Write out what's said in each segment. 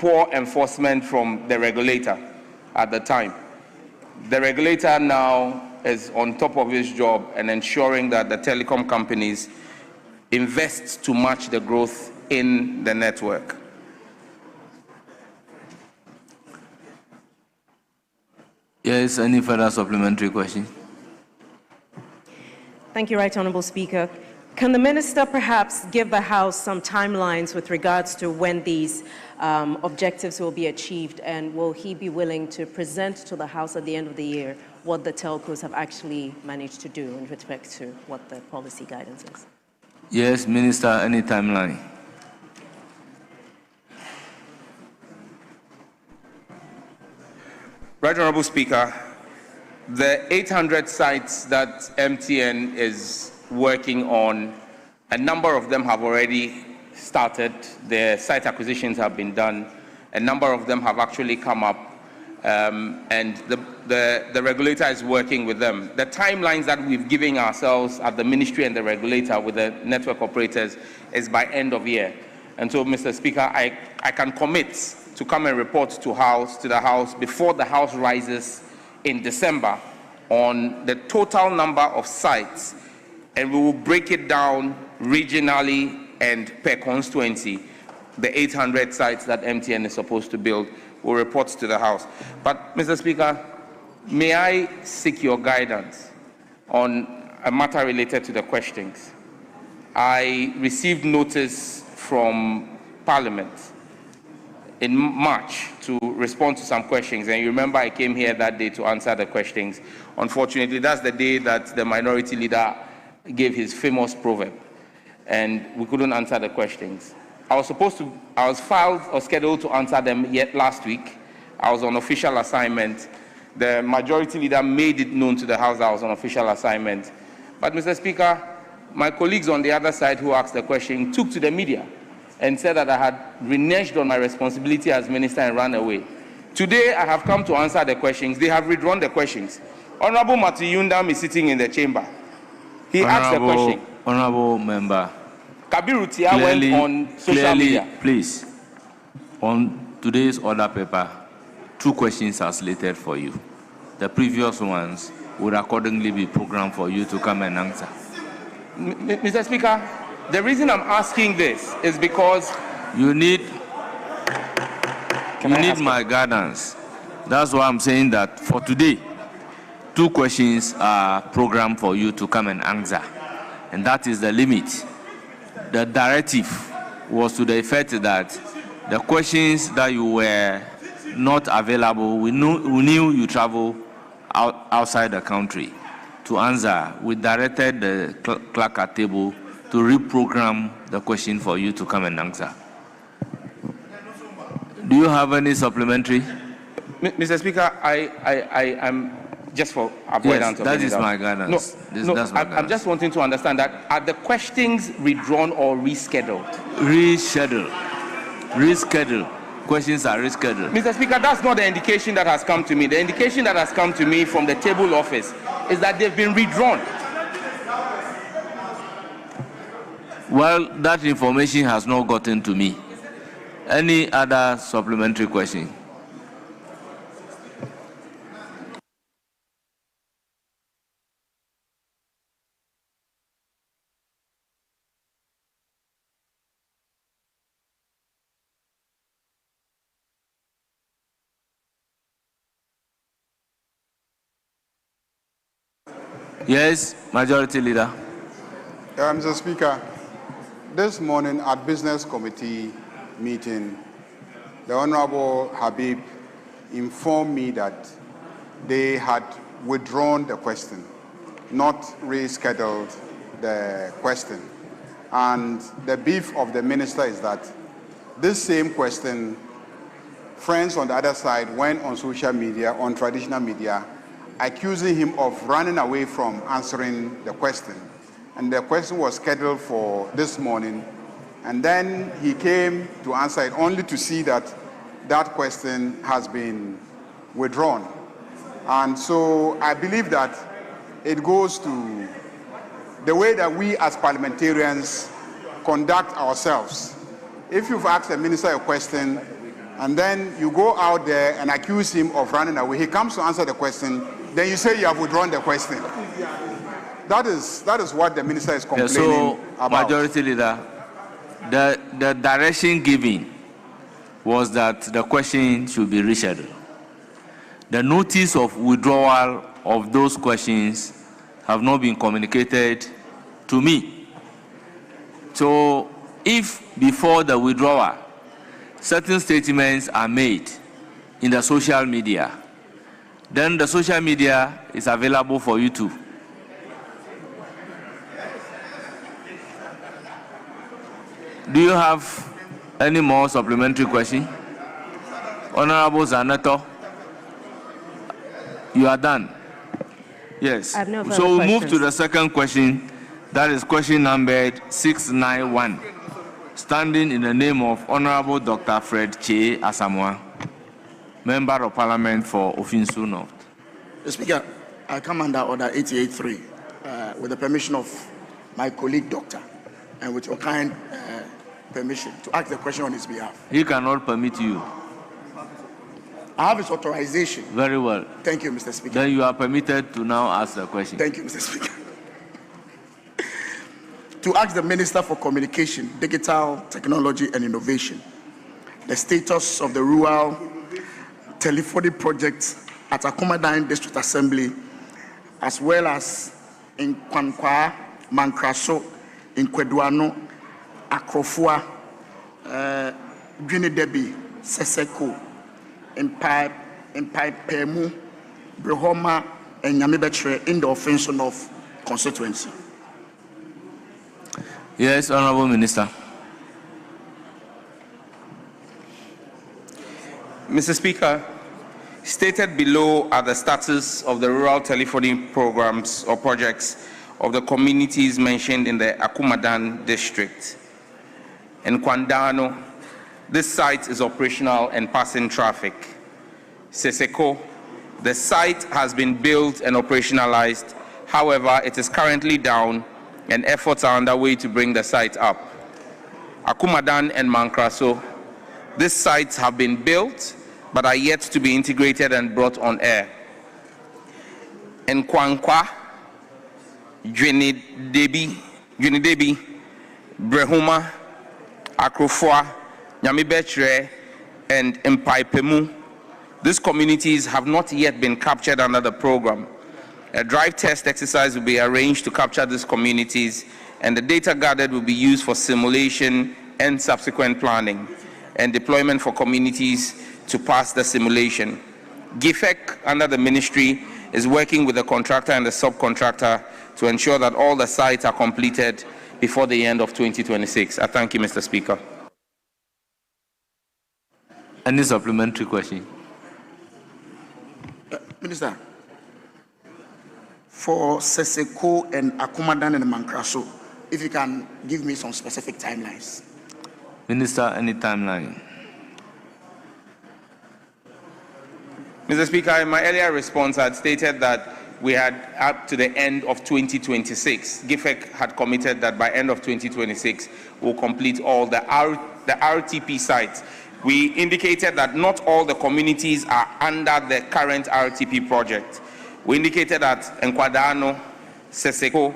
poor enforcement from the regulator at the time. The regulator now is on top of his job and ensuring that the telecom companies invest to match the growth in the network. Yes, any further supplementary question? Thank you, Right Honourable Speaker. Can the Minister perhaps give the House some timelines with regards to when these objectives will be achieved, and will he be willing to present to the House at the end of the year what the telcos have actually managed to do in respect to what the policy guidance is? Yes, Minister, any timeline? Right Honourable Speaker, the 800 sites that MTN is working on, a number of them have already started. The site acquisitions have been done. A number of them have actually come up, and the regulator is working with them. The timelines that we've given ourselves at the ministry and the regulator with the network operators is by end of year. And so, Mr. Speaker, I can commit to come and report to the House before the House rises in December on the total number of sites, and we will break it down regionally and per constituency. The 800 sites that MTN is supposed to build will report to the House. But, Mr. Speaker, may I seek your guidance on a matter related to the questions? I received notice from Parliament in March to respond to some questions, and you remember I came here that day to answer the questions. Unfortunately, that's the day that the minority leader gave his famous proverb, and we couldn't answer the questions. I was scheduled to answer them yet last week. I was on official assignment. The majority leader made it known to the House that I was on official assignment. But, Mr. Speaker, my colleagues on the other side who asked the question took to the media and said that I had reneged on my responsibility as minister and ran away. Today, I have come to answer the questions. They have withdrawn the questions. Honorable Matiyundam is sitting in the chamber. He asked the question. Honorable member, Kabiru Tia went on social media. Please, on today's order paper, 2 questions are slated for you. The previous ones would accordingly be programmed for you to come and answer. Mr. Speaker, the reason I'm asking this is because you need my guidance. That's why I'm saying that for today, 2 questions are programmed for you to come and answer, and that is the limit. The directive was to the effect that the questions that you were not available, we knew you travel outside the country to answer. We directed the clerk at table to reprogram the question for you to come and answer. Do you have any supplementary? Mr. Speaker, I am just for avoidance of that is my guidance. I'm just wanting to understand that are the questions withdrawn or rescheduled? Rescheduled. Questions are rescheduled. Mr. Speaker, that's not the indication that has come to me. The indication that has come to me from the table office is that they've been withdrawn. Well, that information has not gotten to me. Any other supplementary question? Yes, Majority Leader. Mr. Speaker, this morning at Business Committee meeting, the Honorable Habib informed me that they had withdrawn the question, not rescheduled the question. And the beef of the minister is that this same question, friends on the other side went on social media, on traditional media, accusing him of running away from answering the question. And the question was scheduled for this morning. And then he came to answer it only to see that that question has been withdrawn. And so I believe that it goes to the way that we as parliamentarians conduct ourselves. If you've asked a minister a question and then you go out there and accuse him of running away. He comes to answer the question, then you say you have withdrawn the question. That is what the minister is complaining about. Majority Leader, the direction given was that the question should be rescheduled. The notice of withdrawal of those questions have not been communicated to me. So if before the withdrawal, certain statements are made in the social media, then the social media is available for you to. Do you have any more supplementary question? Honorable Zanato, you are done. Yes. I have no further So we'll move questions. to the second question. That is question numbered 691. Standing in the name of Honorable Dr. Fred Che Asamoah, Member of Parliament for Ofinsu North. Mr. Speaker, I come under Order 88.3 with the permission of my colleague, Doctor, and with your kind permission to ask the question on his behalf. He cannot permit you. I have his authorization. Very well. Thank you, Mr. Speaker. Then you are permitted to now ask the question. Thank you, Mr. Speaker. To ask the Minister for Communication, Digital Technology and Innovation the status of the rural telephony project at Akumadan District Assembly, as well as in Kwankwa, Mankraso, in Kweduano, Akrofua, Gwinidebi, Seseko, in Pemu, Brehoma, and Nyamibetre in the Ofinsu North constituency. Yes, Honorable Minister. Mr. Speaker, stated below are the status of the rural telephony programs or projects of the communities mentioned in the Akumadan district. In Kwandano, this site is operational and passing traffic. Seseko, the site has been built and operationalized. However, it is currently down and efforts are underway to bring the site up. Akumadan and Mankraso, these sites have been built but are yet to be integrated and brought on air. In Kwankwa, Gwinidebi, Brehoma, Akrofua, Nyamibetre, and Pemu, these communities have not yet been captured under the program. A drive test exercise will be arranged to capture these communities, and the data gathered will be used for simulation and subsequent planning and deployment for communities to pass the simulation. GIFEC, under the ministry, is working with the contractor and the subcontractor to ensure that all the sites are completed before the end of 2026. I thank you, Mr. Speaker. Any supplementary question? Minister, for Seseko and Akumadan and Mankraso, if you can give me some specific timelines. Minister, any timeline? Mr. Speaker, in my earlier response, I had stated that we had up to the end of 2026. GIFEC had committed that by end of 2026, we'll complete all the RTP sites. We indicated that not all the communities are under the current RTP project. We indicated that Nkwadano, Seseko,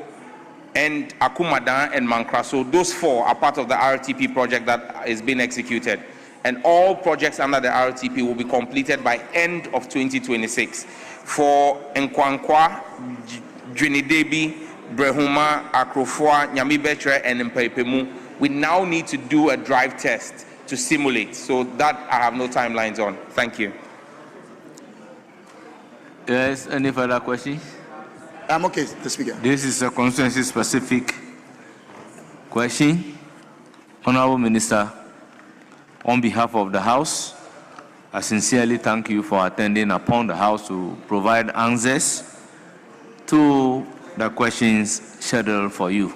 and Akumadan and Mankraso, those four are part of the RTP project that is being executed. And all projects under the RTP will be completed by end of 2026. For Nkwankwa, Gwinidebi, Brehoma, Akrofua, Nyamibetre, and Pemu, we now need to do a drive test to simulate. So that I have no timelines on. Thank you. Yes, any further questions? I'm okay, Mr. Speaker. This is a constituency-specific question. Honorable Minister, on behalf of the House, I sincerely thank you for attending upon the House to provide answers to the questions scheduled for you.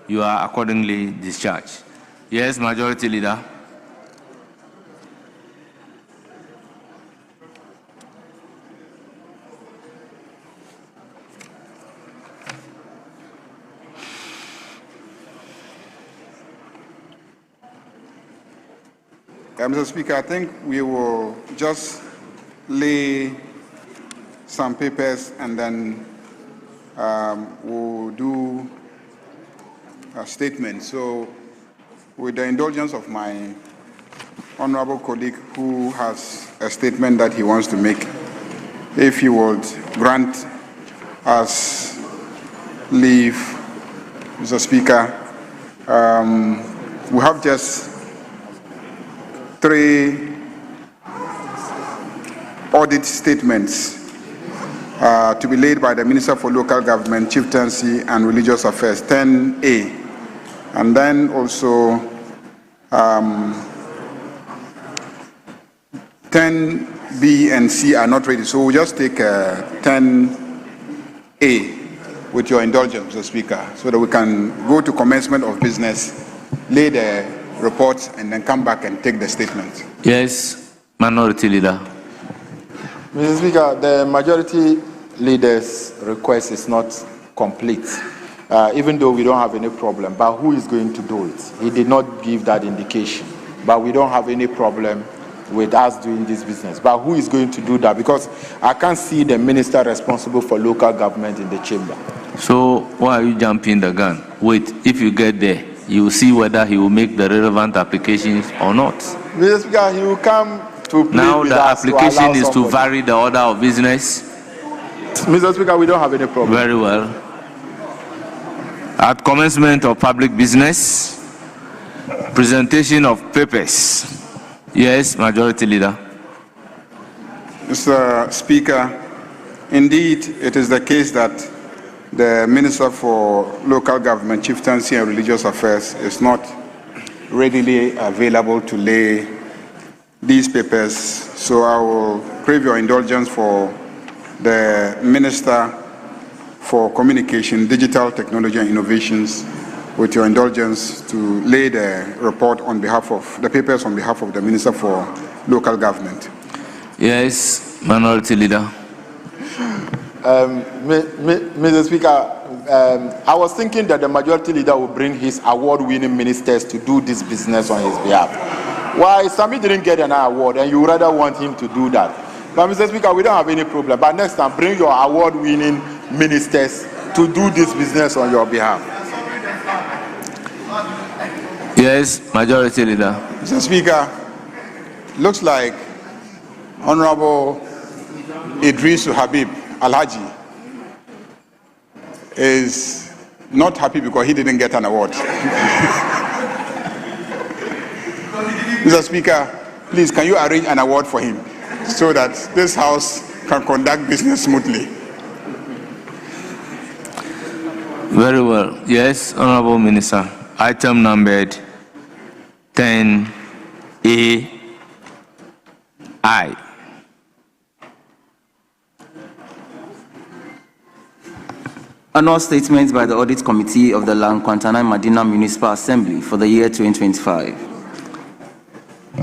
You are accordingly discharged. Yes, Majority Leader. Mr. Speaker, I think we will just lay some papers and then we'll do a statement. So, with the indulgence of my honorable colleague who has a statement that he wants to make, if you would grant us leave, Mr. Speaker, we have just 3 audit statements to be laid by the Minister for Local Government, Chieftaincy and Religious Affairs, 10A. And then also 10B and C are not ready. So we'll just take 10A with your indulgence, Mr. Speaker, so that we can go to commencement of business, lay the reports, and then come back and take the statement. Yes, Minority Leader. Mr. Speaker, the Majority Leader's request is not complete, even though we don't have any problem. But who is going to do it? He did not give that indication. But we don't have any problem with us doing this business. But who is going to do that? Because I can't see the minister responsible for local government in the chamber. So why are you jumping the gun? Wait, if you get there, you will see whether he will make the relevant applications or not. Mr. Speaker, he will come to plead now with the us application to is to somebody. vary the order of business. Mr. Speaker, we don't have any problem. Very well. At commencement of public business, presentation of papers. Yes, Majority Leader. Mr. Speaker, indeed, it is the case that the Minister for Local Government, Chieftaincy and Religious Affairs is not readily available to lay these papers. So I will crave your indulgence for the Minister for Communication, Digital Technology and Innovations, with your indulgence, to lay the report on behalf of the papers on behalf of the Minister for Local Government. Yes, Minority Leader. Mr. Speaker, I was thinking that the Majority Leader will bring his award-winning ministers to do this business on his behalf. Why Sami didn't get an award and you rather want him to do that? But Mr. Speaker, we don't have any problem. But next time, bring your award-winning ministers to do this business on your behalf. Yes, Majority Leader. Mr. Speaker, looks like Honorable Idris Habib Alhaji is not happy because he didn't get an award. Mr. Speaker, please, can you arrange an award for him so that this House can conduct business smoothly? Very well. Yes, Honorable Minister. Item numbered 10A(I). Annual statement by the Audit Committee of the Lankwantana Madina Municipal Assembly for the year 2025.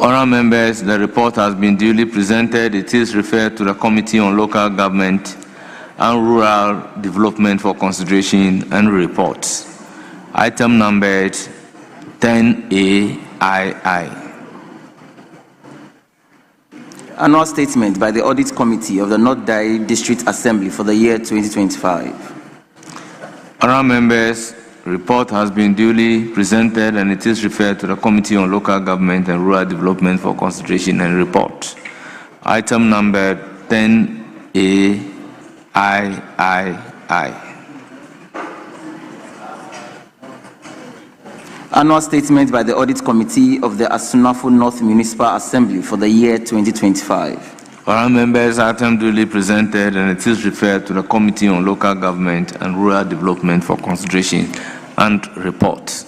Honourable members, the report has been duly presented. It is referred to the Committee on Local Government and Rural Development for consideration and reports. Item numbered 10A(I). Annual statement by the Audit Committee of the North Dai District Assembly for the year 2025. Honourable members, report has been duly presented and it is referred to the Committee on Local Government and Rural Development for consideration and report. Item number 10A(I). Annual statement by the Audit Committee of the Asunafo North Municipal Assembly for the year 2025. Honourable members, item duly presented and it is referred to the Committee on Local Government and Rural Development for consideration and report.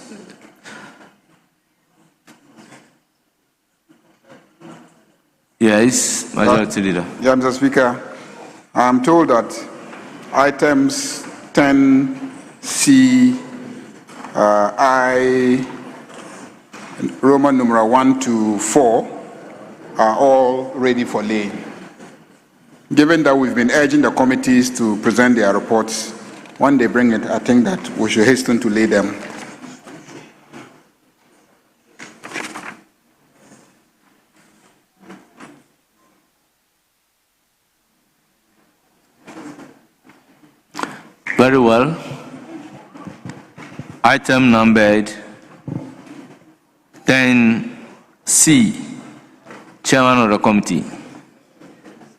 Yes, Majority Leader. Yeah, Mr. Speaker, I am told that items 10C, I, Roman numeral 1 to 4 are all ready for laying. Given that we've been urging the committees to present their reports, when they bring it, I think that we should hasten to lay them. Very well. Item numbered 10C, Chairman of the Committee.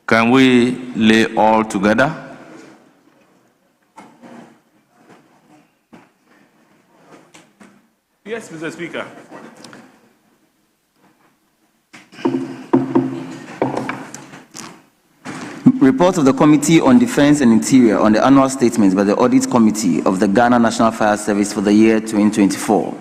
Can we lay all together? Yes, Mr. Speaker. Report of the Committee on Defense and Interior on the annual statements by the Audit Committee of the Ghana National Fire Service for the year 2024.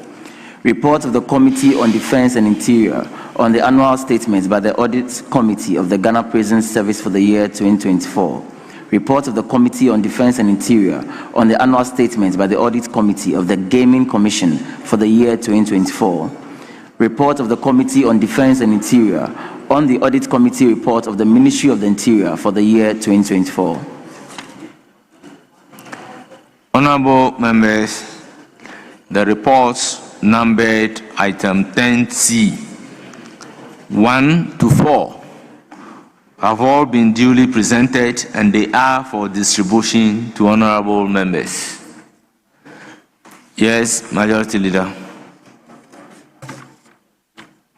Report of the Committee on Defense and Interior on the annual statements by the Audit Committee of the Ghana Prison Service for the year 2024. Report of the Committee on Defense and Interior on the annual statements by the Audit Committee of the Gaming Commission for the year 2024. Report of the Committee on Defense and Interior on the Audit Committee report of the Ministry of the Interior for the year 2024. Honorable members, the reports numbered item 10C, 1 to 4, have all been duly presented and they are for distribution to honorable members. Yes, Majority Leader.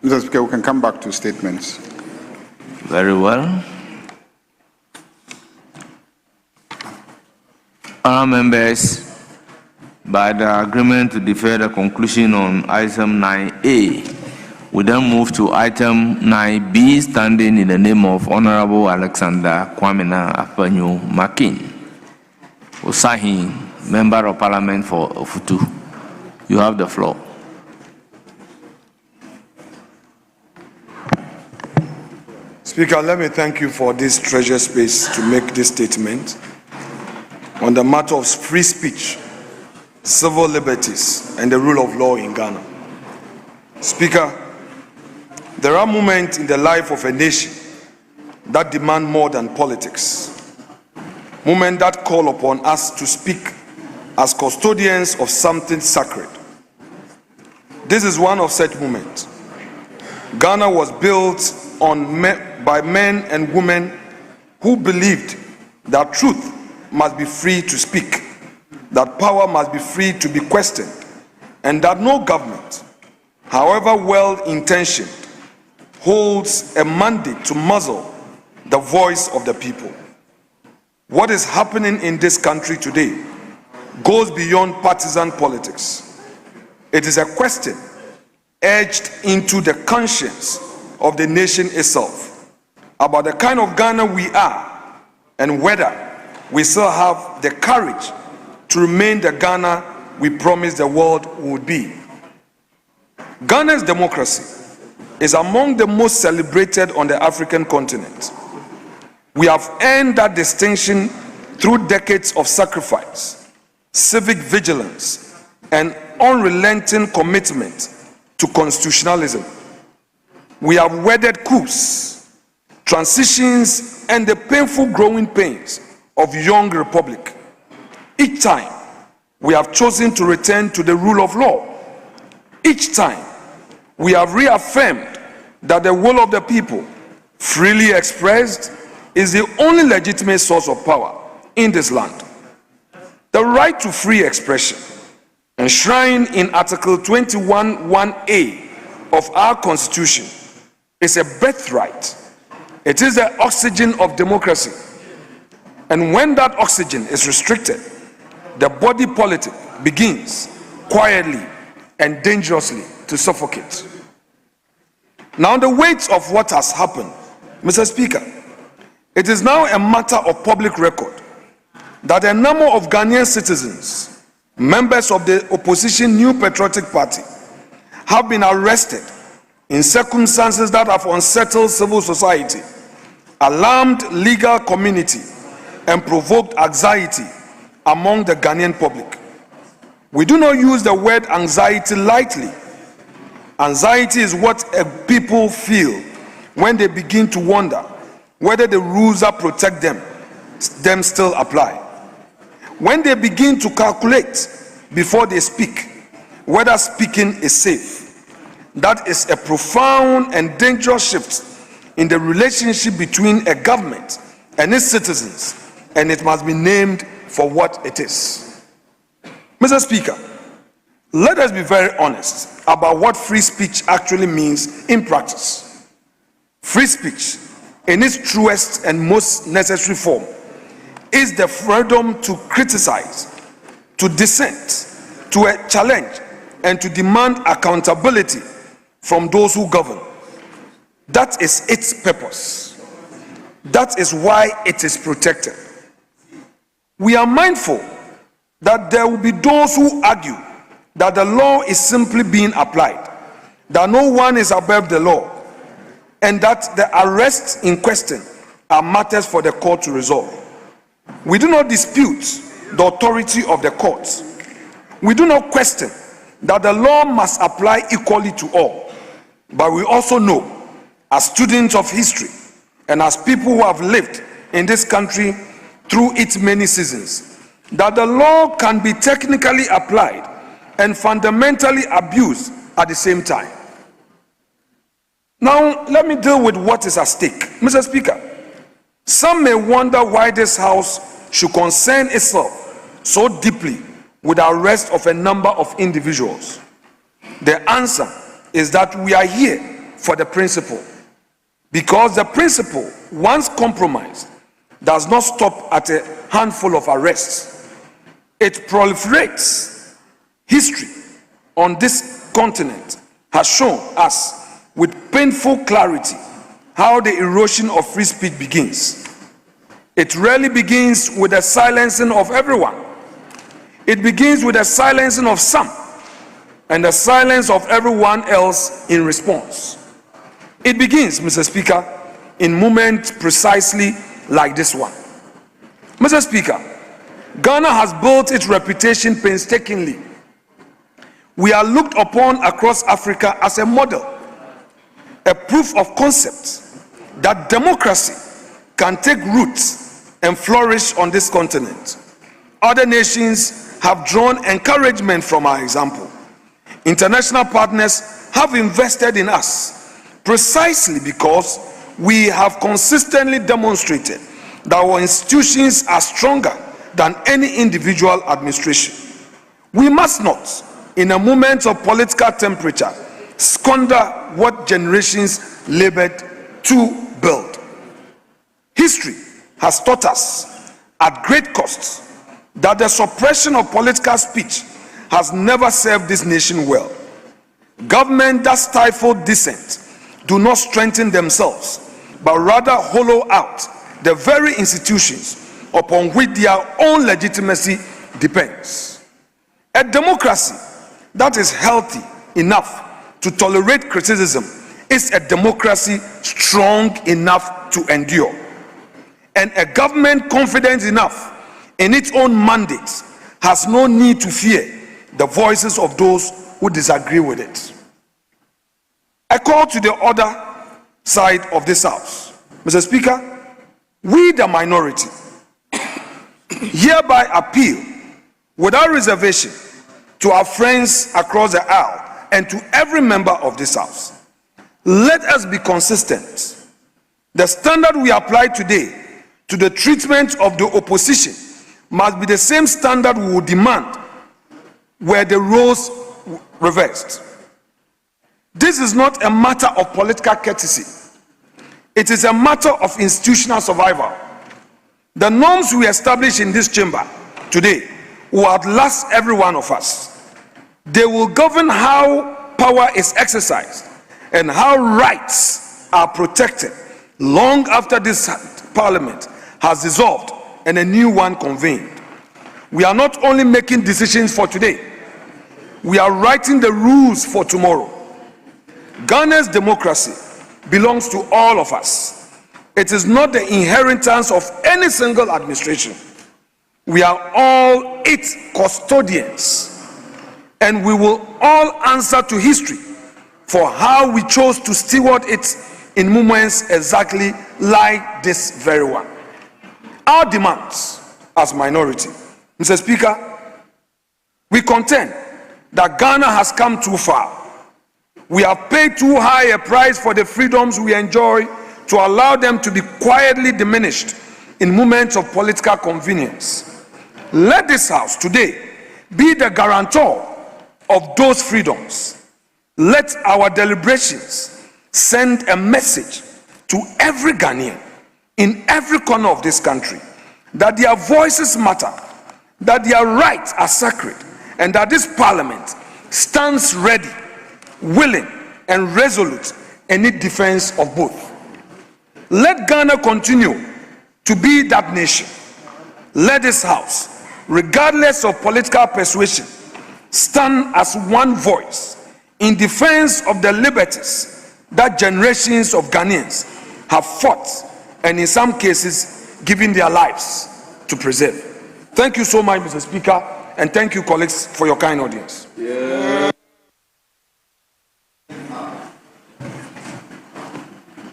Mr. Speaker, we can come back to statements. Very well. Honourable members, by the agreement to defer the conclusion on item 9A, we then move to item 9B, standing in the name of Honourable Alexander Kwamina Apanyo Makin, Osahin, Member of Parliament for Ofutu. You have the floor. Speaker, let me thank you for this treasure space to make this statement on the matter of free speech, civil liberties, and the rule of law in Ghana. Speaker, there are moments in the life of a nation that demand more than politics, moments that call upon us to speak as custodians of something sacred. This is one of such moments. Ghana was built by men and women who believed that truth must be free to speak, that power must be free to be questioned, and that no government, however well-intentioned, holds a mandate to muzzle the voice of the people. What is happening in this country today goes beyond partisan politics. It is a question edged into the conscience of the nation itself about the kind of Ghana we are and whether we still have the courage to remain the Ghana we promised the world would be. Ghana's democracy is among the most celebrated on the African continent. We have earned that distinction through decades of sacrifice, civic vigilance, and unrelenting commitment to constitutionalism. We have weathered coups, transitions, and the painful growing pains of young republic. Each time, we have chosen to return to the rule of law. Each time, we have reaffirmed that the will of the people, freely expressed, is the only legitimate source of power in this land. The right to free expression, enshrined in Article 21(1)(a) of our Constitution, is a birthright. It is the oxygen of democracy. And when that oxygen is restricted, the body politic begins quietly and dangerously to suffocate. Now, the weight of what has happened, Mr. Speaker, it is now a matter of public record that a number of Ghanaian citizens, members of the opposition New Patriotic Party, have been arrested in circumstances that have unsettled civil society, alarmed legal community, and provoked anxiety among the Ghanaian public. We do not use the word anxiety lightly. Anxiety is what people feel when they begin to wonder whether the rules that protect them still apply. When they begin to calculate before they speak whether speaking is safe. That is a profound and dangerous shift in the relationship between a government and its citizens, and it must be named for what it is. Mr. Speaker, let us be very honest about what free speech actually means in practice. Free speech, in its truest and most necessary form, is the freedom to criticize, to dissent, to challenge, and to demand accountability from those who govern. That is its purpose. That is why it is protected. We are mindful that there will be those who argue that the law is simply being applied, that no one is above the law, and that the arrests in question are matters for the court to resolve. We do not dispute the authority of the courts. We do not question that the law must apply equally to all. But we also know, as students of history and as people who have lived in this country through its many seasons, that the law can be technically applied and fundamentally abused at the same time. Now, let me deal with what is at stake. Mr. Speaker, some may wonder why this House should concern itself so deeply with the arrest of a number of individuals. The answer is that we are here for the principle, because the principle, once compromised, does not stop at a handful of arrests. It proliferates. History on this continent has shown us with painful clarity how the erosion of free speech begins. It rarely begins with the silencing of everyone. It begins with the silencing of some and the silence of everyone else in response. It begins, Mr. Speaker, in moments precisely like this one. Mr. Speaker, Ghana has built its reputation painstakingly. We are looked upon across Africa as a model, a proof of concept that democracy can take roots and flourish on this continent. Other nations have drawn encouragement from our example. International partners have invested in us precisely because we have consistently demonstrated that our institutions are stronger than any individual administration. We must not, in a moment of political temperature, squander what generations labored to build. History has taught us at great cost that the suppression of political speech has never served this nation well. Government that stifle dissent do not strengthen themselves, but rather hollow out the very institutions upon which their own legitimacy depends. A democracy that is healthy enough to tolerate criticism is a democracy strong enough to endure. And a government confident enough in its own mandates has no need to fear the voices of those who disagree with it. I call to the other side of this House. Mr. Speaker, we the minority hereby appeal without reservation to our friends across the aisle and to every member of this House. Let us be consistent. The standard we apply today to the treatment of the opposition must be the same standard we will demand were the roles reversed. This is not a matter of political courtesy. It is a matter of institutional survival. The norms we establish in this chamber today will outlast every one of us. They will govern how power is exercised and how rights are protected long after this parliament has dissolved and a new one convened. We are not only making decisions for today, we are writing the rules for tomorrow. Ghana's democracy belongs to all of us. It is not the inheritance of any single administration. We are all its custodians, and we will all answer to history for how we chose to steward it in moments exactly like this very one. Our demands as minority, Mr. Speaker, we contend that Ghana has come too far. We have paid too high a price for the freedoms we enjoy to allow them to be quietly diminished in moments of political convenience. Let this house today be the guarantor of those freedoms. Let our deliberations send a message to every Ghanaian in every corner of this country that their voices matter, that their rights are sacred, and that this parliament stands ready, willing, and resolute in its defense of both. Let Ghana continue to be that nation. Let this house, regardless of political persuasion, stand as one voice in defense of the liberties that generations of Ghanaians have fought and in some cases given their lives to preserve. Thank you so much, Mr. Speaker, and thank you, colleagues, for your kind audience.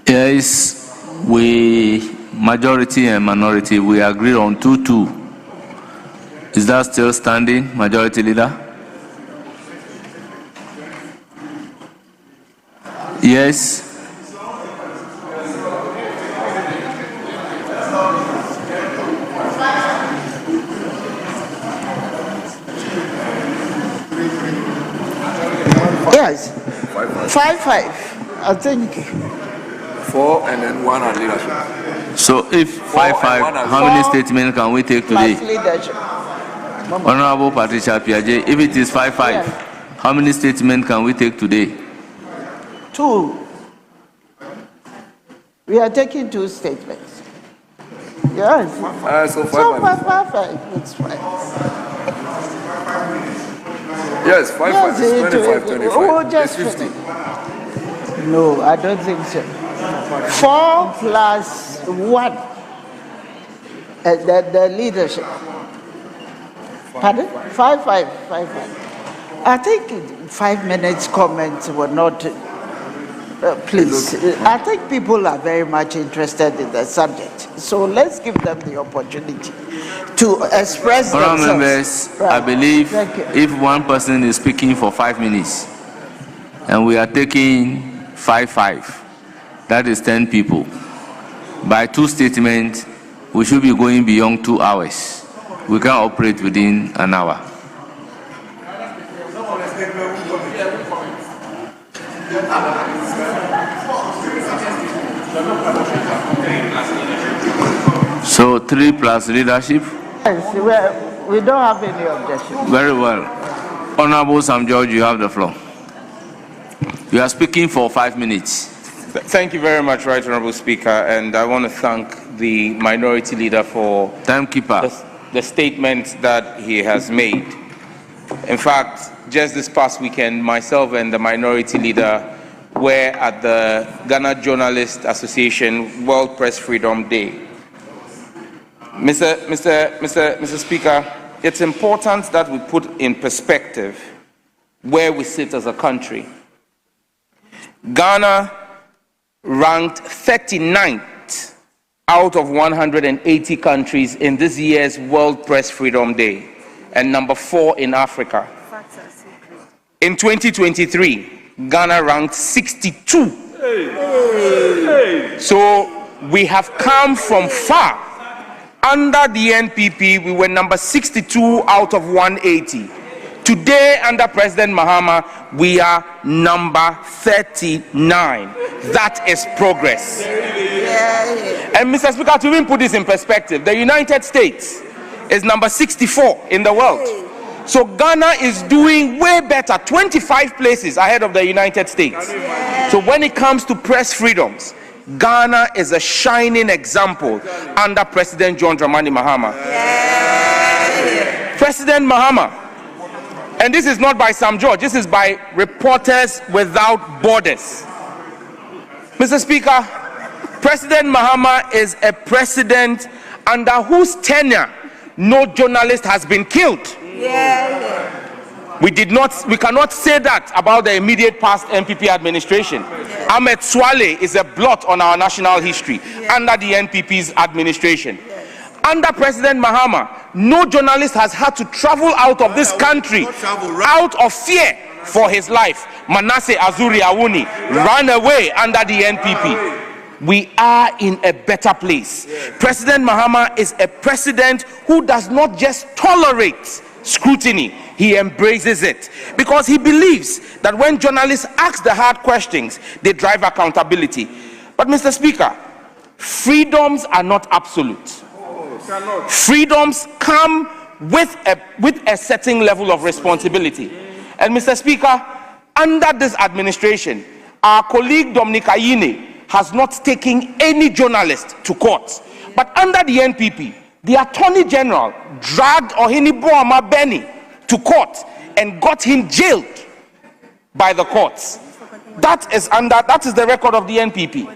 Yes, we, majority and minority, we agree on 2-2. Is that still standing, Majority Leader? Yes. Yes. 5-5. I think. 4 and then 1 on leadership. So if 5-5, how many statements can we take today? Leadership. Honorable Patricia Piaget, if it is 5-5, how many statements can we take today? 2. We are taking 2 statements. Yes. So 5-5. It's fine. Yes, 5-5 is 25-25. Oh, just it's 50. No, I don't think so. 4 plus 1. The leadership. Pardon? 5-5. I think 5 minutes comments were not. Please, I think people are very much interested in the subject. So let's give them the opportunity to express themselves. Members, right. I believe if one person is speaking for 5 minutes and we are taking 5-5, that is 10 people. By 2 statements, we should be going beyond 2 hours. We can operate within an hour. So 3 plus leadership? Yes, we don't have any objection. Very well. Honorable Sam George, you have the floor. You are speaking for 5 minutes. Thank you very much, Right Honorable Speaker, and I want to thank the minority leader for timekeeper the statement that he has made. In fact, just this past weekend, myself and the minority leader were at the Ghana Journalists Association World Press Freedom Day. Mr. Speaker, it's important that we put in perspective where we sit as a country. Ghana ranked 39th out of 180 countries in this year's World Press Freedom Day, and number 4 in Africa. In 2023, Ghana ranked 62. So we have come from far. Under the NPP, we were number 62 out of 180. Today, under President Mahama, we are number 39. That is progress. And Mr. Speaker, to even put this in perspective, the United States is number 64 in the world. So Ghana is doing way better, 25 places ahead of the United States. So when it comes to press freedoms, Ghana is a shining example under President John Dramani Mahama. President Mahama, and this is not by Sam George, this is by Reporters Without Borders. Mr. Speaker, President Mahama is a president under whose tenure no journalist has been killed. We cannot say that about the immediate past NPP administration. Ahmed Swale is a blot on our national history under the NPP's administration. Under President Mahama, no journalist has had to travel out of this country out of fear for his life. Manasseh Azuri Awuni ran away under the NPP. we are in a better place. President Mahama is a president who does not just tolerate scrutiny, he embraces it, because he believes that when journalists ask the hard questions, they drive accountability. But Mr. Speaker, freedoms are not absolute. Freedoms come with a certain level of responsibility. And Mr. Speaker, under this administration, our colleague Dominic Ayine has not taken any journalist to court. But under the NPP, the Attorney General dragged Ohini Boama Benny to court and got him jailed by the courts. That is the record of the NPP.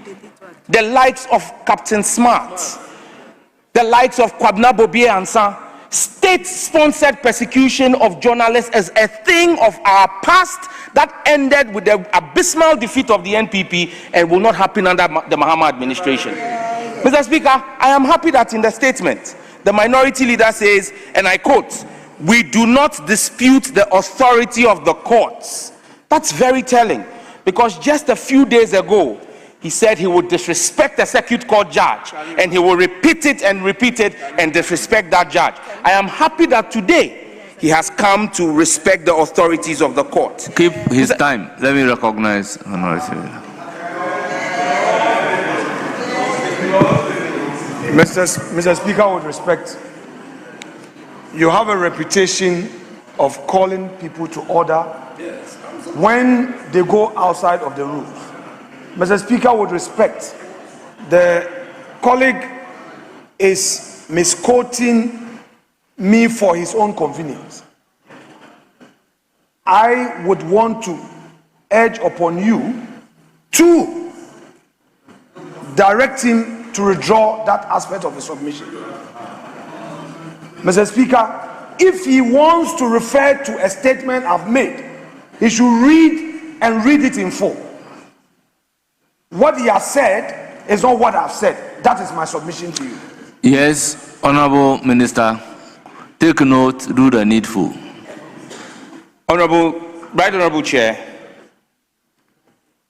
The likes of Captain Smart, the likes of Kwabna Bobie Ansa, state-sponsored persecution of journalists is a thing of our past that ended with the abysmal defeat of the NPP and will not happen under the Mahama administration. Mr. Speaker, I am happy that in the statement, the minority leader says, and I quote, "We do not dispute the authority of the courts." That's very telling, because just a few days ago, he said he would disrespect the circuit court judge, and he will repeat it and disrespect that judge. I am happy that today he has come to respect the authorities of the court. Keep his time. Let me recognize Honorable Leader. Mr. Speaker, with respect, you have a reputation of calling people to order when they go outside of the rules. Mr. Speaker, with respect, the colleague is misquoting me for his own convenience. I would want to urge upon you to direct him to withdraw that aspect of the submission. Mr. Speaker, if he wants to refer to a statement I've made, he should read it in full. What he has said is not what I've said. That is my submission to you. Yes, Honorable Minister, take note, do the needful. Right Honorable Chair,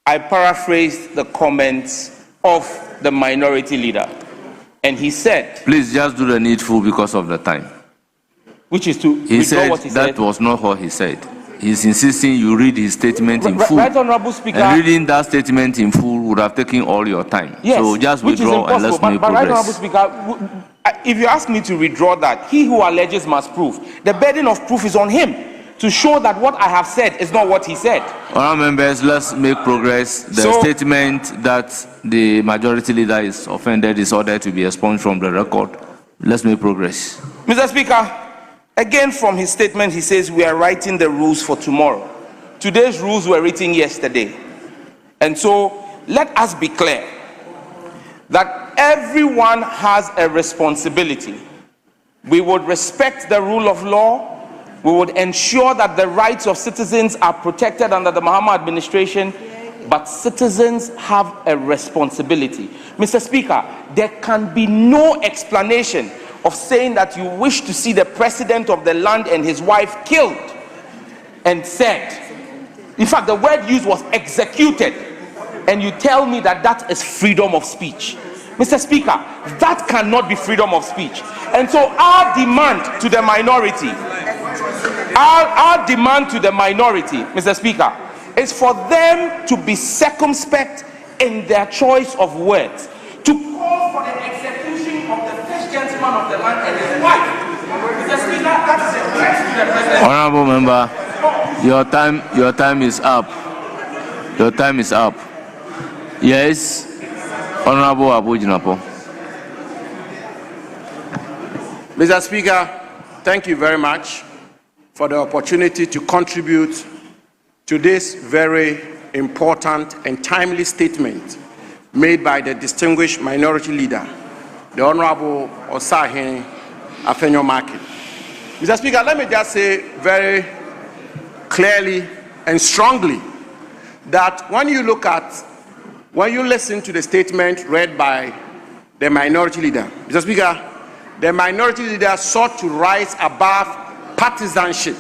I paraphrased the comments of the minority leader, and he said, please just do the needful because of the time. Which is to withdraw what he said. That was not what he said. He's insisting you read his statement in full. Right Honorable Speaker. And reading that statement in full would have taken all your time. Yes, so just withdraw and let's make but Right Honorable progress. Speaker, if you ask me to withdraw that, he who alleges must prove. The burden of proof is on him to show that what I have said is not what he said. Honourable members, let's make progress. The statement that the majority leader is offended is ordered to be expunged from the record. Let's make progress. Mr. Speaker, again from his statement, he says we are writing the rules for tomorrow. Today's rules were written yesterday. And so let us be clear that everyone has a responsibility. We would respect the rule of law. We would ensure that the rights of citizens are protected under the Mahama administration, but citizens have a responsibility. Mr. Speaker, there can be no explanation of saying that you wish to see the president of the land and his wife killed and said, in fact, the word used was executed, and you tell me that that is freedom of speech. Mr. Speaker, that cannot be freedom of speech. And so our demand to the minority, Mr. Speaker, is for them to be circumspect in their choice of words, to call for the execution of the first gentleman of the land and his wife. Mr. Speaker, that is a threat to the president. Honourable member, your time is up. Your time is up. Yes, Honourable Abu Jinapo. Mr. Speaker, thank you very much for the opportunity to contribute to this very important and timely statement made by the distinguished minority leader, the Honorable Osahin Afenyo-Markin. Mr. Speaker, let me just say very clearly and strongly that when you listen to the statement read by the minority leader, Mr. Speaker, the minority leader sought to rise above partisanship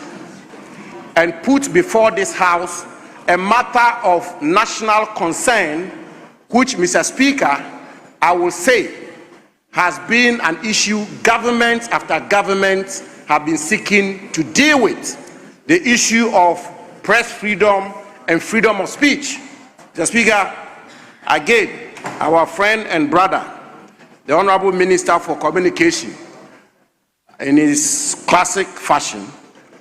and put before this House a matter of national concern which, Mr. Speaker, I will say has been an issue government after government have been seeking to deal with, the issue of press freedom and freedom of speech. Mr. Speaker, again, our friend and brother, the Honorable Minister for Communication, in his classic fashion,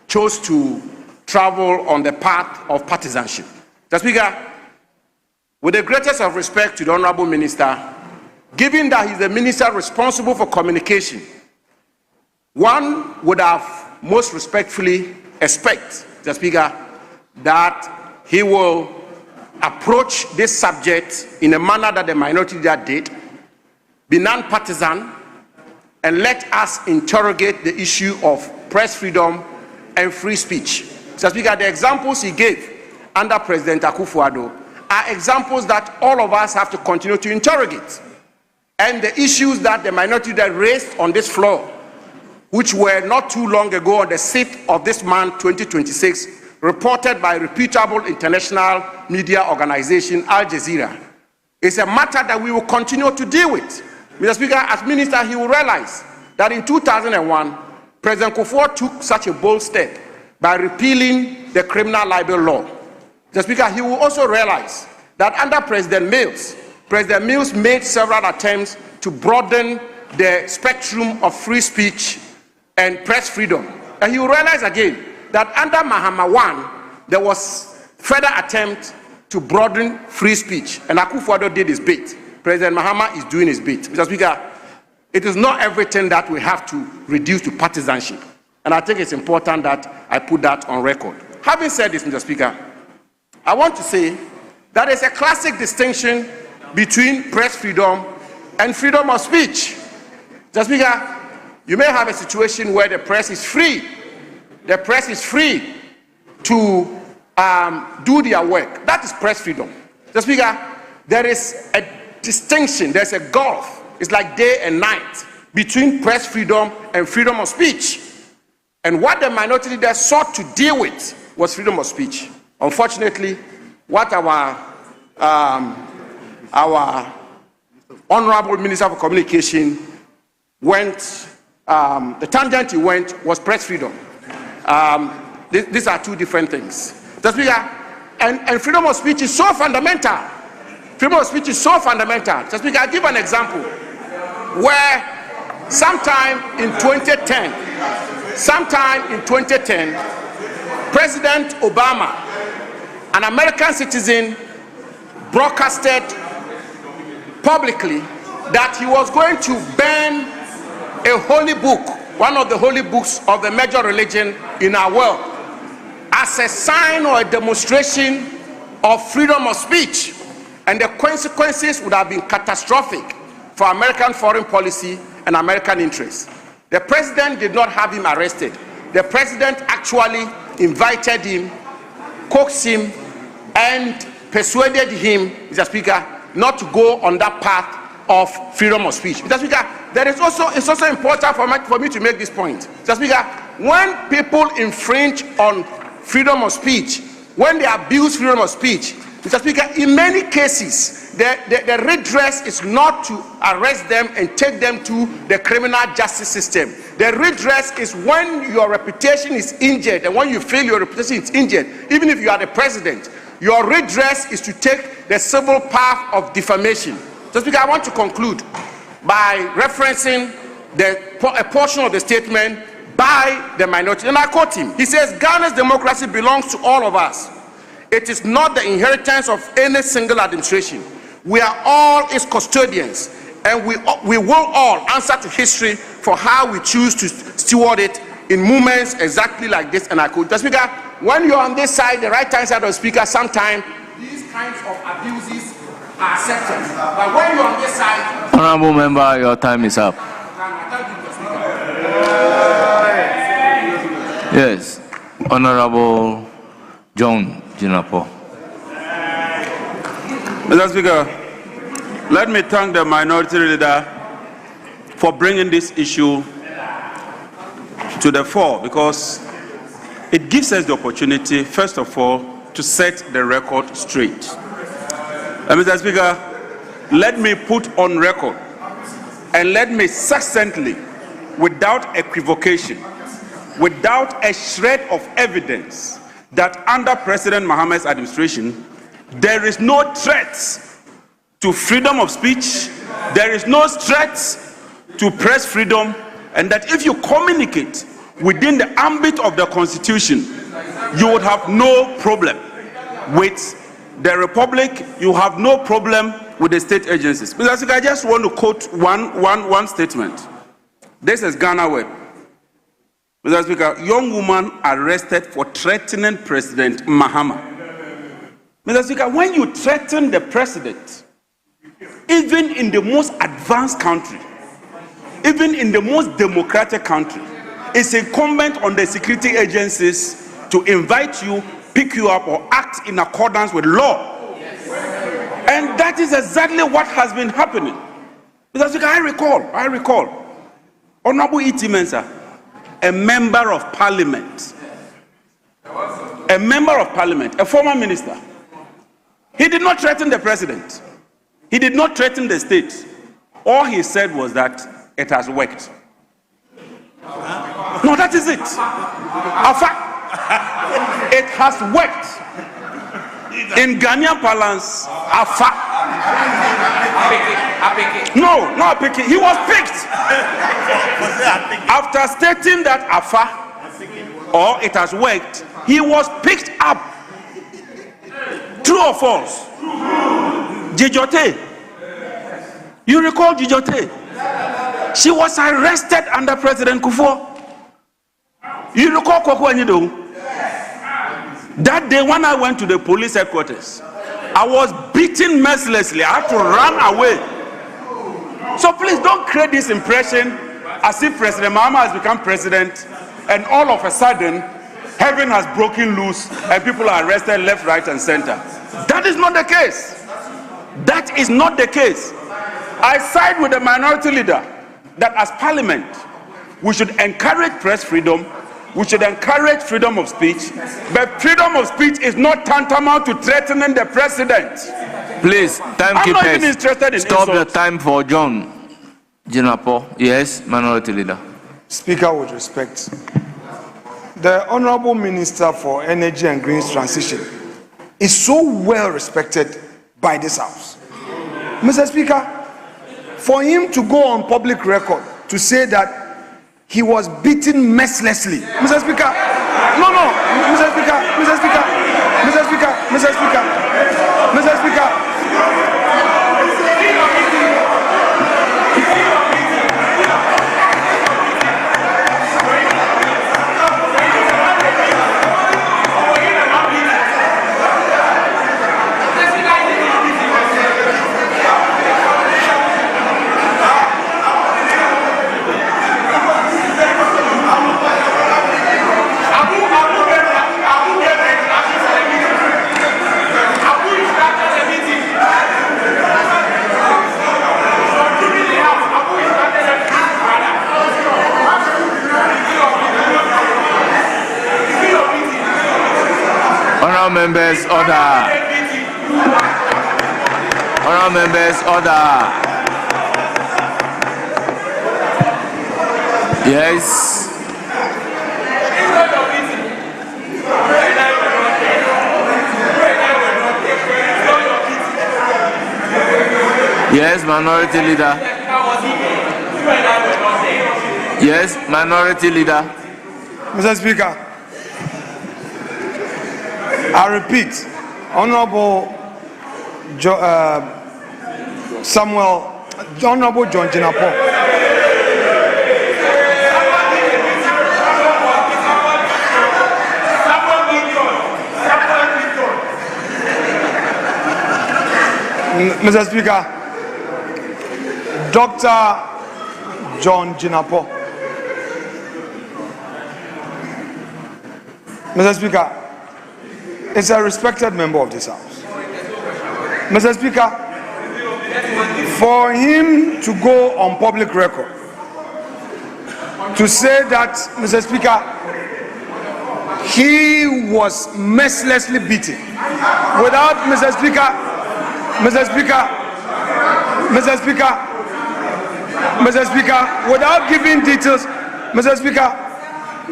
chose to travel on the path of partisanship. Mr. Speaker, with the greatest of respect to the Honorable Minister, given that he's the minister responsible for communication, one would have most respectfully expect, Mr. Speaker, that he will approach this subject in a manner that the minority leader did, be non-partisan, and let us interrogate the issue of press freedom and free speech. Mr. Speaker, the examples he gave under President Akufo-Addo are examples that all of us have to continue to interrogate. And the issues that the minority leader raised on this floor, which were not too long ago on the 6th of this month, 2026, reported by reputable international media organization Al Jazeera, is a matter that we will continue to deal with. Mr. Speaker, as minister, he will realize that in 2001, President Kufuor took such a bold step by repealing the criminal libel law. Mr. Speaker, he will also realize that under President Mills made several attempts to broaden the spectrum of free speech and press freedom. And he will realize again that under Mahama I, there was further attempt to broaden free speech, and Akufo-Addo did his bit. President Mahama is doing his bit. Mr. Speaker, it is not everything that we have to reduce to partisanship, and I think it's important that I put that on record. Having said this, Mr. Speaker, I want to say that there's a classic distinction between press freedom and freedom of speech. Mr. Speaker, you may have a situation where the press is free. The press is free to do their work. That is press freedom. Mr. Speaker, there is a distinction, there's a gulf. It's like day and night between press freedom and freedom of speech. And what the minority leader sought to deal with was freedom of speech. Unfortunately, what our Honorable Minister for Communication went, the tangent he went was press freedom. These are two different things. Mr. Speaker, and freedom of speech is so fundamental. Freedom of speech is so fundamental. Mr. Speaker, I'll give an example where sometime in 2010, President Obama, an American citizen, broadcasted publicly that he was going to ban a holy book, one of the holy books of the major religion in our world, as a sign or a demonstration of freedom of speech. And the consequences would have been catastrophic for American foreign policy and American interests. The president did not have him arrested. The president actually invited him, coaxed him, and persuaded him, Mr. Speaker, not to go on that path of freedom of speech. Mr. Speaker, it's also important for me to make this point. Mr. Speaker, when people infringe on freedom of speech, when they abuse freedom of speech, Mr. Speaker, in many cases, the redress is not to arrest them and take them to the criminal justice system. The redress is when your reputation is injured, and when you feel your reputation is injured, even if you are the president, your redress is to take the civil path of defamation. So, Speaker, I want to conclude by referencing a portion of the statement by the minority, and I quote him. He says, "Ghana's democracy belongs to all of us. It is not the inheritance of any single administration. We are all its custodians, and we will all answer to history for how we choose to steward it in moments exactly like this." And I quote, the Speaker, when you're on this side, the right-hand side of the Speaker, sometimes these kinds of abuses are accepted. But when you're on this side... Honorable Member, your time is up. Yes, Honorable John Jinapo. Mr. Speaker, let me thank the minority leader for bringing this issue to the fore, because it gives us the opportunity, first of all, to set the record straight. Mr. Speaker, let me put on record and let me succinctly, without equivocation, without a shred of evidence, that under President Mohammed's administration, there is no threat to freedom of speech, there is no threat to press freedom, and that if you communicate within the ambit of the Constitution, you would have no problem with the Republic, you have no problem with the state agencies. Mr. Speaker, I just want to quote one statement. This is Ghana Web. Mr. Speaker, young woman arrested for threatening President Mahama. Mr. Speaker, when you threaten the president, even in the most advanced country, even in the most democratic country, it's incumbent on the security agencies to invite you, pick you up, or act in accordance with law. And that is exactly what has been happening. Mr. Speaker, I recall, Honorable E.T. Mensah, a member of parliament, a former minister, he did not threaten the president. He did not threaten the state. All he said was that it has worked. No, that is it. It has worked. In Ghanaian parlance, No, not picky. He was picked. After stating that or it has worked, he was picked up. True or false? Jijote. You recall Jijote? She was arrested under President Kufuor. You recall Kwaku Anyido? That day when I went to the police headquarters, I was beaten mercilessly. I had to run away. So please don't create this impression as if President Mahama has become president and all of a sudden heaven has broken loose and people are arrested left, right, and center. That is not the case. That is not the case. I side with the minority leader that as parliament, we should encourage press freedom, we should encourage freedom of speech, but freedom of speech is not tantamount to threatening the president. Please, I'm not even interested in stop insults. the time for John Jinapo. Yes, minority leader. Speaker, with respect, the Honorable Minister for Energy and Green Transition is so well respected by this House. Mr. Speaker, for him to go on public record to say that he was beaten mercilessly. Mr. Speaker, no, Mr. Speaker, Mr. Speaker, Mr. Speaker, Mr. Speaker, Mr. Speaker. Members, order. Honourable members, order. Yes. Yes, minority leader. Yes, minority leader. Mr. Speaker, I repeat, Honorable Honorable John Jinapo. Mr. Speaker, Dr. John Jinapo. Mr. Speaker, is a respected member of this House. Mr. Speaker, for him to go on public record to say that, Mr. Speaker, he was mercilessly beaten without, Mr. Speaker, Mr. Speaker, without giving details, Mr. Speaker,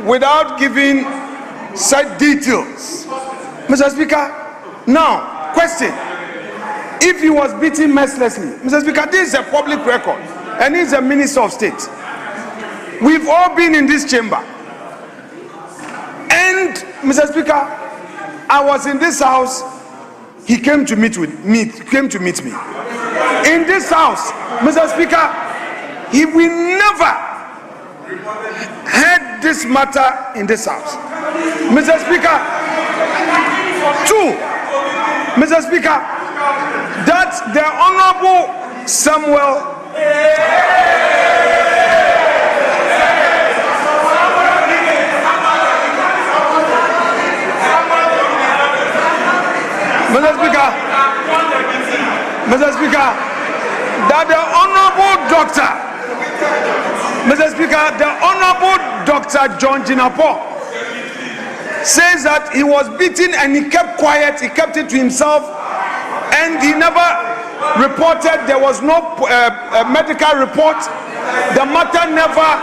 without giving such details, Mr. Speaker, now, question. If he was beaten mercilessly, Mr. Speaker, this is a public record, and he's a Minister of State. We've all been in this chamber. And, Mr. Speaker, I was in this house. He came to meet me. In this house, Mr. Speaker, we never had this matter in this house. Mr. Speaker, two, Mr. Speaker, that the Honorable Samuel Mr. Speaker, that the Honorable Doctor, Mr. Speaker, the Honorable Dr. John Jinapo says that he was beaten and he kept quiet, he kept it to himself, and he never reported. There was no medical report. The matter never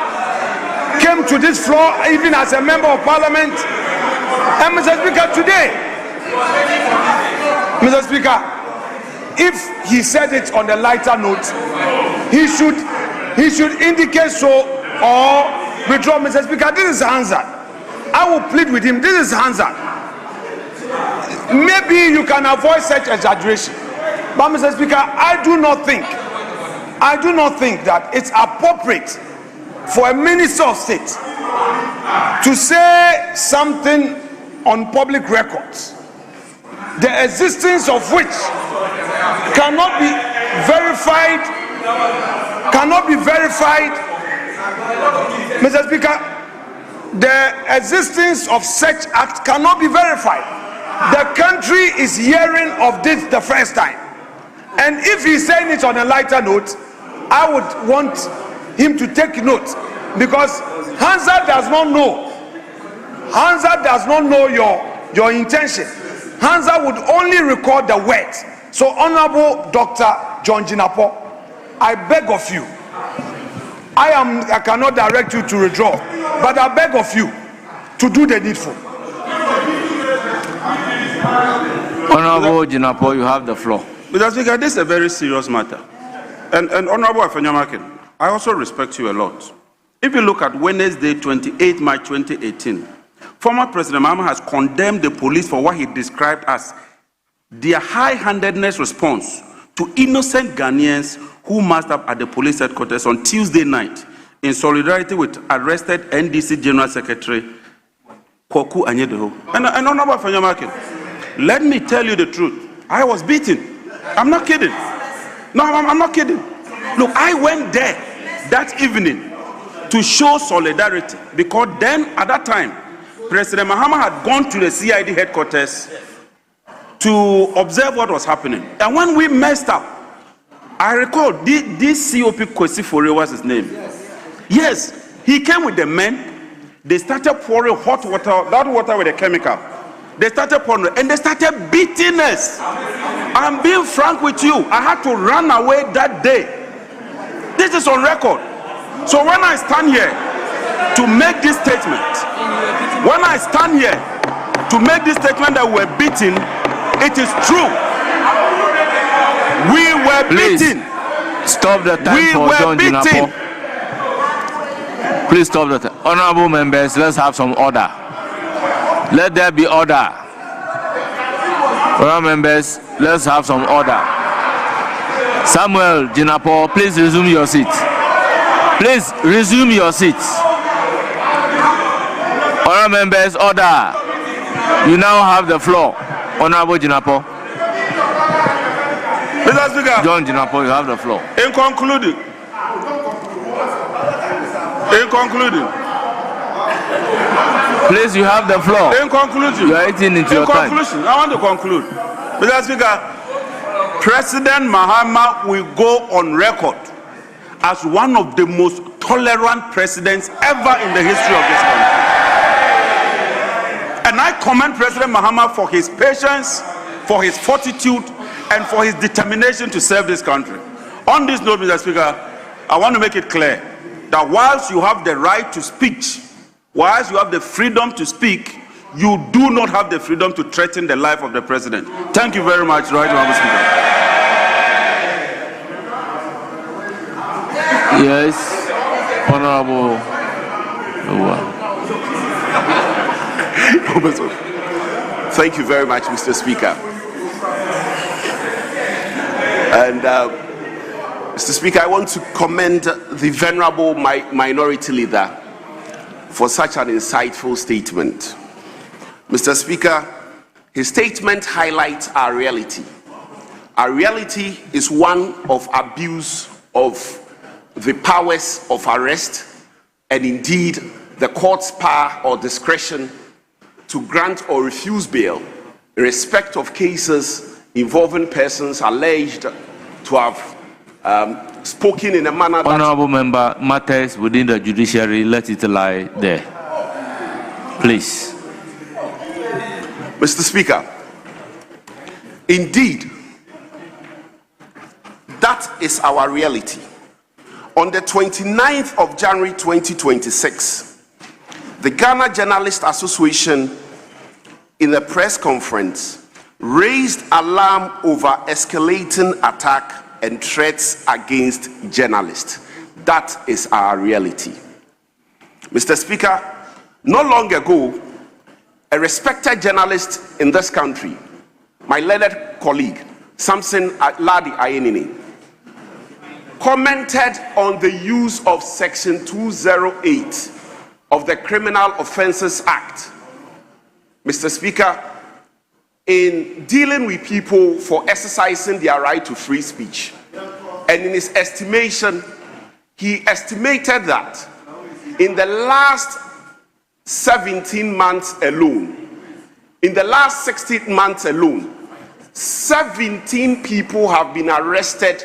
came to this floor, even as a member of parliament. And Mr. Speaker, today, Mr. Speaker, if he said it on a lighter note, he should indicate so or withdraw. Mr. Speaker, this is Hansard. I will plead with him. This is Hansard. Maybe you can avoid such exaggeration, but Mr. Speaker, I do not think that it's appropriate for a Minister of State to say something on public records, the existence of which cannot be verified. Mr. Speaker, the existence of such act cannot be verified. The country is hearing of this the first time, and if he's saying it on a lighter note, I would want him to take note, because Hansard does not know your intention. Hansard would only record the words. So, Honorable Dr. John Jinapo, I beg of you, I cannot direct you to withdraw, but I beg of you to do the needful. Honorable Jinapo, you have the floor. Mr. Speaker, this is a very serious matter. And Honorable Afanyamakin, I also respect you a lot. If you look at Wednesday, 28 March 2018, former President Mahama has condemned the police for what he described as their high-handedness response to innocent Ghanaians who massed up at the police headquarters on Tuesday night in solidarity with arrested NDC General Secretary Kwaku Anyedeho. And Honorable Afanyamakin, let me tell you the truth. I was beaten. I'm not kidding. No, I'm not kidding. Look, I went there that evening to show solidarity, because then, at that time, President Mahama had gone to the CID headquarters to observe what was happening. And when we messed up, I recall this COP Kwesifore was his name. Yes, he came with the men. They started pouring hot water, that water with a chemical. They started pouring, and they started beating us. I'm being frank with you. I had to run away that day. This is on record. So when I stand here to make this statement, that we're beaten, it is true. We were beaten. Stop the time for John Jinapo. Please stop the time. Honorable members, let's have some order. Let there be order. Honorable members, let's have some order. Samuel Jinapo, please resume your seat. Please resume your seats. Honorable members, order. You now have the floor. Honorable Jinapo. Mr. Speaker, John Jinapo, you have the floor. In concluding, please, you have the floor. In conclusion, you are eating into your time. I want to conclude. Mr. Speaker, President Mahama will go on record as one of the most tolerant presidents ever in the history of this country. And I commend President Mahama for his patience, for his fortitude, and for his determination to serve this country. On this note, Mr. Speaker, I want to make it clear that whilst you have the right to speech, whilst you have the freedom to speak, you do not have the freedom to threaten the life of the president. Thank you very much, Right Honourable Speaker. Yes, Honourable. Thank you very much, Mr. Speaker. And Mr. Speaker, I want to commend the venerable minority leader for such an insightful statement. Mr. Speaker, his statement highlights our reality. Our reality is one of abuse of the powers of arrest and indeed the court's power or discretion to grant or refuse bail in respect of cases involving persons alleged to have spoken in a manner that... Honourable member, matters within the judiciary, let it lie there. Please. Mr. Speaker, indeed, that is our reality. On the 29th of January 2026, the Ghana Journalists Association in a press conference raised alarm over escalating attack and threats against journalists. That is our reality. Mr. Speaker, not long ago, a respected journalist in this country, my learned colleague, Samson Ladi Ayenini, commented on the use of Section 208 of the Criminal Offences Act, Mr. Speaker, in dealing with people for exercising their right to free speech. And in his estimation, he estimated that in the last 17 months alone, in the last 16 months alone, 17 people have been arrested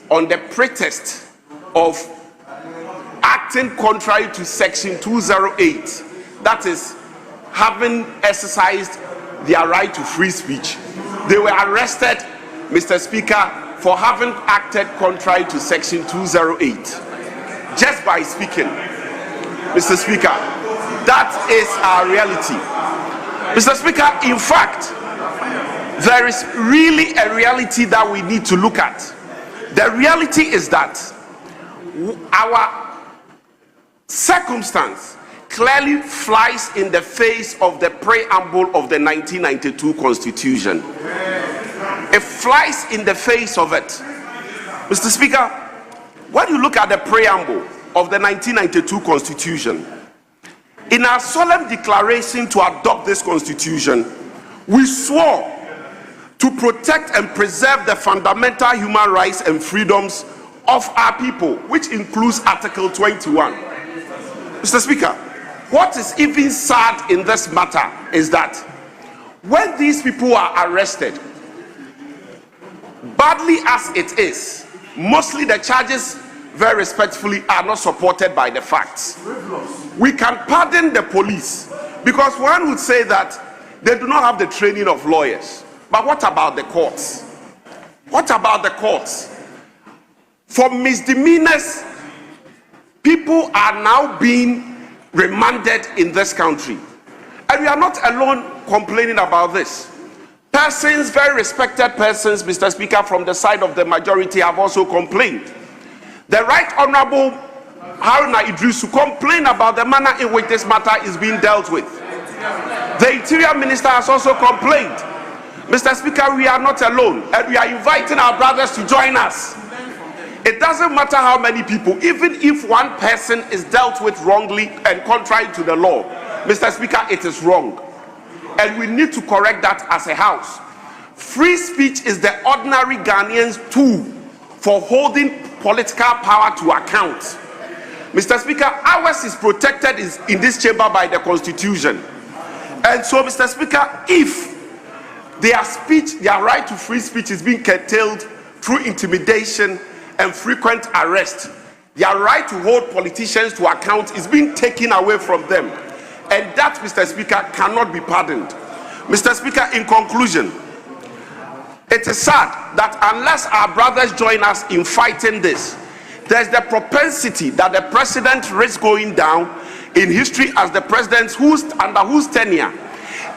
on the pretext of acting contrary to Section 208, that is, having exercised their right to free speech. They were arrested, Mr. Speaker, for having acted contrary to Section 208, just by speaking. Mr. Speaker, that is our reality. Mr. Speaker, in fact, there is really a reality that we need to look at. The reality is that our circumstance clearly flies in the face of the preamble of the 1992 Constitution. It flies in the face of it. Mr. Speaker, when you look at the preamble of the 1992 Constitution, in our solemn declaration to adopt this Constitution, we swore to protect and preserve the fundamental human rights and freedoms of our people, which includes Article 21. Mr. Speaker, what is even sad in this matter is that when these people are arrested, badly as it is, mostly the charges, very respectfully, are not supported by the facts. We can pardon the police because one would say that they do not have the training of lawyers. But what about the courts? What about the courts? For misdemeanors, people are now being remanded in this country. And we are not alone complaining about this. Persons, very respected persons, Mr. Speaker, from the side of the majority have also complained. The Right Honourable Haruna Idrisu complained about the manner in which this matter is being dealt with. The Interior Minister has also complained. Mr. Speaker, we are not alone, and we are inviting our brothers to join us. It doesn't matter how many people, even if one person is dealt with wrongly and contrary to the law, Mr. Speaker, it is wrong. And we need to correct that as a house. Free speech is the ordinary Ghanaian's tool for holding political power to account. Mr. Speaker, ours is protected in this chamber by the Constitution. And so, Mr. Speaker, if their speech, their right to free speech is being curtailed through intimidation and frequent arrest, their right to hold politicians to account is being taken away from them. And that, Mr. Speaker, cannot be pardoned. Mr. Speaker, in conclusion, it is sad that unless our brothers join us in fighting this, there's the propensity that the president risks going down in history as the president under whose tenure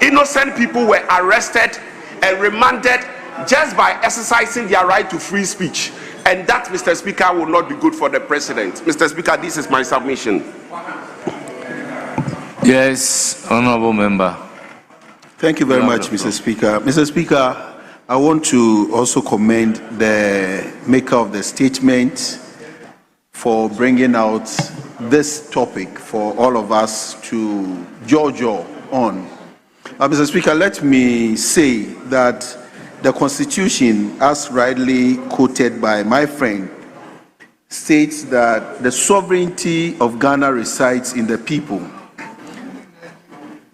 innocent people were arrested and remanded just by exercising their right to free speech. And that, Mr. Speaker, will not be good for the president. Mr. Speaker, this is my submission. Yes, honorable member. Thank you very much, Mr. Speaker. Mr. Speaker, I want to also commend the maker of the statement for bringing out this topic for all of us to judge on. Mr. Speaker, let me say that the Constitution, as rightly quoted by my friend, states that the sovereignty of Ghana resides in the people.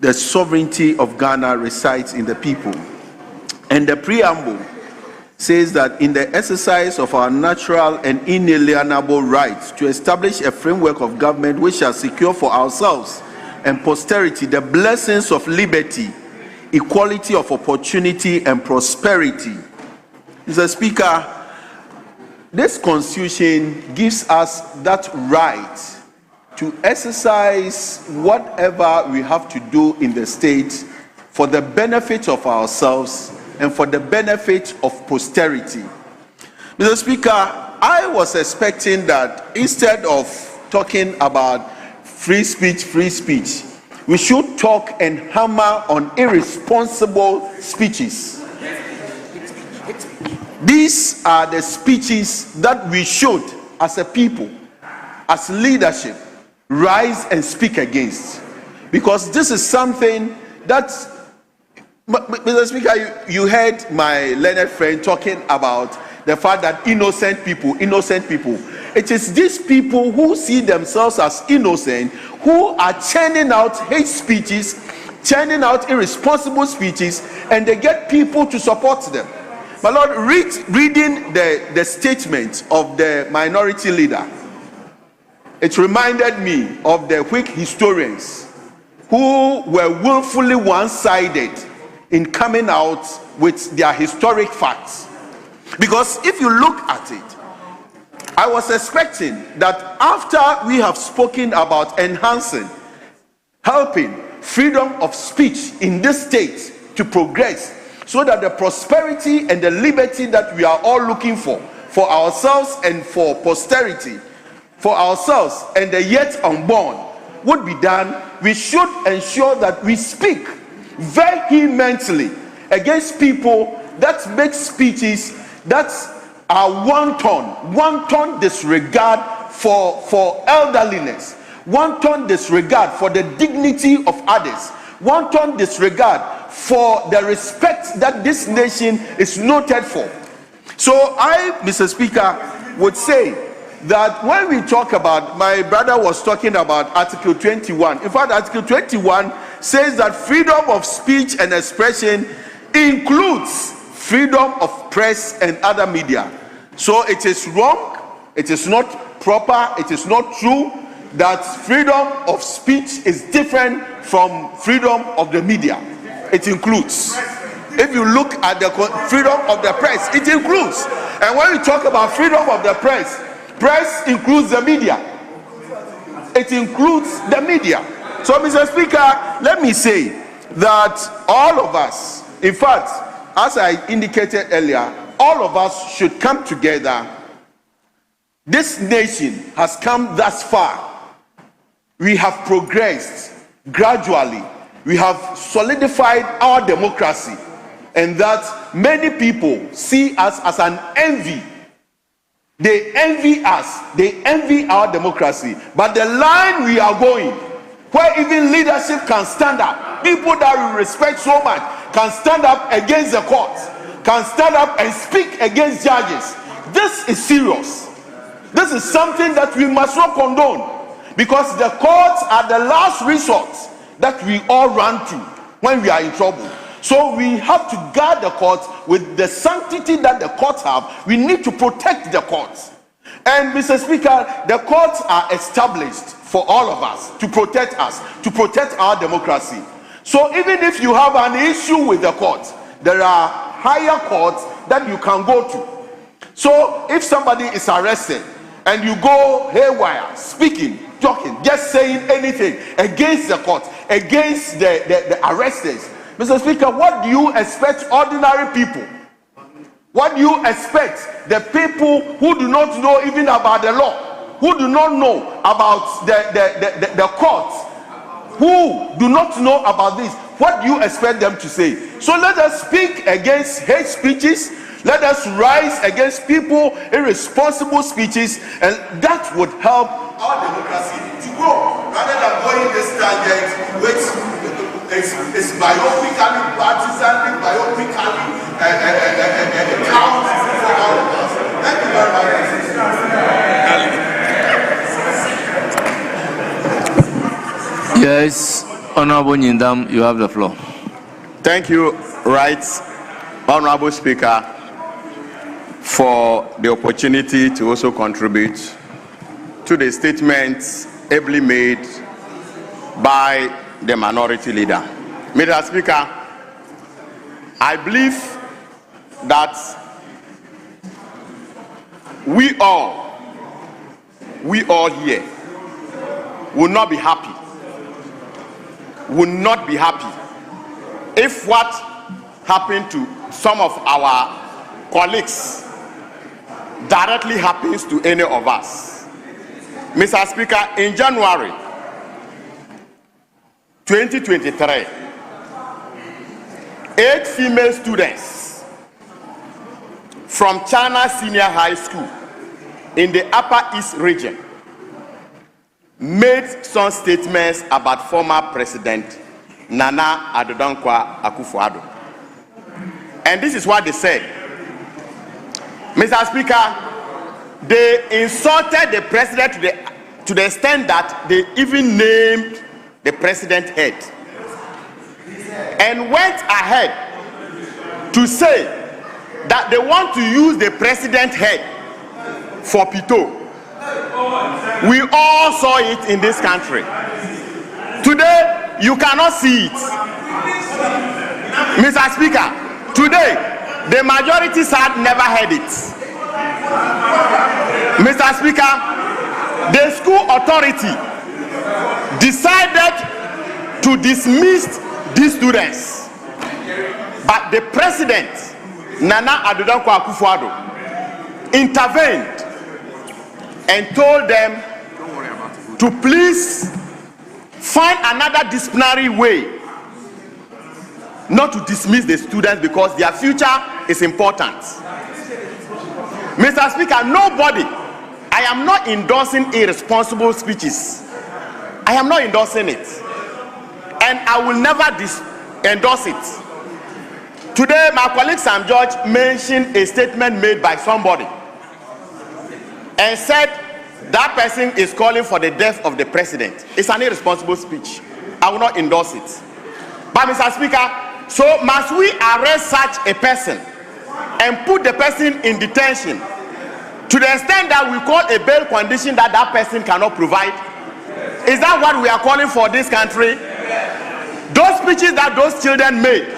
The sovereignty of Ghana resides in the people. And the preamble says that in the exercise of our natural and inalienable rights to establish a framework of government which shall secure for ourselves and posterity the blessings of liberty, equality of opportunity, and prosperity. Mr. Speaker, this Constitution gives us that right to exercise whatever we have to do in the state for the benefit of ourselves and for the benefit of posterity. Mr. Speaker, I was expecting that instead of talking about free speech, we should talk and hammer on irresponsible speeches. These are the speeches that we should, as a people, as leadership, rise and speak against. Because this is something that, Mr. Speaker, you heard my learned friend talking about the fact that innocent people. It is these people who see themselves as innocent who are churning out hate speeches, churning out irresponsible speeches, and they get people to support them. My Lord, reading the statement of the minority leader, it reminded me of the Whig historians who were willfully one-sided in coming out with their historic facts. Because if you look at it, I was expecting that after we have spoken about enhancing, helping freedom of speech in this state to progress, so that the prosperity and the liberty that we are all looking for ourselves and for posterity, for ourselves and the yet unborn, would be done, we should ensure that we speak vehemently against people that make speeches that are wanton disregard for elderliness, wanton disregard for the dignity of others, wanton disregard for the respect that this nation is noted for. So I, Mr. Speaker, would say that when we talk about, my brother was talking about Article 21. In fact, Article 21 says that freedom of speech and expression includes freedom of press and other media. So it is wrong, it is not proper, it is not true that freedom of speech is different from freedom of the media. It includes. If you look at the freedom of the press, it includes. And when we talk about freedom of the press includes the media. It includes the media. So, Mr. Speaker, let me say that all of us, in fact, as I indicated earlier, all of us should come together. This nation has come thus far. We have progressed gradually. We have solidified our democracy, and that many people see us as an envy. They envy us. They envy our democracy. But the line we are going, where even leadership can stand up, people that we respect so much can stand up against the courts, can stand up and speak against judges. This is serious. This is something that we must not condone, because the courts are the last resort that we all run to when we are in trouble. So we have to guard the courts with the sanctity that the courts have. We need to protect the courts. And Mr. Speaker, the courts are established for all of us, to protect our democracy. So even if you have an issue with the courts, there are higher courts that you can go to. So if somebody is arrested and you go haywire, speaking, talking, just saying anything against the court, against the arresters, Mr. Speaker, what do you expect ordinary people? What do you expect the people who do not know even about the law, who do not know about the courts, who do not know about this? What do you expect them to say? So let us speak against hate speeches. Let us rise against people, irresponsible speeches, and that would help our democracy to grow rather than going this tangent which is myopically, partisanly, myopically count for all of us. Thank you very much. Yes, Honorable Nyindam, you have the floor. Thank you, Right Honorable Speaker, for the opportunity to also contribute to the statements ably made by the minority leader. Mr. Speaker, I believe that we all here will not be happy, if what happened to some of our colleagues directly happens to any of us. Mr. Speaker, in January 2023, 8 female students from China Senior High School in the Upper East region made some statements about former President Nana Addo Akufo-Addo. And this is what they said. Mr. Speaker, they insulted the president to the extent that they even named the president head, and went ahead to say that they want to use the president head for Pito. We all saw it in this country. Today, you cannot see it. Mr. Speaker, today, the majority side never heard it. Mr. Speaker, the school authority decided to dismiss these students, but the president, Nana Addo Akufo-Addo, intervened and told them to please find another disciplinary way not to dismiss the students because their future is important. Mr. Speaker, nobody, I am not endorsing irresponsible speeches. I am not endorsing it. And I will never endorse it. Today, my colleague Sam George mentioned a statement made by somebody and said that person is calling for the death of the president. It's an irresponsible speech. I will not endorse it. But Mr. Speaker, so must we arrest such a person and put the person in detention to the extent that we call a bail condition that that person cannot provide? Is that what we are calling for this country? Those speeches that those children made,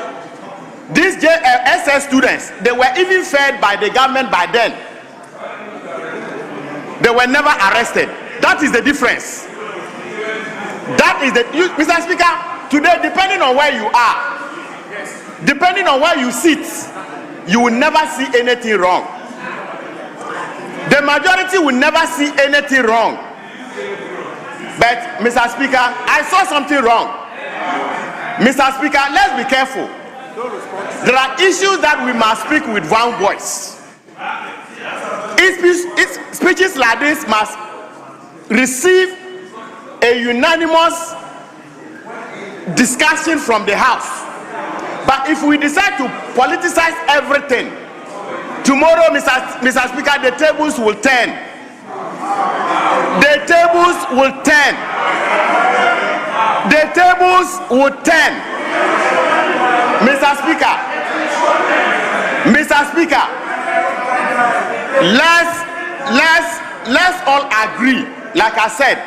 these SS students, they were even fed by the government by then. They were never arrested. That is the difference. That is the, Mr. Speaker, today, depending on where you are, depending on where you sit, you will never see anything wrong. The majority will never see anything wrong. But, Mr. Speaker, I saw something wrong. Mr. Speaker, let's be careful. There are issues that we must speak with one voice. Speeches like this must receive a unanimous discussion from the House. But if we decide to politicize everything, tomorrow, Mr. Speaker, the tables will turn. The tables will turn. The tables will turn. Mr. Speaker, let's all agree. Like I said,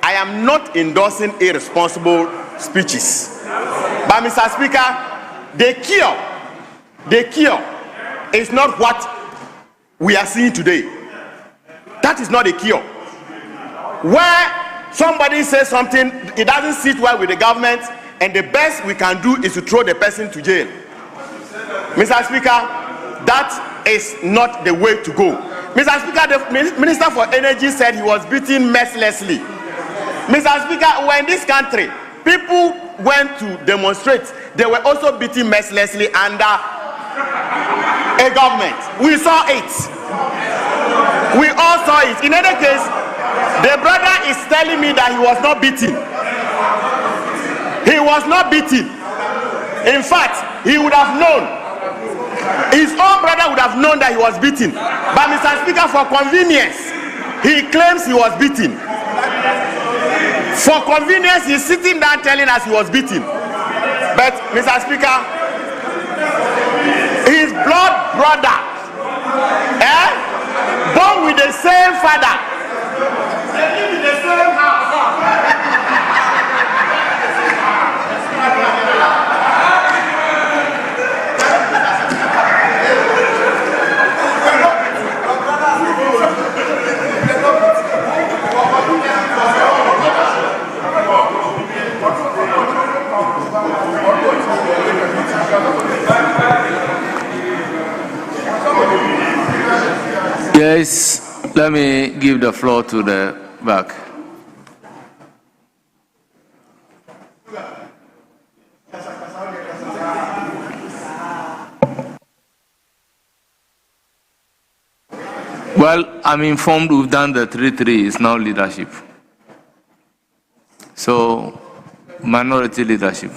I am not endorsing irresponsible speeches. But Mr. Speaker, the cure is not what we are seeing today. That is not a cure. Where somebody says something, it doesn't sit well with the government, and the best we can do is to throw the person to jail. Mr. Speaker, that is not the way to go. Mr. Speaker, the Minister for Energy said he was beaten mercilessly. Mr. Speaker, when in this country, people went to demonstrate, they were also beaten mercilessly under a government. We saw it. We all saw it. In any case, the brother is telling me that he was not beaten. He was not beaten. In fact, he would have known. His own brother would have known that he was beaten. But Mr. Speaker, for convenience, he claims he was beaten. For convenience, he's sitting down telling us he was beaten. But Mr. Speaker, his blood brother, born with the same father, they live in the same house. Yes, let me give the floor to the back. Well, I'm informed we've done the 3-3, it's now leadership. So, minority leadership.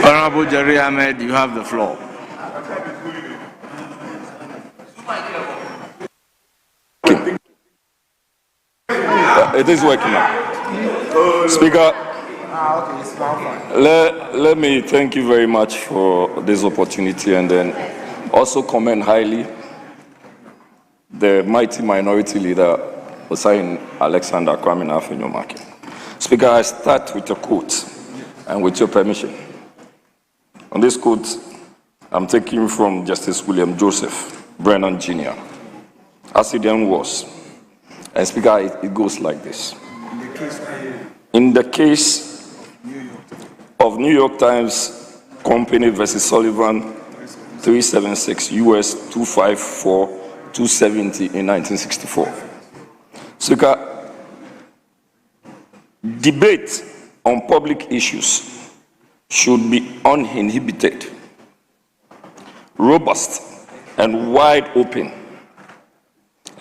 Honorable Jerry Ahmed, you have the floor. It is working now. Speaker, let me thank you very much for this opportunity, and then also commend highly the mighty minority leader, Hussein Alexander Kwame Afenyo-Markin. Speaker, I start with a quote, and with your permission. On this quote, I'm taking from Justice William Joseph Brennan Jr., as it then was. And Speaker, it goes like this. In the case of New York Times Company versus Sullivan 376 US 254 270 in 1964. Speaker, debate on public issues should be uninhibited, robust, and wide open,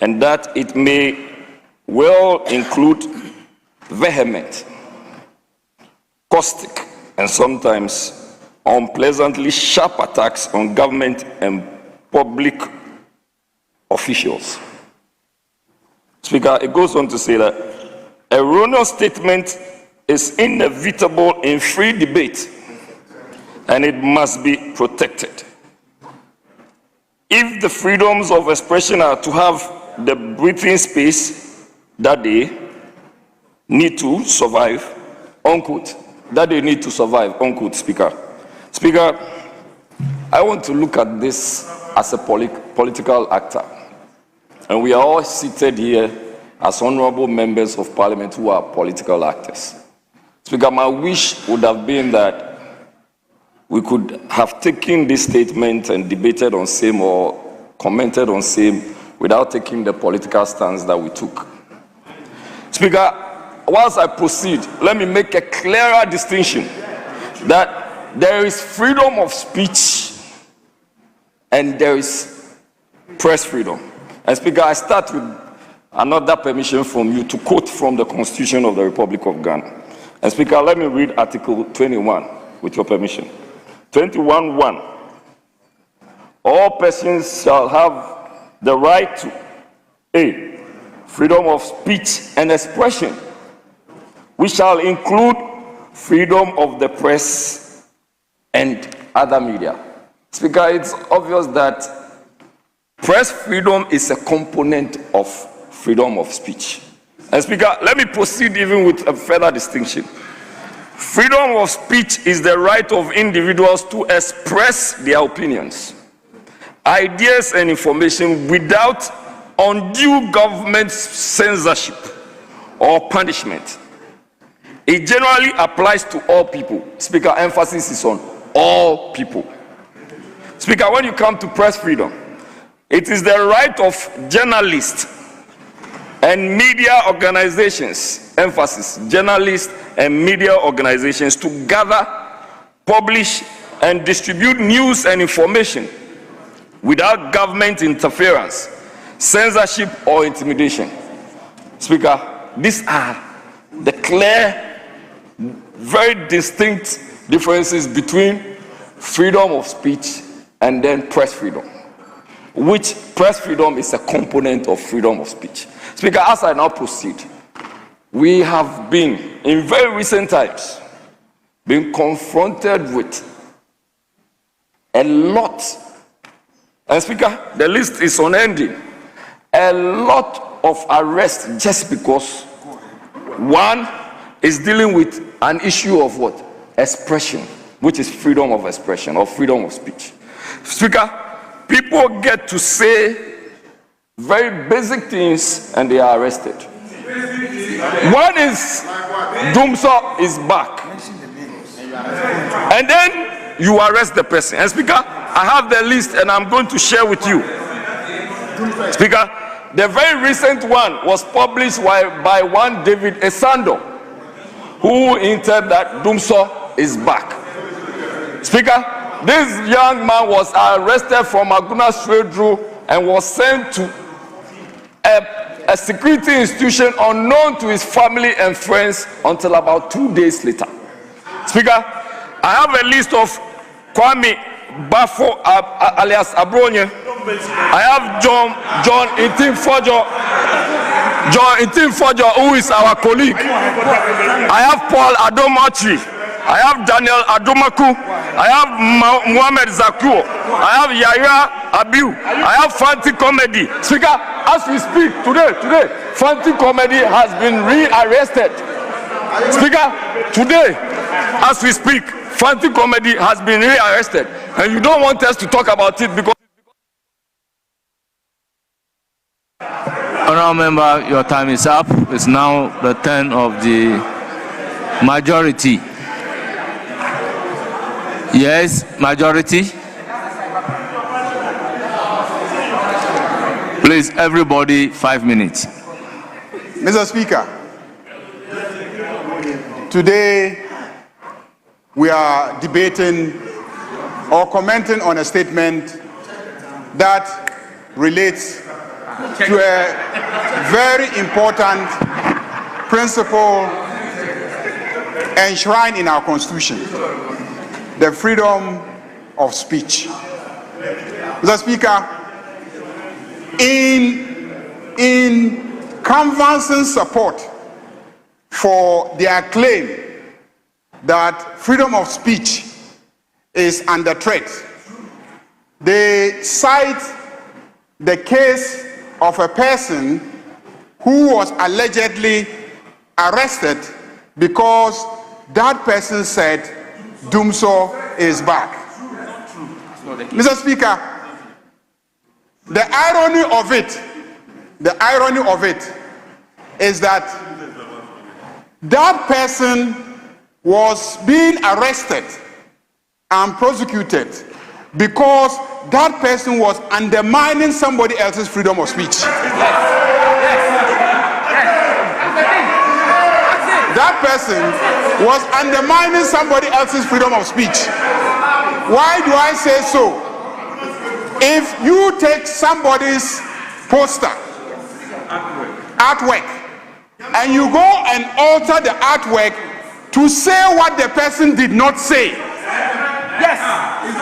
and that it may well include vehement, caustic, and sometimes unpleasantly sharp attacks on government and public officials. Speaker, it goes on to say that erroneous statement is inevitable in free debate, and it must be protected. If the freedoms of expression are to have the breathing space that they need to survive, unquote, that they need to survive, unquote, Speaker. Speaker, I want to look at this as a political actor, and we are all seated here as honorable members of parliament who are political actors. Speaker, my wish would have been that we could have taken this statement and debated on same or commented on same without taking the political stance that we took. Speaker, whilst I proceed, let me make a clearer distinction that there is freedom of speech and there is press freedom. And Speaker, I start with another permission from you to quote from the Constitution of the Republic of Ghana. And Speaker, let me read Article 21 with your permission. 21:1. All persons shall have the right to A, freedom of speech and expression, which shall include freedom of the press and other media. Speaker, it's obvious that press freedom is a component of freedom of speech. And Speaker, let me proceed even with a further distinction. Freedom of speech is the right of individuals to express their opinions, ideas, and information without undue government censorship or punishment. It generally applies to all people. Speaker, emphasis is on all people. Speaker, when you come to press freedom, it is the right of journalists and media organizations, emphasis, journalists and media organizations, to gather, publish, and distribute news and information without government interference, censorship, or intimidation. Speaker, these are the clear, very distinct differences between freedom of speech and then press freedom, which press freedom is a component of freedom of speech. Speaker, as I now proceed, we have been, in very recent times, been confronted with a lot, and Speaker, the list is unending, a lot of arrests just because one is dealing with an issue of what? Expression, which is freedom of expression or freedom of speech. Speaker, people get to say very basic things and they are arrested. One is Dumso is back, and then you arrest the person. And Speaker, I have the list and I'm going to share with you. Speaker, the very recent one was published by one David Esando, who hinted that Dumso is back. Speaker, this young man was arrested from Aguna Stradru and was sent to a security institution unknown to his family and friends until about 2 days later. Speaker, I have a list of Kwame Bafo alias Abronye. I have John Intim-Fojo, who is our colleague. I have Paul Adomachi. I have Daniel Adomaku. I have Muhammad Zakuo. I have Yahya Abiu. I have Fanti Comedy. Speaker, as we speak today, Fanti Comedy has been rearrested. Speaker, today, as we speak, Fanti Comedy has been rearrested. And you don't want us to talk about it because... Honourable Member, your time is up. It's now the turn of the majority. Yes, majority. Please, everybody, 5 minutes. Mr. Speaker, today we are debating or commenting on a statement that relates to a very important principle enshrined in our Constitution, the freedom of speech. Mr. Speaker, in canvassing support for their claim that freedom of speech is under threat, they cite the case of a person who was allegedly arrested because that person said Dumso is back. Mr. Speaker, the irony of it is that that person was being arrested and prosecuted because that person was undermining somebody else's freedom of speech. That person was undermining somebody else's freedom of speech. Why do I say so? If you take somebody's poster, artwork, and you go and alter the artwork to say what the person did not say, Yes,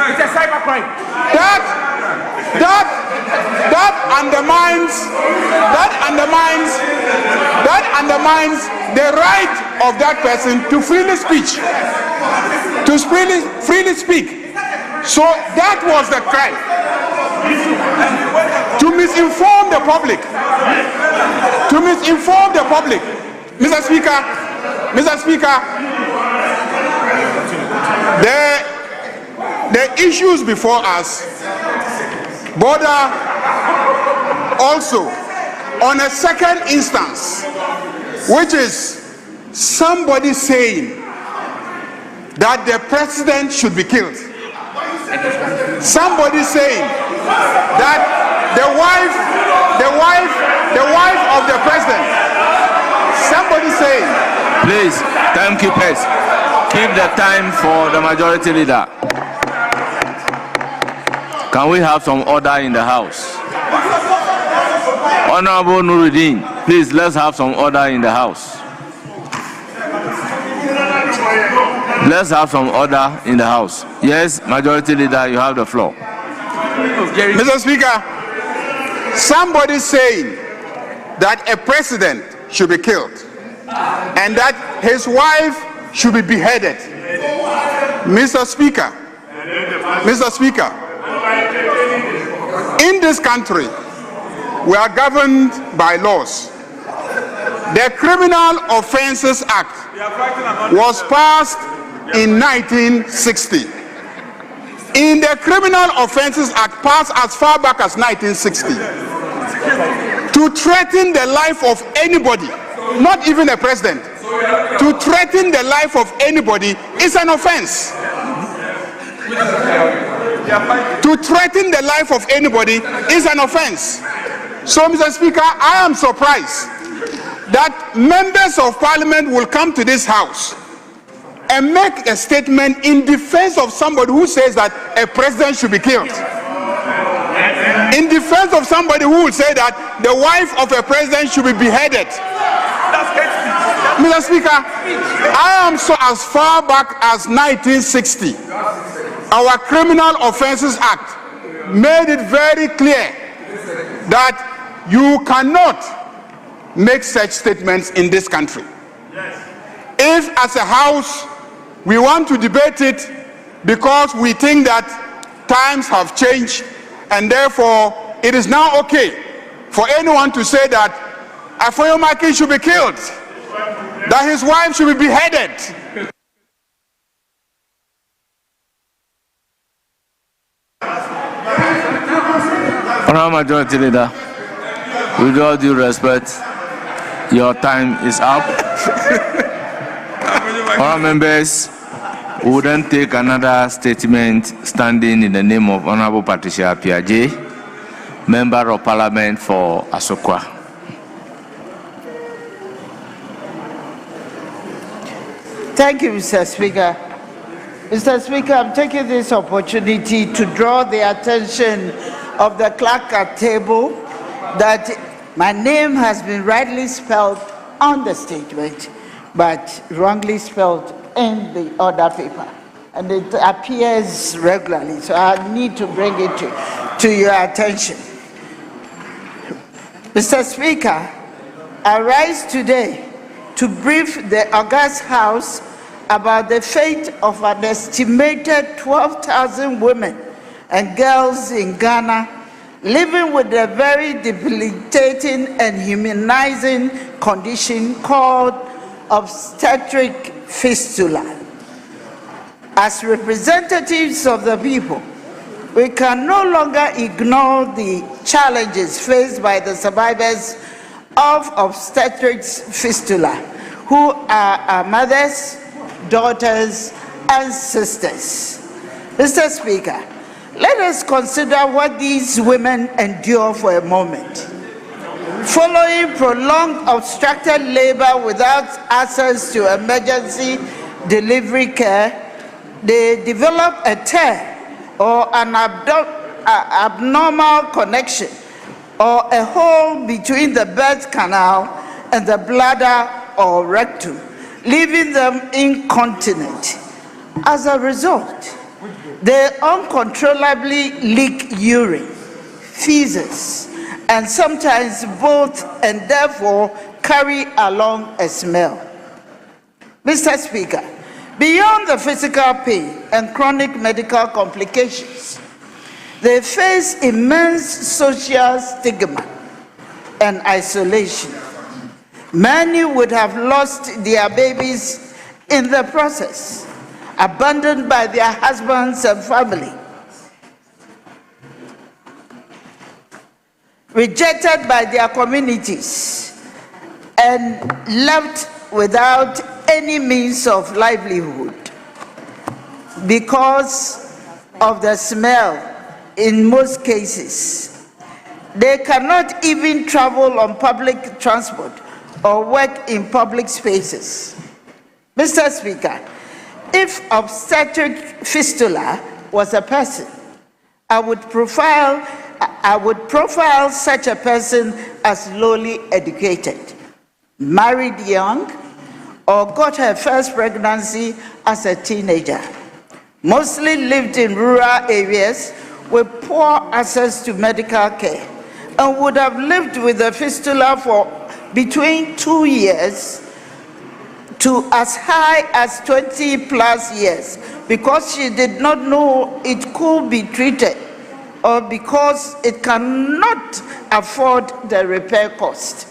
it's a cybercrime. that undermines the right of that person to freely speak. So that was the crime. To misinform the public. Mr. Speaker, the issues before us border also on a second instance, which is somebody saying that the president should be killed. Somebody saying that the wife of the president. Somebody saying. Please, timekeepers, keep the time for the majority leader. Can we have some order in the house? Honorable Nuruddin, please, let's have some order in the house. Let's have some order in the house. Yes, majority leader, you have the floor. Mr. Speaker, somebody saying that a president should be killed and that his wife should be beheaded. Mr. Speaker, in this country, we are governed by laws. The Criminal Offences Act was passed in 1960. In the Criminal Offences Act, passed as far back as 1960, to threaten the life of anybody, not even a president, to threaten the life of anybody is an offense. To threaten the life of anybody is an offense. So, Mr. Speaker, I am surprised that members of parliament will come to this house and make a statement in defense of somebody who says that a president should be killed. In defense of somebody who will say that the wife of a president should be beheaded. Mr. Speaker, I am so as far back as 1960, our Criminal Offences Act made it very clear that you cannot make such statements in this country. If as a house we want to debate it because we think that times have changed and therefore it is now okay for anyone to say that Afoyomaki should be killed, that his wife should be beheaded. Honorable Majority Leader, with all due respect, your time is up. Honorable members, we will then take another statement standing in the name of Honorable Patricia Piaget, Member of Parliament for Asokwa. Thank you, Mr. Speaker. Mr. Speaker, I'm taking this opportunity to draw the attention of the clerk at table that my name has been rightly spelled on the statement, but wrongly spelled in the order paper. And it appears regularly, so I need to bring it to your attention. Mr. Speaker, I rise today to brief the August House about the fate of an estimated 12,000 women and girls in Ghana living with a very debilitating and humanizing condition called obstetric fistula. As representatives of the people, we can no longer ignore the challenges faced by the survivors of obstetric fistula, who are our mothers, daughters, and sisters. Mr. Speaker, let us consider what these women endure for a moment. Following prolonged obstructed labor without access to emergency delivery care, they develop a tear or an abnormal connection or a hole between the birth canal and the bladder or rectum, leaving them incontinent. As a result, they uncontrollably leak urine, feces, and sometimes both, and therefore carry along a smell. Mr. Speaker, beyond the physical pain and chronic medical complications, they face immense social stigma and isolation. Many would have lost their babies in the process, abandoned by their husbands and family, rejected by their communities, and left without any means of livelihood because of the smell. In most cases, they cannot even travel on public transport or work in public spaces. Mr. Speaker, if obstetric fistula was a person, I would profile such a person as lowly educated, married young, or got her first pregnancy as a teenager, mostly lived in rural areas with poor access to medical care, and would have lived with a fistula for between 2 years to as high as 20 plus years, because she did not know it could be treated, or because it cannot afford the repair cost.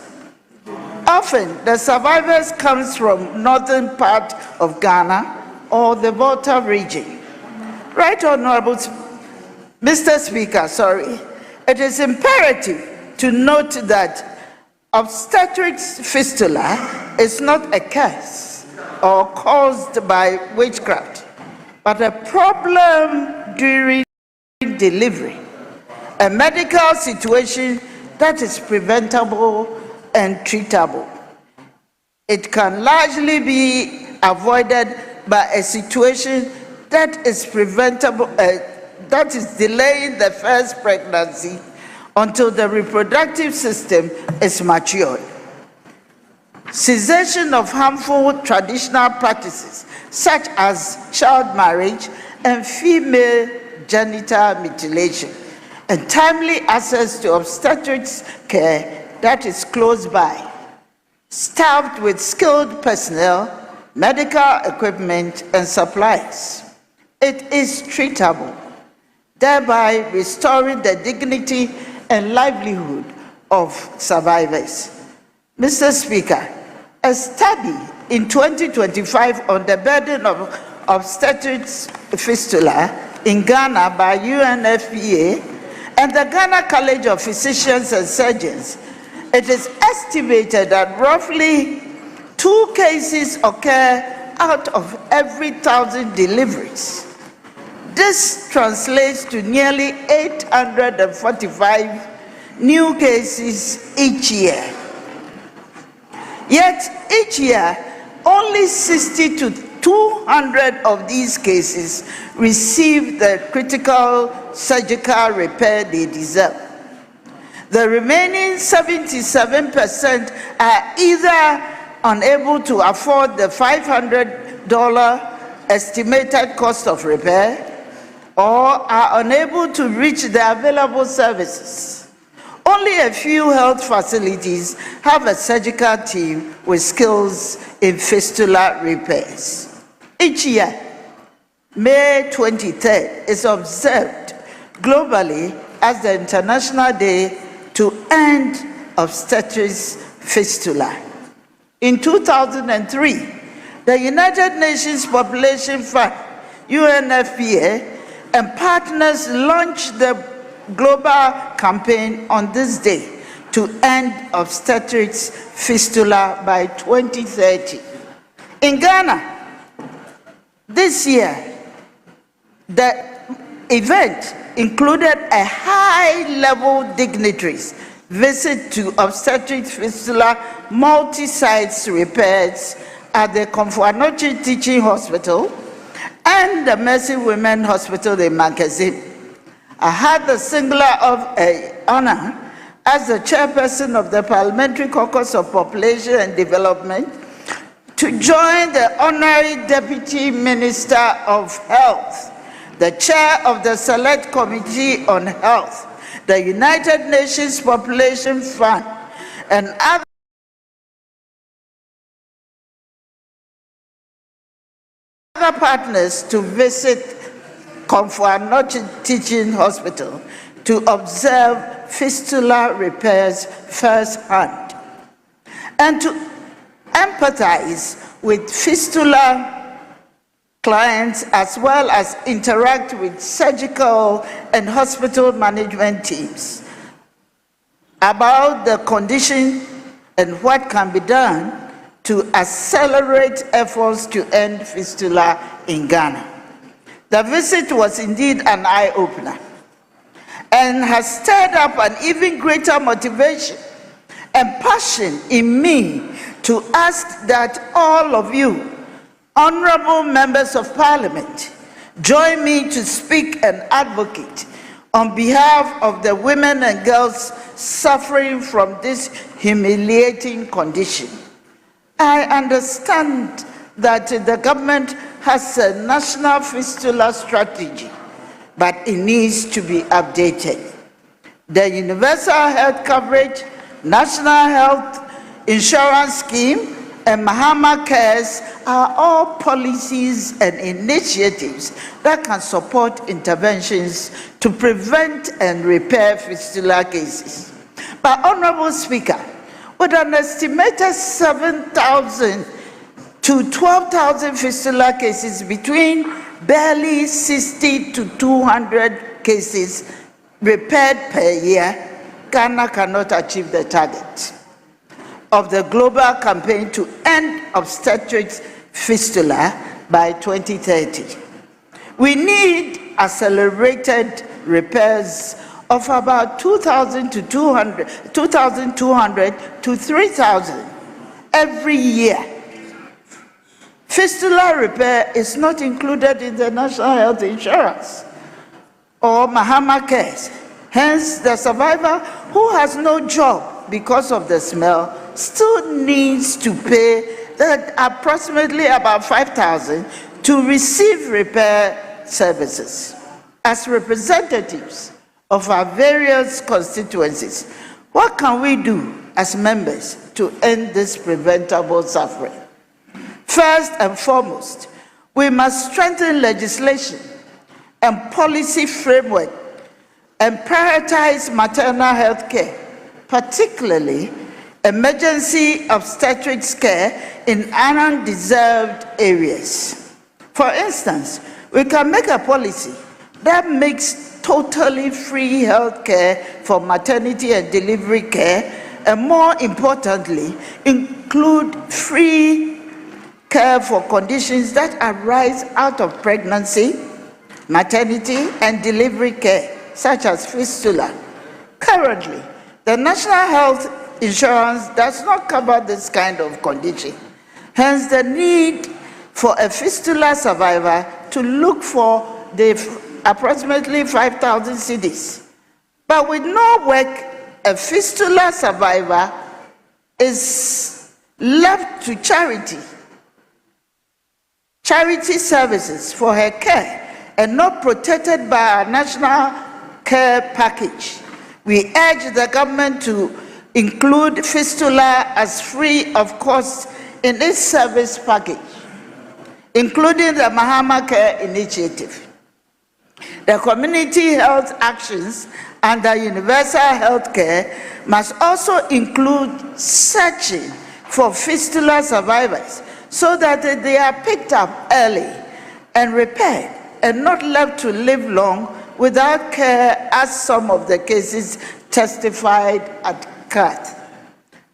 Often, the survivors come from northern part of Ghana or the Volta region. Right Honorable Mr. Speaker, it is imperative to note that obstetric fistula is not a curse or caused by witchcraft, but a problem during delivery, a medical situation that is preventable and treatable. It can largely be avoided by a situation that is preventable, that is delaying the first pregnancy until the reproductive system is matured. Cessation of harmful traditional practices such as child marriage and female genital mutilation, and timely access to obstetrics care that is close by, staffed with skilled personnel, medical equipment, and supplies. It is treatable, thereby restoring the dignity and livelihood of survivors. Mr. Speaker, a study in 2025 on the burden of obstetrics fistula in Ghana by UNFPA and the Ghana College of Physicians and Surgeons, it is estimated that roughly 2 cases occur out of every 1,000 deliveries. This translates to nearly 845 new cases each year. Yet each year, only 60 to 200 of these cases receive the critical surgical repair they deserve. The remaining 77% are either unable to afford the $500 estimated cost of repair, or are unable to reach the available services. Only a few health facilities have a surgical team with skills in fistula repairs. Each year, May 23rd is observed globally as the International Day to End Obstetrics Fistula. In 2003, the United Nations Population Fund, UNFPA, and partners launched the global campaign on this day to end obstetrics fistula by 2030. In Ghana, this year, the event included a high-level dignitaries visit to obstetric fistula multi-sites repairs at the Komfo-Anokye Teaching Hospital and the Mercy Women Hospital in Mankazim. I had the singular honor as the chairperson of the Parliamentary Caucus of Population and Development to join the Honorary Deputy Minister of Health, the chair of the Select Committee on Health, the United Nations Population Fund, and other partners to visit Komfo Teaching Hospital to observe fistula repairs firsthand and to empathize with fistula clients as well as interact with surgical and hospital management teams about the condition and what can be done to accelerate efforts to end fistula in Ghana. The visit was indeed an eye-opener and has stirred up an even greater motivation and passion in me to ask that all of you, honorable members of parliament, join me to speak and advocate on behalf of the women and girls suffering from this humiliating condition. I understand that the government has a national fistula strategy, but it needs to be updated. The universal health coverage, national health insurance scheme, and Mahama Cares are all policies and initiatives that can support interventions to prevent and repair fistula cases. But, Honorable Speaker, with an estimated 7,000 to 12,000 fistula cases, between barely 60 to 200 cases repaired per year, Ghana cannot achieve the target of the global campaign to end obstetrics fistula by 2030. We need accelerated repairs of about 2,200 to 3,000 every year. Fistula repair is not included in the National Health Insurance or Mahama Cares. Hence, the survivor who has no job because of the smell still needs to pay that approximately about 5,000 to receive repair services. As representatives of our various constituencies, what can we do as members to end this preventable suffering? First and foremost, we must strengthen legislation and policy framework and prioritize maternal health care, particularly emergency obstetrics care in undeserved areas. For instance, we can make a policy that makes totally free health care for maternity and delivery care, and more importantly, include free care for conditions that arise out of pregnancy, maternity, and delivery care, such as fistula. Currently, the National Health Insurance does not cover this kind of condition. Hence, the need for a fistula survivor to look for the approximately 5,000 cedis. But with no work, a fistula survivor is left to charity services for her care and not protected by our national care package. We urge the government to include fistula as free of cost in its service package, including the Mahama Care Initiative. The community health actions under universal health care must also include searching for fistula survivors so that they are picked up early and repaired and not left to live long without care, as some of the cases testified at CAT.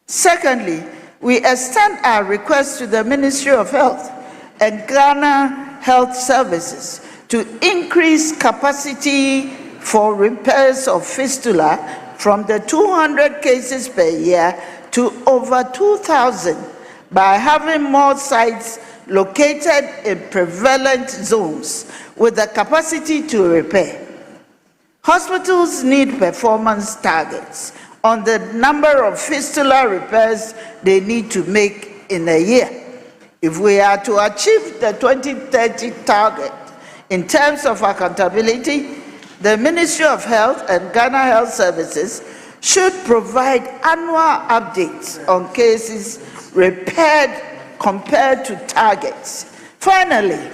Secondly, we extend our request to the Ministry of Health and Ghana Health Services to increase capacity for repairs of fistula from the 200 cases per year to over 2,000 by having more sites located in prevalent zones with the capacity to repair. Hospitals need performance targets on the number of fistula repairs they need to make in a year. If we are to achieve the 2030 target in terms of accountability, the Ministry of Health and Ghana Health Services should provide annual updates on cases repaired compared to targets. Finally,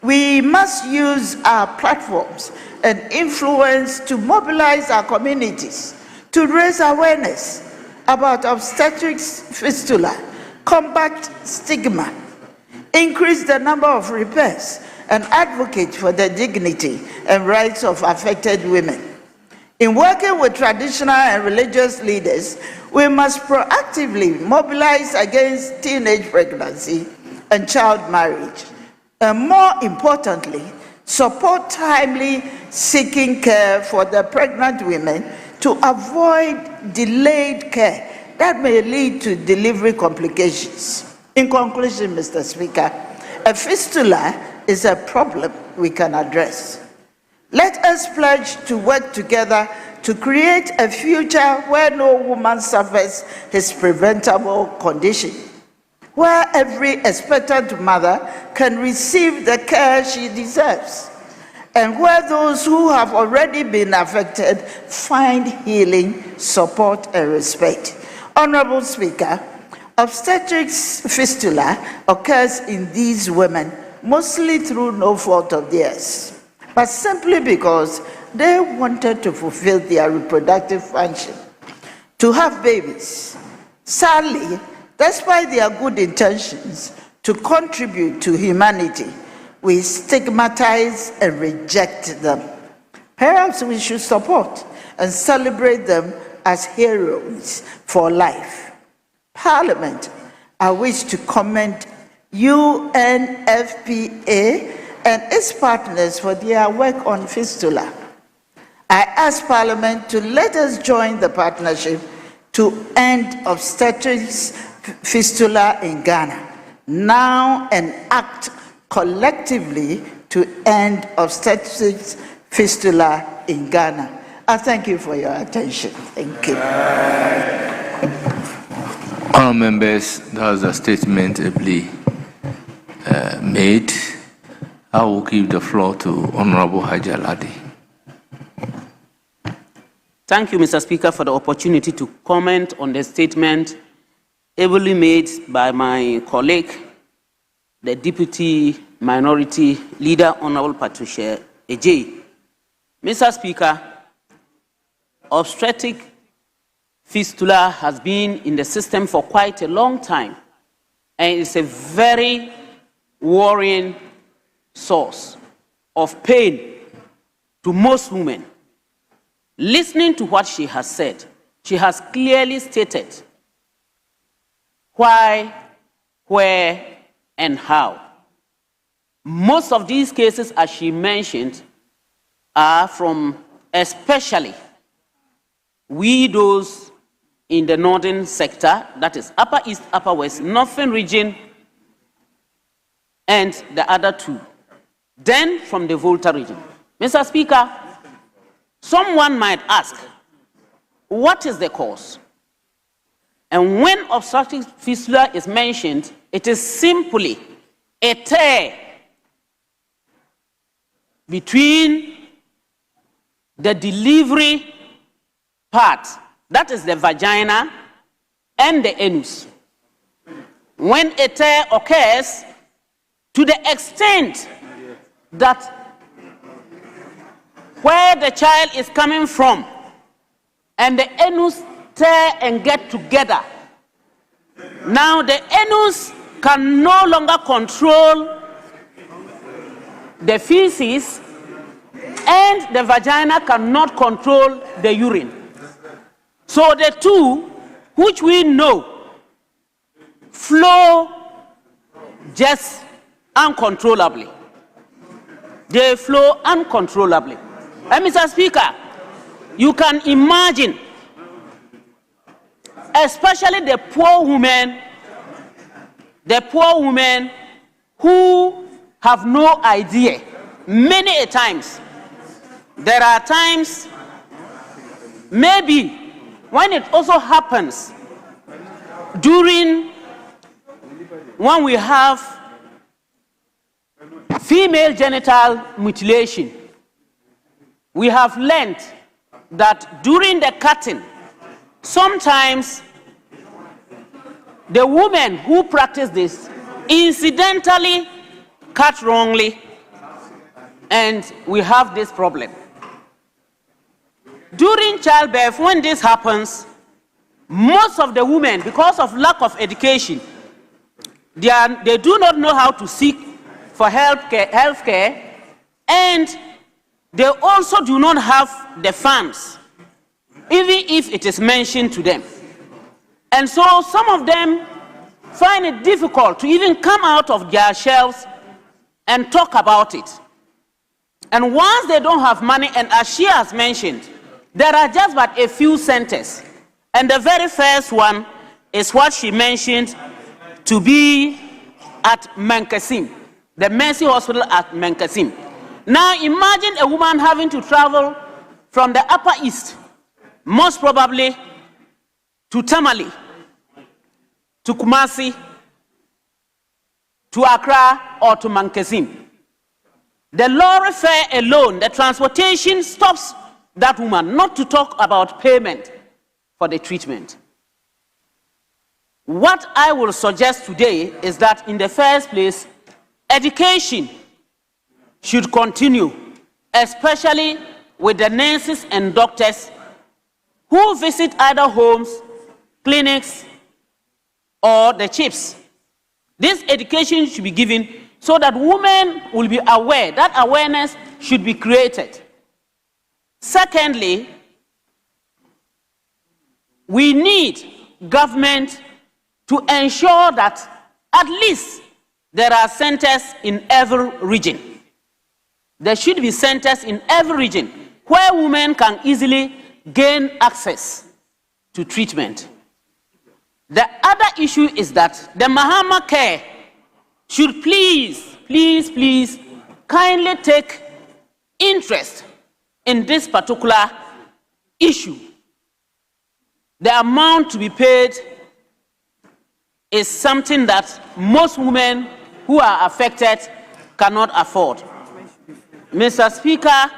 we must use our platforms and influence to mobilize our communities to raise awareness about obstetrics fistula, combat stigma, increase the number of repairs, and advocate for the dignity and rights of affected women. In working with traditional and religious leaders, we must proactively mobilize against teenage pregnancy and child marriage, and more importantly, support timely seeking care for the pregnant women to avoid delayed care that may lead to delivery complications. In conclusion, Mr. Speaker, a fistula is a problem we can address. Let us pledge to work together to create a future where no woman suffers his preventable condition, where every expectant mother can receive the care she deserves, and where those who have already been affected find healing, support, and respect. Honorable Speaker, obstetrics fistula occurs in these women mostly through no fault of theirs, but simply because they wanted to fulfill their reproductive function, to have babies. Sadly, despite their good intentions to contribute to humanity, we stigmatize and reject them. Perhaps we should support and celebrate them as heroes for life. Parliament, I wish to commend UNFPA and its partners for their work on fistula. I ask Parliament to let us join the partnership to end obstetrics fistula in Ghana now and act collectively to end obstetrics fistula in Ghana. I thank you for your attention. Thank you. Honourable members, that was a statement ably made. I will give the floor to Honourable Haji Alade. Thank you, Mr. Speaker, for the opportunity to comment on the statement ably made by my colleague, the Deputy Minority Leader, Honourable Patricia Ejei. Mr. Speaker, obstetric fistula has been in the system for quite a long time, and it's a very worrying source of pain to most women. Listening to what she has said, she has clearly stated why, where, and how. Most of these cases, as she mentioned, are from especially widows in the northern sector, that is Upper East, Upper West, Northern region, and the other two. Then from the Volta region. Mr. Speaker, someone might ask, what is the cause? And when obstetric fistula is mentioned, it is simply a tear between the delivery part, that is the vagina, and the anus. When a tear occurs, to the extent that where the child is coming from and the anus tear and get together, now the anus can no longer control the feces and the vagina cannot control the urine. So the two, which we know, flow just uncontrollably. They flow uncontrollably. And Mr. Speaker, you can imagine, especially the poor women who have no idea, many a times, there are times, maybe, when it also happens when we have female genital mutilation. We have learned that during the cutting, sometimes the women who practice this incidentally cut wrongly, and we have this problem. During childbirth, when this happens, most of the women, because of lack of education, they do not know how to seek for health care, and they also do not have the funds, even if it is mentioned to them. And so some of them find it difficult to even come out of their shells and talk about it. And once they don't have money, and as she has mentioned, there are just but a few centers. And the very first one is what she mentioned to be at Mankasim, the Mercy Hospital at Mankasim. Now imagine a woman having to travel from the Upper East, most probably to Tamale, to Kumasi, to Accra, or to Mankasim. The lorry fare alone, the transportation, stops that woman, not to talk about payment for the treatment. What I will suggest today is that, in the first place, education should continue, especially with the nurses and doctors who visit either homes, clinics, or the chiefs. This education should be given so that women will be aware. That awareness should be created. Secondly, we need government to ensure that at least there are centers in every region. There should be centers in every region where women can easily gain access to treatment. The other issue is that the Mahama Care should please kindly take interest in this particular issue. The amount to be paid is something that most women who are affected cannot afford. Mr. Speaker,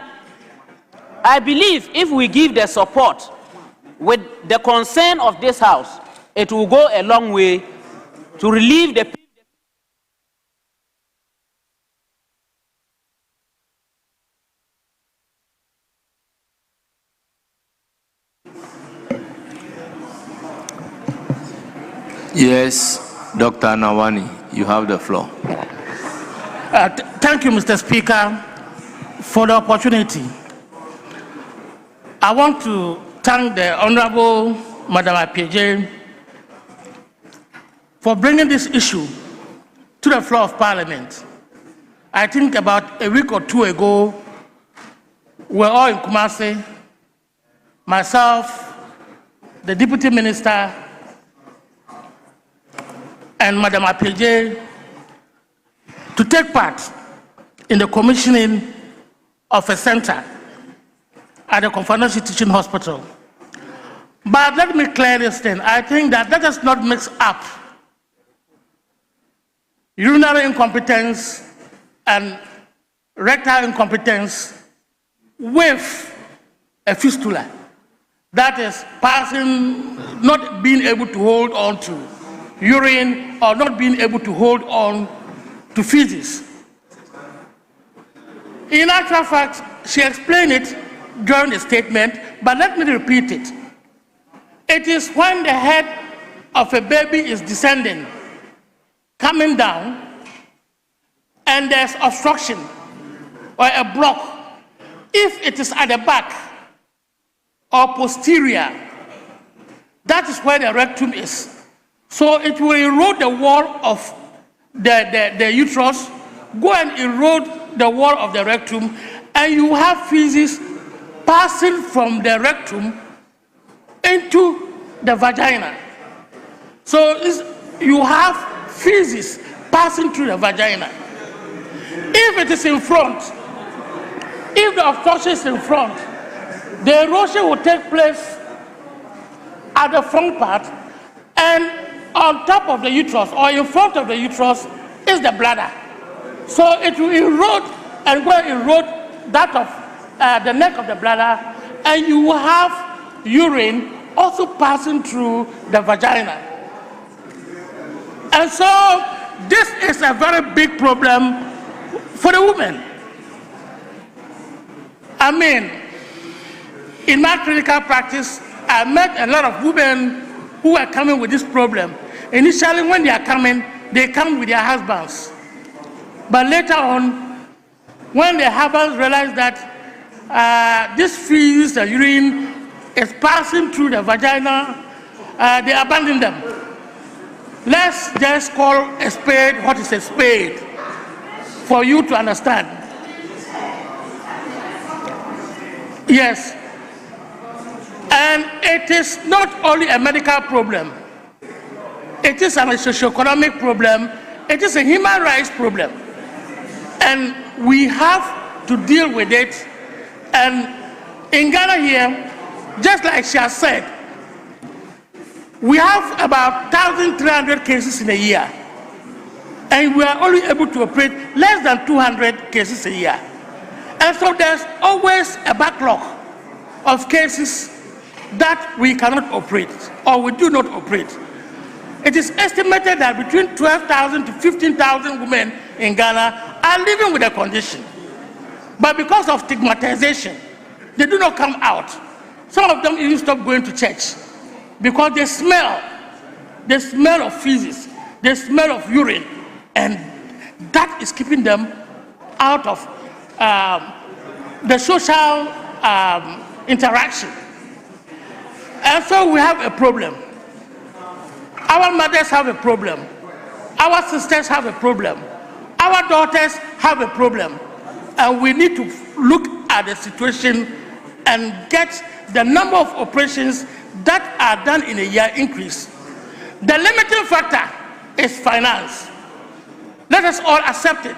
I believe if we give the support with the concern of this House, it will go a long way to relieve the people. Yes, Dr. Nawani, you have the floor. Thank you, Mr. Speaker, for the opportunity. I want to thank the Honorable Madam Atigya for bringing this issue to the floor of Parliament. I think about a week or two ago, we were all in Kumasi, myself, the Deputy Minister, and Madam Atigya, to take part in the commissioning of a center at the Confidential Teaching Hospital. But let me clear this thing. I think that let us not mix up urinary incompetence and rectal incompetence with a fistula. That is, passing, not being able to hold on to urine or not being able to hold on to feces. In actual fact, she explained it during the statement, but let me repeat it. It is when the head of a baby is descending, coming down, and there's obstruction or a block. If it is at the back or posterior, that is where the rectum is. So it will erode the wall of the uterus, go and erode the wall of the rectum, and you have feces passing from the rectum into the vagina. So you have feces passing through the vagina. If it is in front, If the obstruction is in front, the erosion will take place at the front part, and on top of the uterus or in front of the uterus is the bladder. So it will erode and go erode that of the neck of the bladder, and you will have urine also passing through the vagina. And so this is a very big problem for the women. I mean, in my clinical practice, I met a lot of women who are coming with this problem. Initially, when they are coming, they come with their husbands. But later on, when the husbands realize that this feces, the urine, is passing through the vagina, they abandon them. Let's just call a spade what is a spade for you to understand. Yes. And it is not only a medical problem. It is a socio-economic problem. It is a human rights problem. And we have to deal with it. And in Ghana here, just like she has said, we have about 1,300 cases in a year. And we are only able to operate less than 200 cases a year. And so there's always a backlog of cases that we cannot operate, or we do not operate. It is estimated that between 12,000 to 15,000 women in Ghana are living with a condition. But because of stigmatization, they do not come out. Some of them even stop going to church because they smell of feces, they smell of urine, and that is keeping them out of the social interaction. And so we have a problem. Our mothers have a problem. Our sisters have a problem. Our daughters have a problem. And we need to look at the situation and get the number of operations that are done in a year increase. The limiting factor is finance. Let us all accept it,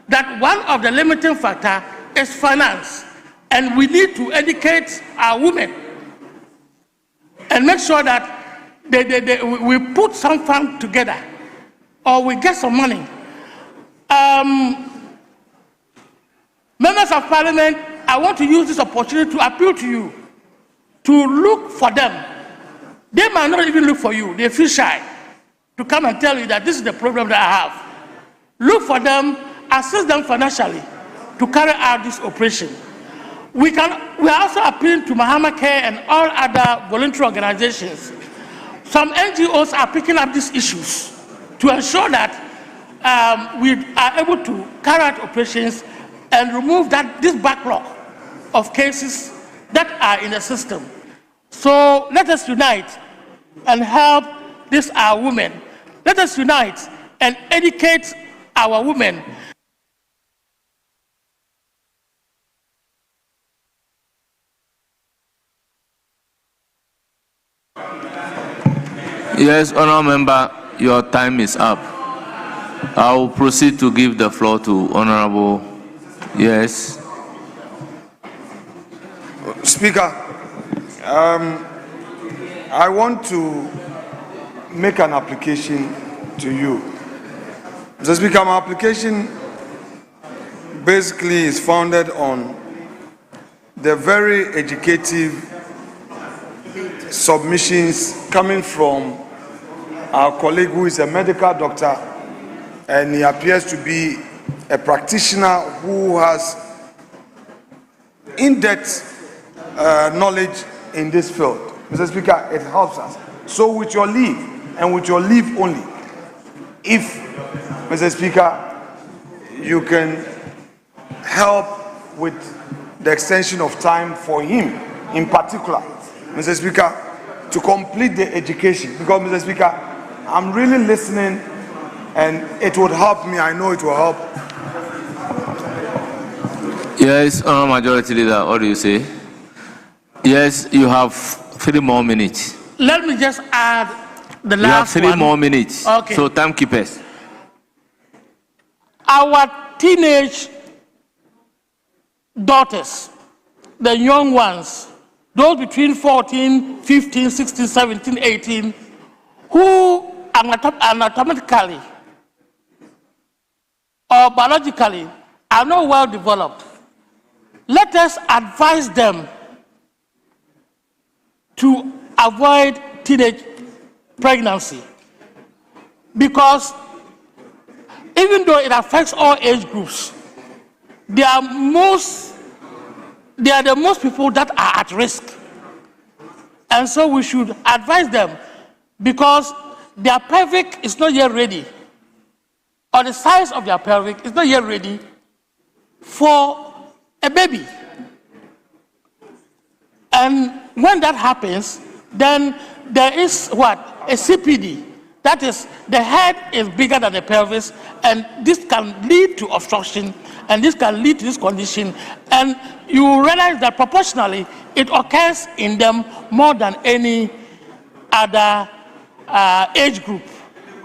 that one of the limiting factor is finance. And we need to educate our women and make sure that we put some fund together, or we get some money. Members of Parliament, I want to use this opportunity to appeal to you to look for them. They might not even look for you. They feel shy to come and tell you that this is the problem that I have. Look for them, assist them financially to carry out this operation. We are also appealing to Mahama Care and all other voluntary organizations. Some NGOs are picking up these issues to ensure that we are able to carry out operations and remove this backlog of cases that are in the system. So let us unite and help our women. Let us unite and educate our women. Yes, Honourable Member, your time is up. I will proceed to give the floor to Honourable. Yes. Speaker, I want to make an application to you. Mr. Speaker, my application basically is founded on the very educative submissions coming from our colleague who is a medical doctor, and he appears to be a practitioner who has in-depth knowledge in this field. Mr. Speaker, it helps us. So with your leave, and with your leave only, if, Mr. Speaker, you can help with the extension of time for him in particular, Mr. Speaker, to complete the education. Because, Mr. Speaker, I'm really listening, and it would help me. I know it will help. Yes, Honourable Majority Leader, what do you say? Yes, you have 3 more minutes. Let me just add the last one. You have 3 more minutes. Okay. So, timekeepers. daughters, the young ones, those between 14, 15, 16, 17, 18, who anatomically or biologically are not well developed, let us advise them to avoid teenage pregnancy. Because even though it affects all age groups, they are the most people that are at risk. And so we should advise them, because their pelvic is not yet ready, or the size of their pelvic is not yet ready for a baby. And when that happens, then there is what? A CPD. That is, the head is bigger than the pelvis, and this can lead to obstruction, and this can lead to this condition. And you realize that proportionally, it occurs in them more than any other age group.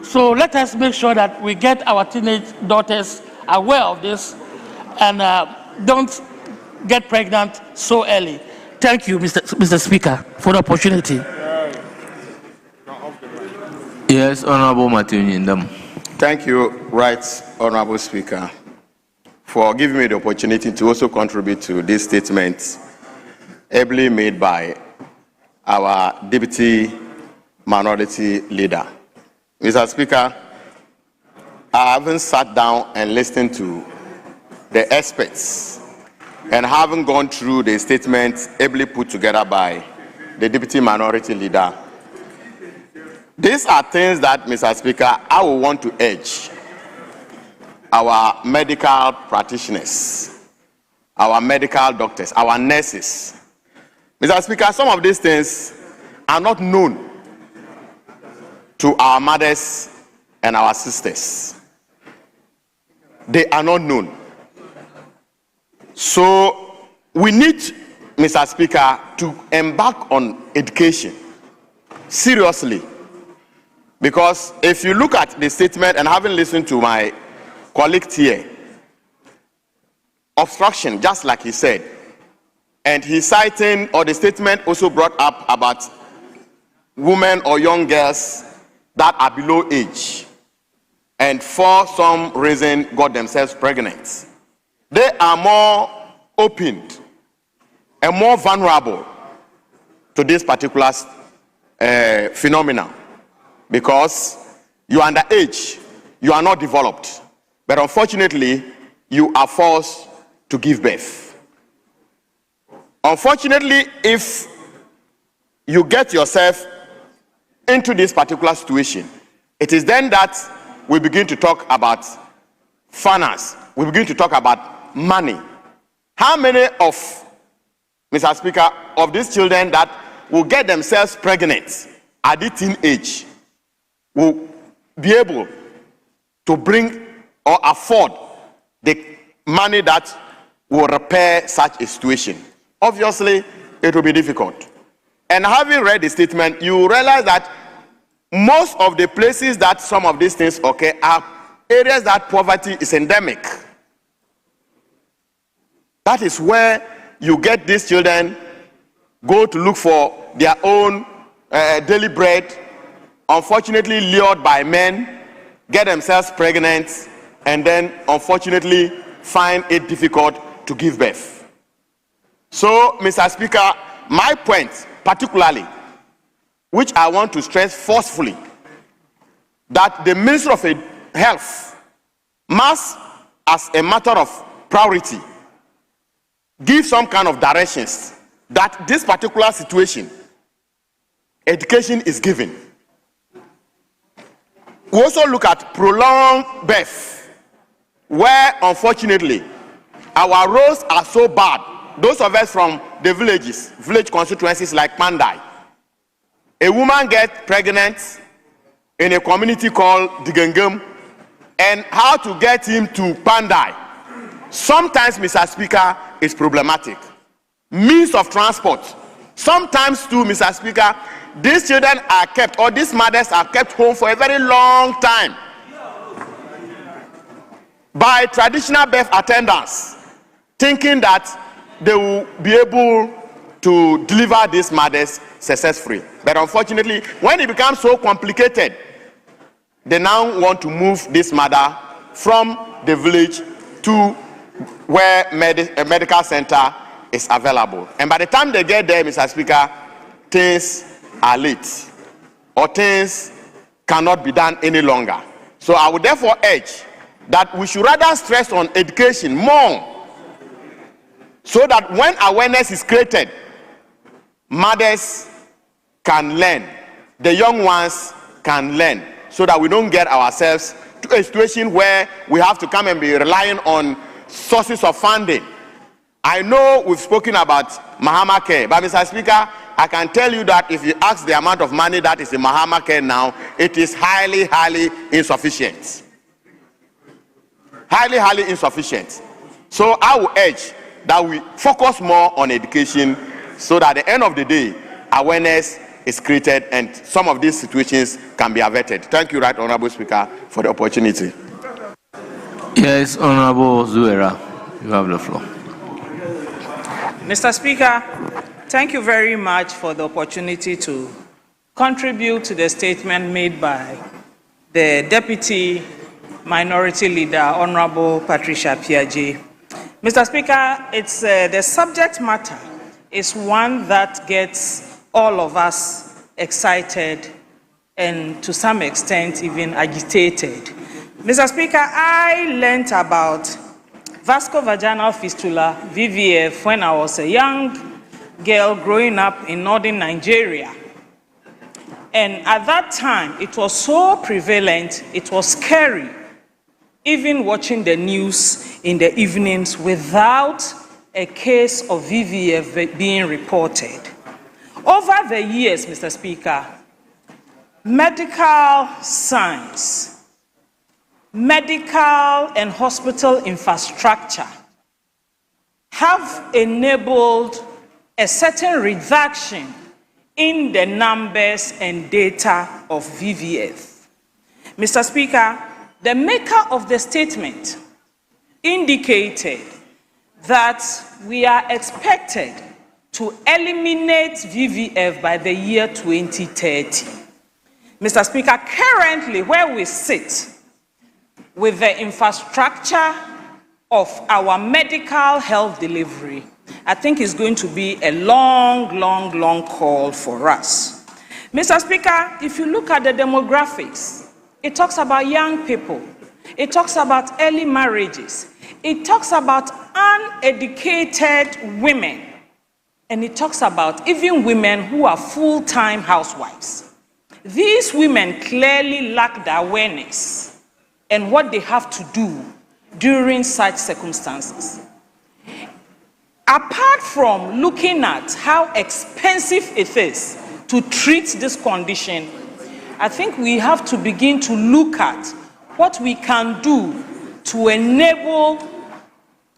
So let us make sure that we get our teenage daughters aware of this and don't get pregnant so early. Thank you, Mr. Speaker, for the opportunity. Yes, Honorable Matthew Nyindam. Thank you, Right Honorable Speaker, for giving me the opportunity to also contribute to this statement ably made by our Deputy Minority Leader. Mr. Speaker, I haven't sat down and listened to the experts and haven't gone through the statement ably put together by the Deputy Minority Leader. These are things that, Mr. Speaker, I will want to urge our medical practitioners, our medical doctors, our nurses. Mr. Speaker, some of these things are not known to our mothers and our sisters. They are not known. So we need, Mr. Speaker, to embark on education seriously. Because if you look at the statement, and having listened to my colleague here, obstruction, just like he said, and he's citing, or the statement also brought up about women or young girls that are below age and for some reason got themselves pregnant. They are more opened and more vulnerable to this particular phenomenon, because you are underage, you are not developed, but unfortunately you are forced to give birth. Unfortunately, if you get yourself into this particular situation, it is then that we begin to talk about finance, we begin to talk about money. How many of, Mr. Speaker, of these children that will get themselves pregnant at the teen age will be able to bring or afford the money that will repair such a situation? Obviously, it will be difficult. And having read the statement, you realize that most of the places that some of these things occur are areas that poverty is endemic. That is where you get these children go to look for their own daily bread, unfortunately lured by men, get themselves pregnant, and then unfortunately find it difficult to give birth. So, Mr. Speaker, my point particularly, which I want to stress forcefully, that the Ministry of Health must, as a matter of priority, give some kind of directions that this particular situation, education is given. We also look at prolonged birth, where unfortunately our roads are so bad. Those of us from the villages, village constituencies like Pandai, a woman gets pregnant in a community called Digengem, and how to get him to Pandai sometimes, Mr. Speaker, is problematic. Means of transport, sometimes too, Mr. Speaker, these children are kept, or these mothers are kept home for a very long time by traditional birth attendants, thinking that they will be able to deliver these mothers successfully. But unfortunately, when it becomes so complicated, they now want to move this mother from the village to where a medical center is available. And by the time they get there, Mr. Speaker, things are late, or things cannot be done any longer. So I would therefore urge that we should rather stress on education more, so that when awareness is created, mothers can learn, the young ones can learn, so that we don't get ourselves to a situation where we have to come and be relying on sources of funding. I know we've spoken about Mahama Care, but Mr. Speaker, I can tell you that if you ask the amount of money that is in Mahama Care now, it is highly insufficient. Highly insufficient. So I will urge that we focus more on education, so that at the end of the day, awareness is created and some of these situations can be averted. Thank you, Right Honorable Speaker, for the opportunity. Yes, Honorable Zuera, you have the floor. Mr. Speaker, thank you very much for the opportunity to contribute to the statement made by the Deputy Minority Leader, Honorable Patricia Piaget. Mr. Speaker, it's the subject matter is one that gets all of us excited and to some extent even agitated. Mr. Speaker, I learned about vascular fistula, VVF, when I was a young girl growing up in northern Nigeria. And at that time, it was so prevalent, it was scary, even watching the news in the evenings without a case of VVF being reported. Over the years, Mr. Speaker, medical science, medical and hospital infrastructure have enabled a certain reduction in the numbers and data of VVF. Mr. Speaker, the maker of the statement indicated that we are expected to eliminate VVF by the year 2030. Mr. Speaker, currently where we sit with the infrastructure of our medical health delivery, I think it's going to be a long call for us. Mr. Speaker, if you look at the demographics, it talks about young people, it talks about early marriages, it talks about uneducated women, and it talks about even women who are full-time housewives. These women clearly lack the awareness and what they have to do during such circumstances. Apart from looking at how expensive it is to treat this condition, I think we have to begin to look at what we can do to enable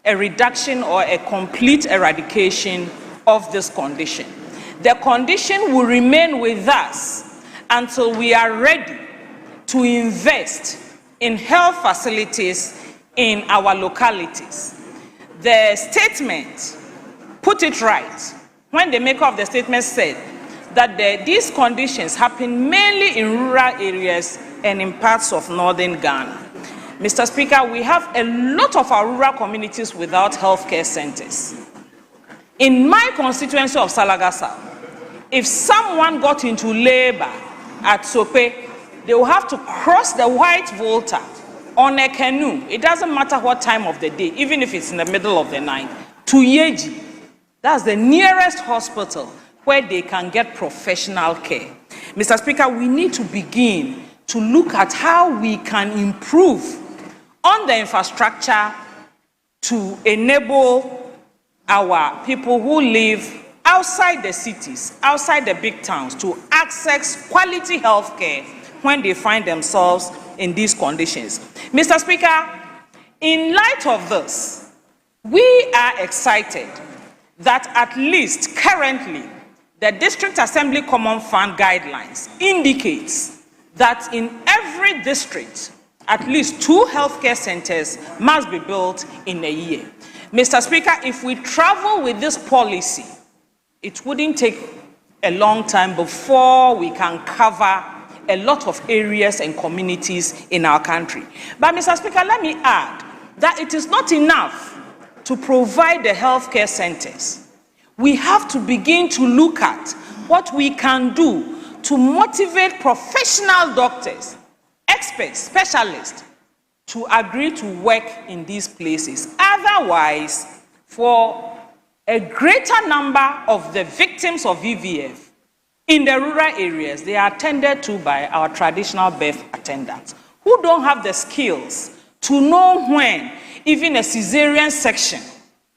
a reduction or a complete eradication of this condition. The condition will remain with us until we are ready to invest in health facilities in our localities. The statement put it right when the maker of the statement said that these conditions happen mainly in rural areas and in parts of northern Ghana. Mr. Speaker, we have a lot of our rural communities without healthcare centers. In my constituency of Salaga South, if someone got into labor at Sope, they will have to cross the White Volta on a canoe. It doesn't matter what time of the day, even if it's in the middle of the night, to Yeji. That's the nearest hospital where they can get professional care. Mr. Speaker, we need to begin to look at how we can improve on the infrastructure to enable our people who live outside the cities, outside the big towns, to access quality health care when they find themselves in these conditions. Mr. Speaker, in light of this, we are excited that at least currently the District Assembly Common Fund guidelines indicates that in every district, at least 2 healthcare centers must be built in a year. Mr. Speaker, if we travel with this policy, it wouldn't take a long time before we can cover a lot of areas and communities in our country. But, Mr. Speaker, let me add that it is not enough to provide the healthcare centers. We have to begin to look at what we can do to motivate professional doctors, experts, specialists, to agree to work in these places. Otherwise, for a greater number of the victims of VVF in the rural areas, they are attended to by our traditional birth attendants who don't have the skills to know when even a cesarean section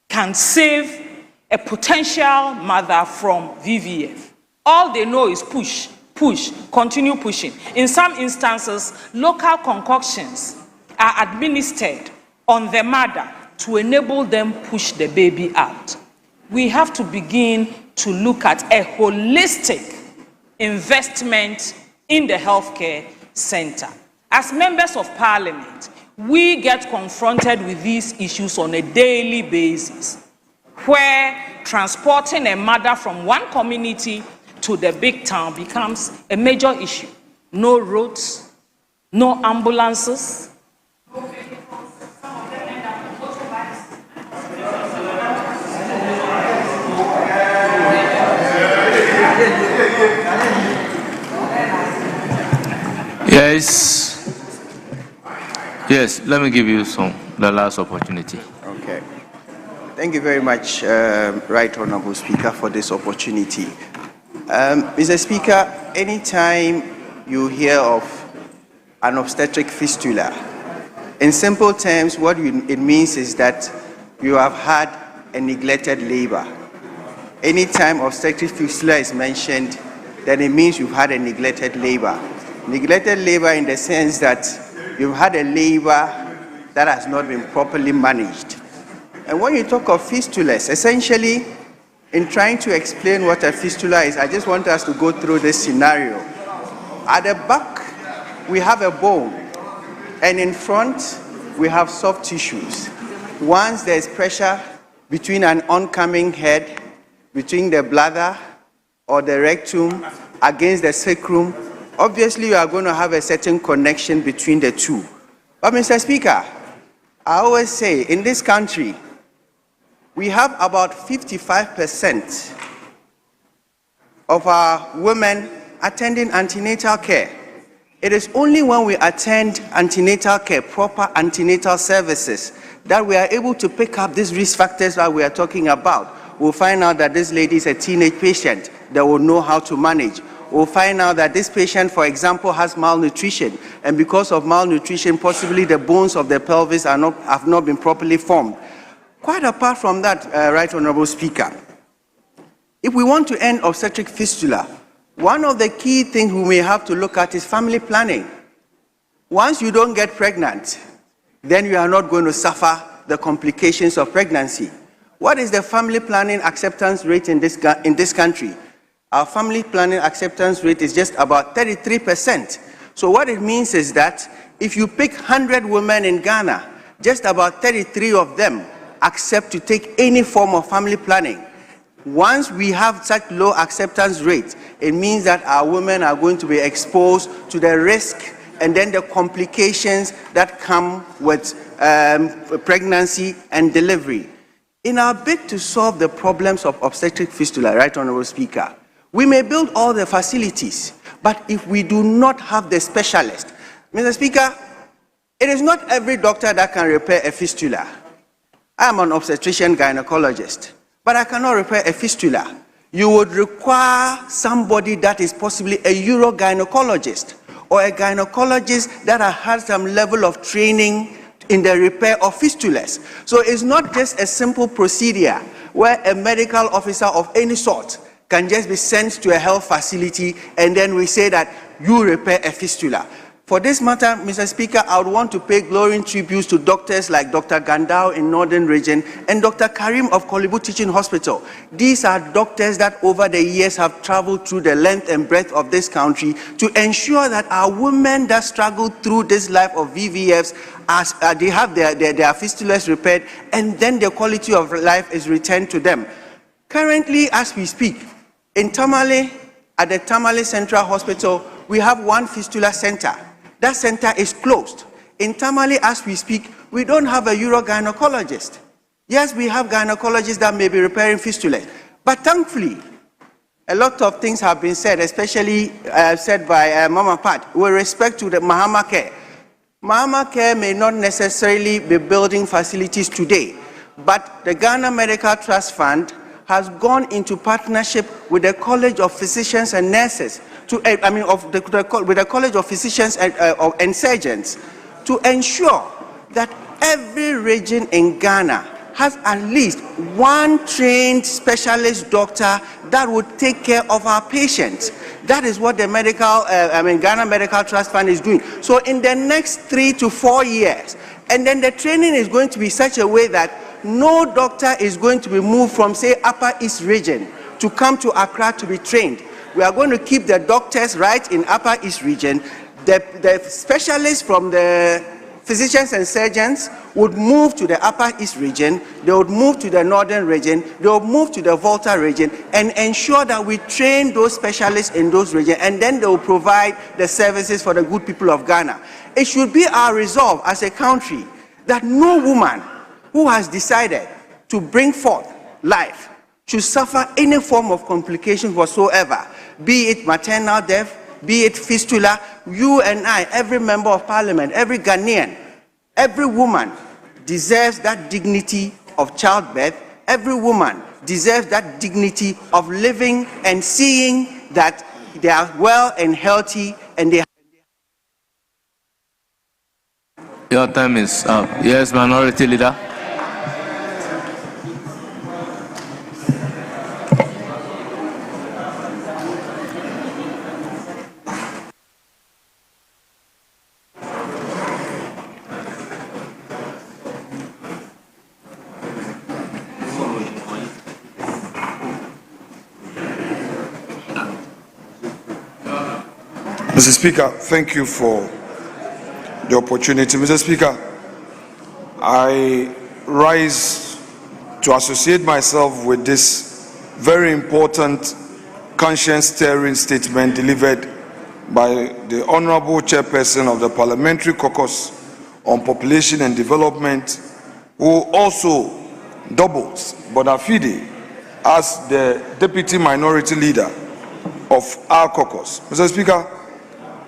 can save a potential mother from VVF. All they know is push, push, continue pushing. In some instances, local concoctions are administered on the mother to enable them push the baby out. We have to begin to look at a holistic investment in the healthcare center. As members of parliament, we get confronted with these issues on a daily basis, where transporting a mother from one community to the big town becomes a major issue. No roads, no ambulances. Yes, let me give you the last opportunity. Okay. Thank you very much, Right Honorable Speaker, for this opportunity. Mr. Speaker, anytime you hear of an obstetric fistula, in simple terms, what it means is that you have had a neglected labor. Anytime obstetric fistula is mentioned, then it means you've had a neglected labor. Neglected labor in the sense that you've had a labor that has not been properly managed. And when you talk of fistulas, essentially, in trying to explain what a fistula is, I just want us to go through this scenario. At the back, we have a bone, and in front, we have soft tissues. Once there's pressure between an oncoming head, between the bladder or the rectum against the sacrum, obviously you are going to have a certain connection between the two. But Mr. Speaker, I always say in this country, we have about 55% of our women attending antenatal care. It is only when we attend antenatal care, proper antenatal services, that we are able to pick up these risk factors that we are talking about. We'll find out that this lady is a teenage patient that will know how to manage. We'll find out that this patient, for example, has malnutrition, and because of malnutrition, possibly the bones of the pelvis have not been properly formed. Quite apart from that, Right Honorable Speaker, if we want to end obstetric fistula, one of the key things we may have to look at is family planning. Once you don't get pregnant, then you are not going to suffer the complications of pregnancy. What is the family planning acceptance rate in this country? Our family planning acceptance rate is just about 33%. So what it means is that if you pick 100 women in Ghana, just about 33 of them accept to take any form of family planning. Once we have such low acceptance rate, it means that our women are going to be exposed to the risk and then the complications that come with pregnancy and delivery. In our bid to solve the problems of obstetric fistula, Right Honorable Speaker, we may build all the facilities, but if we do not have the specialist, Mr. Speaker, it is not every doctor that can repair a fistula. I am an obstetrician gynecologist, but I cannot repair a fistula. You would require somebody that is possibly a urogynecologist or a gynecologist that has had some level of training in the repair of fistulas. So it's not just a simple procedure where a medical officer of any sort can just be sent to a health facility and then we say that you repair a fistula. For this matter, Mr. Speaker, I would want to pay glowing tributes to doctors like Dr. Gandao in Northern Region and Dr. Karim of Kolibu Teaching Hospital. These are doctors that over the years have traveled through the length and breadth of this country to ensure that our women that struggle through this life of VVFs, as they have their fistulas repaired, and then the quality of life is returned to them. Currently, as we speak, in Tamale, at the Tamale Central Hospital, we have one fistula center. That center is closed. In Tamale, as we speak, we don't have a urogynecologist. Yes, we have gynecologists that may be repairing fistulas. But thankfully, a lot of things have been said, especially said by Mama Pat, with respect to the Mahama Care. Mahama Care may not necessarily be building facilities today, but the Ghana Medical Trust Fund has gone into partnership with the College of Physicians and Nurses, with the College of Physicians and Surgeons, to ensure that every region in Ghana has at least one trained specialist doctor that would take care of our patients. That is what the Ghana Medical Trust Fund is doing. So in the next 3 to 4 years, and then the training is going to be such a way that no doctor is going to be moved from, say, Upper East Region to come to Accra to be trained. We are going to keep the doctors right in Upper East Region. The specialists from the physicians and surgeons would move to the Upper East Region, they would move to the Northern Region, they would move to the Volta Region, and ensure that we train those specialists in those regions, and then they will provide the services for the good people of Ghana. It should be our resolve as a country that no woman who has decided to bring forth life should suffer any form of complication whatsoever, be it maternal death, be it fistula. You and I, every member of parliament, every Ghanaian, every woman deserves that dignity of childbirth. Every woman deserves that dignity of living and seeing that they are well and healthy and they. Your time is up. Yes, Minority Leader. Mr. Speaker, thank you for the opportunity. Mr. Speaker, I rise to associate myself with this very important conscience-stirring statement delivered by the Honorable Chairperson of the Parliamentary Caucus on Population and Development, who also doubles bona fide as the Deputy Minority Leader of our caucus. Mr. Speaker,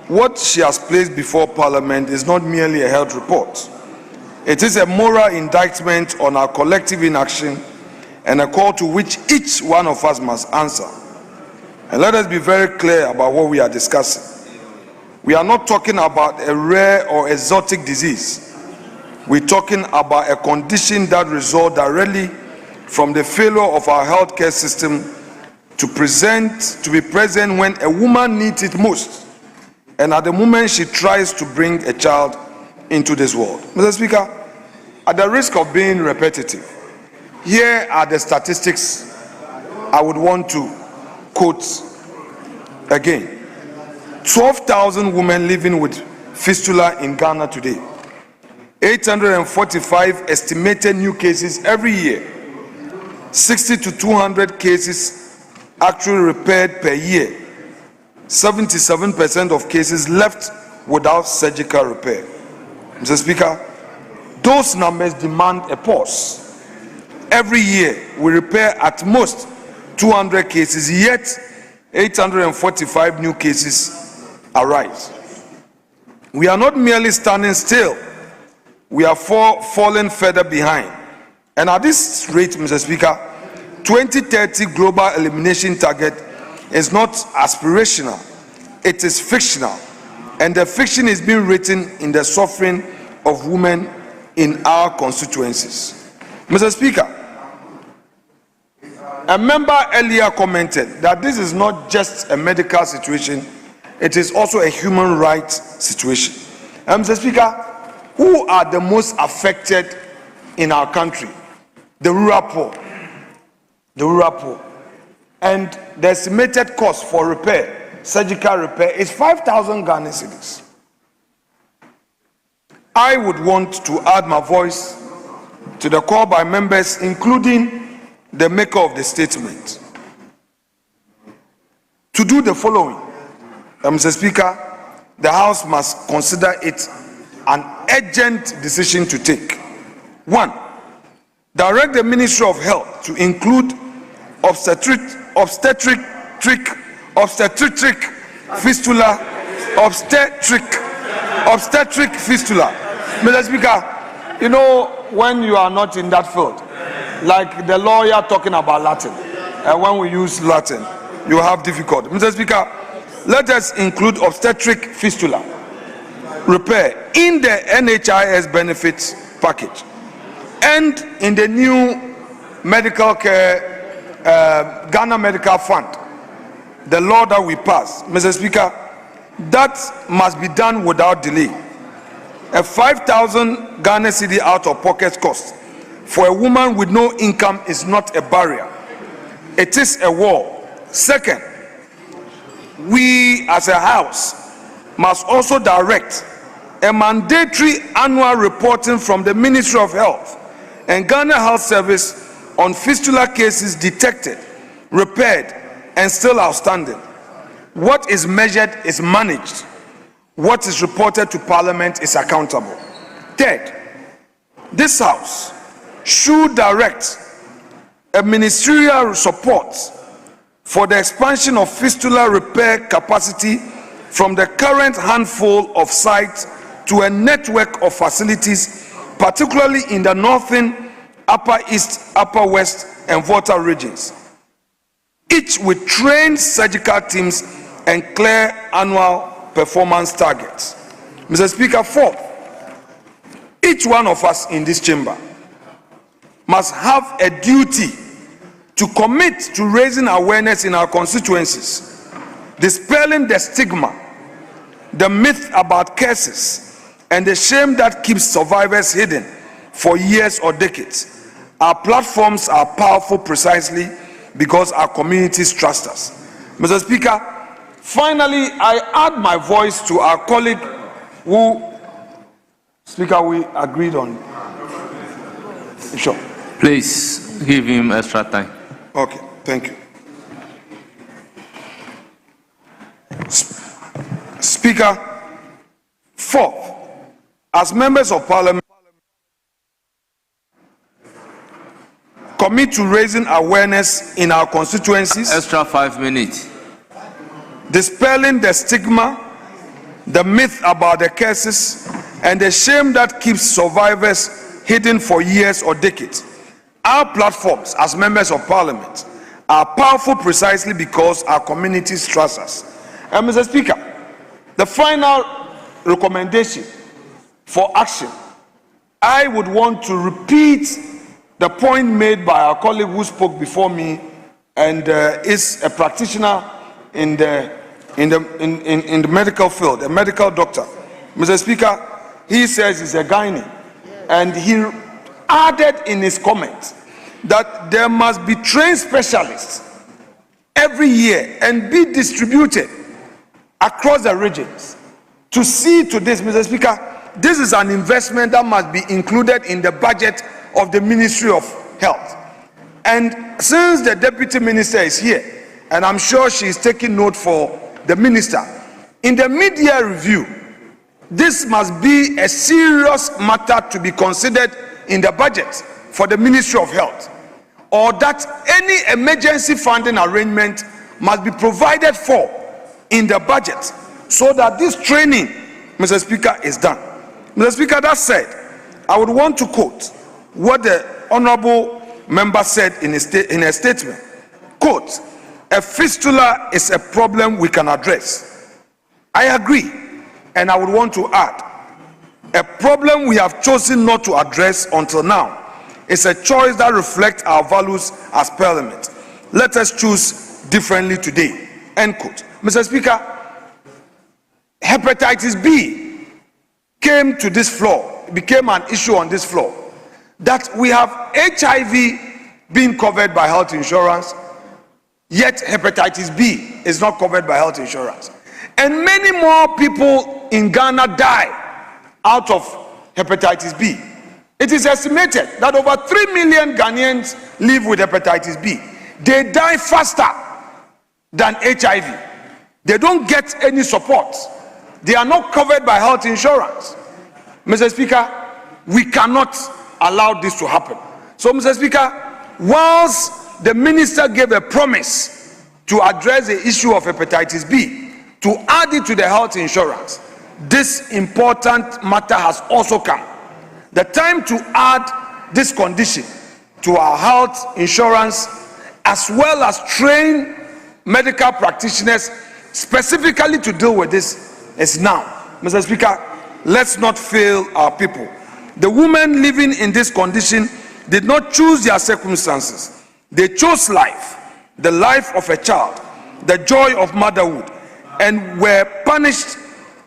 what she has placed before Parliament is not merely a health report. It is a moral indictment on our collective inaction and a call to which each one of us must answer. And let us be very clear about what we are discussing. We are not talking about a rare or exotic disease. We're talking about a condition that results directly from the failure of our healthcare system to be present when a woman needs it most, and at the moment she tries to bring a child into this world. Mr. Speaker, at the risk of being repetitive, here are the statistics I would want to quote again. 12,000 women living with fistula in Ghana today. 845 estimated new cases every year. 60 to 200 cases actually repaired per year. 77% of cases left without surgical repair. Mr. Speaker, those numbers demand a pause. Every year we repair at most 200 cases, yet 845 new cases arise. We are not merely standing still, we are falling further behind. And at this rate, Mr. Speaker, 2030 global elimination target is not aspirational, it is fictional. And the fiction is being written in the suffering of women in our constituencies. Mr. Speaker, a member earlier commented that this is not just a medical situation, it is also a human rights situation. Mr. Speaker, who are the most affected in our country? The rural poor. The rural poor. And the estimated cost for repair, surgical repair, is 5,000 Ghana cedis. I would want to add my voice to the call by members, including the maker of the statement, to do the following. Mr. Speaker, the House must consider it an urgent decision to take. 1. Direct the Ministry of Health to include obstetric fistula. Mr. Speaker, you know, when you are not in that field, like the lawyer talking about Latin, and when we use Latin, you have difficulty. Mr. Speaker, let us include obstetric fistula repair in the NHIS benefits package and in the new medical care Ghana Medical Fund, the law that we passed. Mr. Speaker, that must be done without delay. A 5,000 Ghana cedi out-of-pocket cost for a woman with no income is not a barrier. It is a wall. Second, we as a House must also direct a mandatory annual reporting from the Ministry of Health and Ghana Health Service on fistula cases detected, repaired, and still outstanding. What is measured is managed. What is reported to Parliament is accountable. Third, this House should direct a ministerial support for the expansion of fistula repair capacity from the current handful of sites to a network of facilities, particularly in the northern, upper east, upper west, and Volta regions, each with trained surgical teams and clear annual performance targets. Mr. Speaker, fourth, each one of us in this chamber must have a duty to commit to raising awareness in our constituencies, dispelling the stigma, the myth about curses, and the shame that keeps survivors hidden for years or decades. Our platforms are powerful precisely because our communities trust us. Mr. Speaker, finally, I add my voice to our colleague who, Speaker, we agreed on. Sure. Please give him extra time. Okay, thank you. Speaker, fourth, as members of Parliament, commit to raising awareness in our constituencies. Extra 5 minutes. Dispelling the stigma, the myth about the curses, and the shame that keeps survivors hidden for years or decades. Our platforms as members of Parliament are powerful precisely because our communities trust us. And Mr. Speaker, the final recommendation for action, I would want to repeat the point made by our colleague who spoke before me and is a practitioner in the medical field, a medical doctor. Mr. Speaker, he says he's a gynae, and he added in his comments that there must be trained specialists every year and be distributed across the regions to see to this. Mr. Speaker, this is an investment that must be included in the budget of the Ministry of Health. And since the Deputy Minister is here, and I'm sure she is taking note for the Minister, in the media review, this must be a serious matter to be considered in the budget for the Ministry of Health, or that any emergency funding arrangement must be provided for in the budget so that this training, Mr. Speaker, is done. Mr. Speaker, that said, I would want to quote what the Honorable Member said in a statement. Quote, "A fistula is a problem we can address." I agree, and I would want to add, a problem we have chosen not to address until now is a choice that reflects our values as Parliament. Let us choose differently today. End quote. Mr. Speaker, hepatitis B came to this floor, became an issue on this floor, that we have HIV being covered by health insurance, yet hepatitis B is not covered by health insurance. And many more people in Ghana die out of hepatitis B. It is estimated that over 3 million Ghanaians live with hepatitis B. They die faster than HIV. They don't get any support. They are not covered by health insurance. Mr. Speaker, we cannot allow this to happen. So, Mr. Speaker, whilst the minister gave a promise to address the issue of hepatitis B, to add it to the health insurance, this important matter has also come. The time to add this condition to our health insurance, as well as train medical practitioners specifically to deal with this, is now. Mr. Speaker, let's not fail our people. The women living in this condition did not choose their circumstances. They chose life, the life of a child, the joy of motherhood, and were punished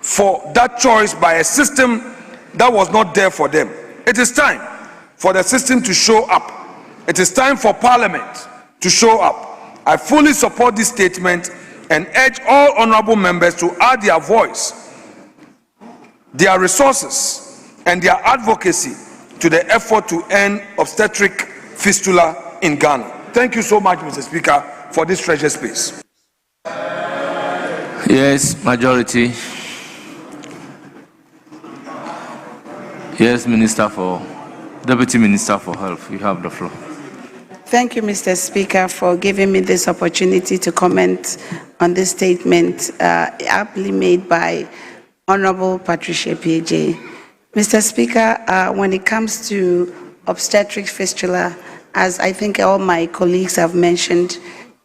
for that choice by a system that was not there for them. It is time for the system to show up. It is time for Parliament to show up. I fully support this statement and urge all honorable members to add their voice, their resources, and their advocacy to the effort to end obstetric fistula in Ghana. Thank you so much, Mr. Speaker, for this treasure space. Yes, majority. Yes, Deputy Minister for Health, you have the floor. Thank you, Mr. Speaker, for giving me this opportunity to comment on this statement aptly made by Honorable Patricia P.J. Mr. Speaker, when it comes to obstetric fistula, as I think all my colleagues have mentioned,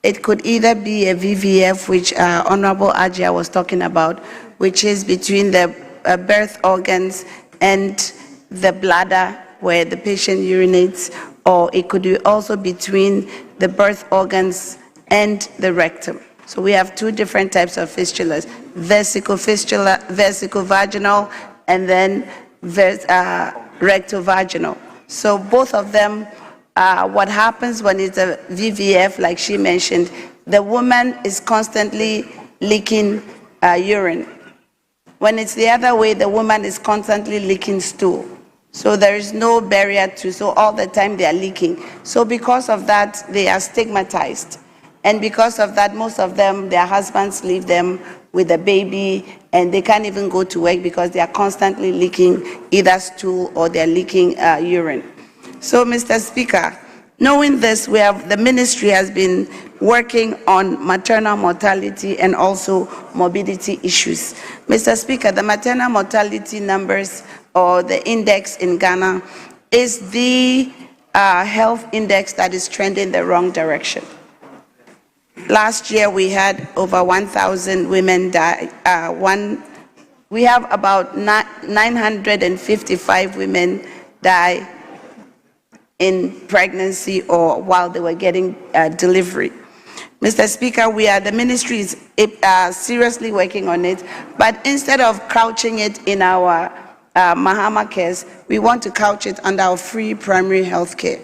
it could either be a VVF, which Honorable Atigya was talking about, which is between the birth organs and the bladder where the patient urinates, or it could be also between the birth organs and the rectum. So we have two different types of fistulas, vesicovaginal and then rectovaginal. So both of them, what happens when it's a VVF, like she mentioned, the woman is constantly leaking urine. When it's the other way, the woman is constantly leaking stool. So there is no barrier to, so all the time they are leaking. So because of that, they are stigmatized. And because of that, most of them, their husbands leave them with a baby, and they can't even go to work because they are constantly leaking either stool or they're leaking urine. So, Mr. Speaker, knowing this, the ministry has been working on maternal mortality and also morbidity issues. Mr. Speaker, the maternal mortality numbers, or the index in Ghana, is the health index that is trending the wrong direction. Last year, we had over 1,000 women die. We have about 955 women die in pregnancy or while they were getting delivery. Mr. Speaker, the ministry is seriously working on it, but instead of couching it in our Mahama cares, we want to couch it under our free primary health care.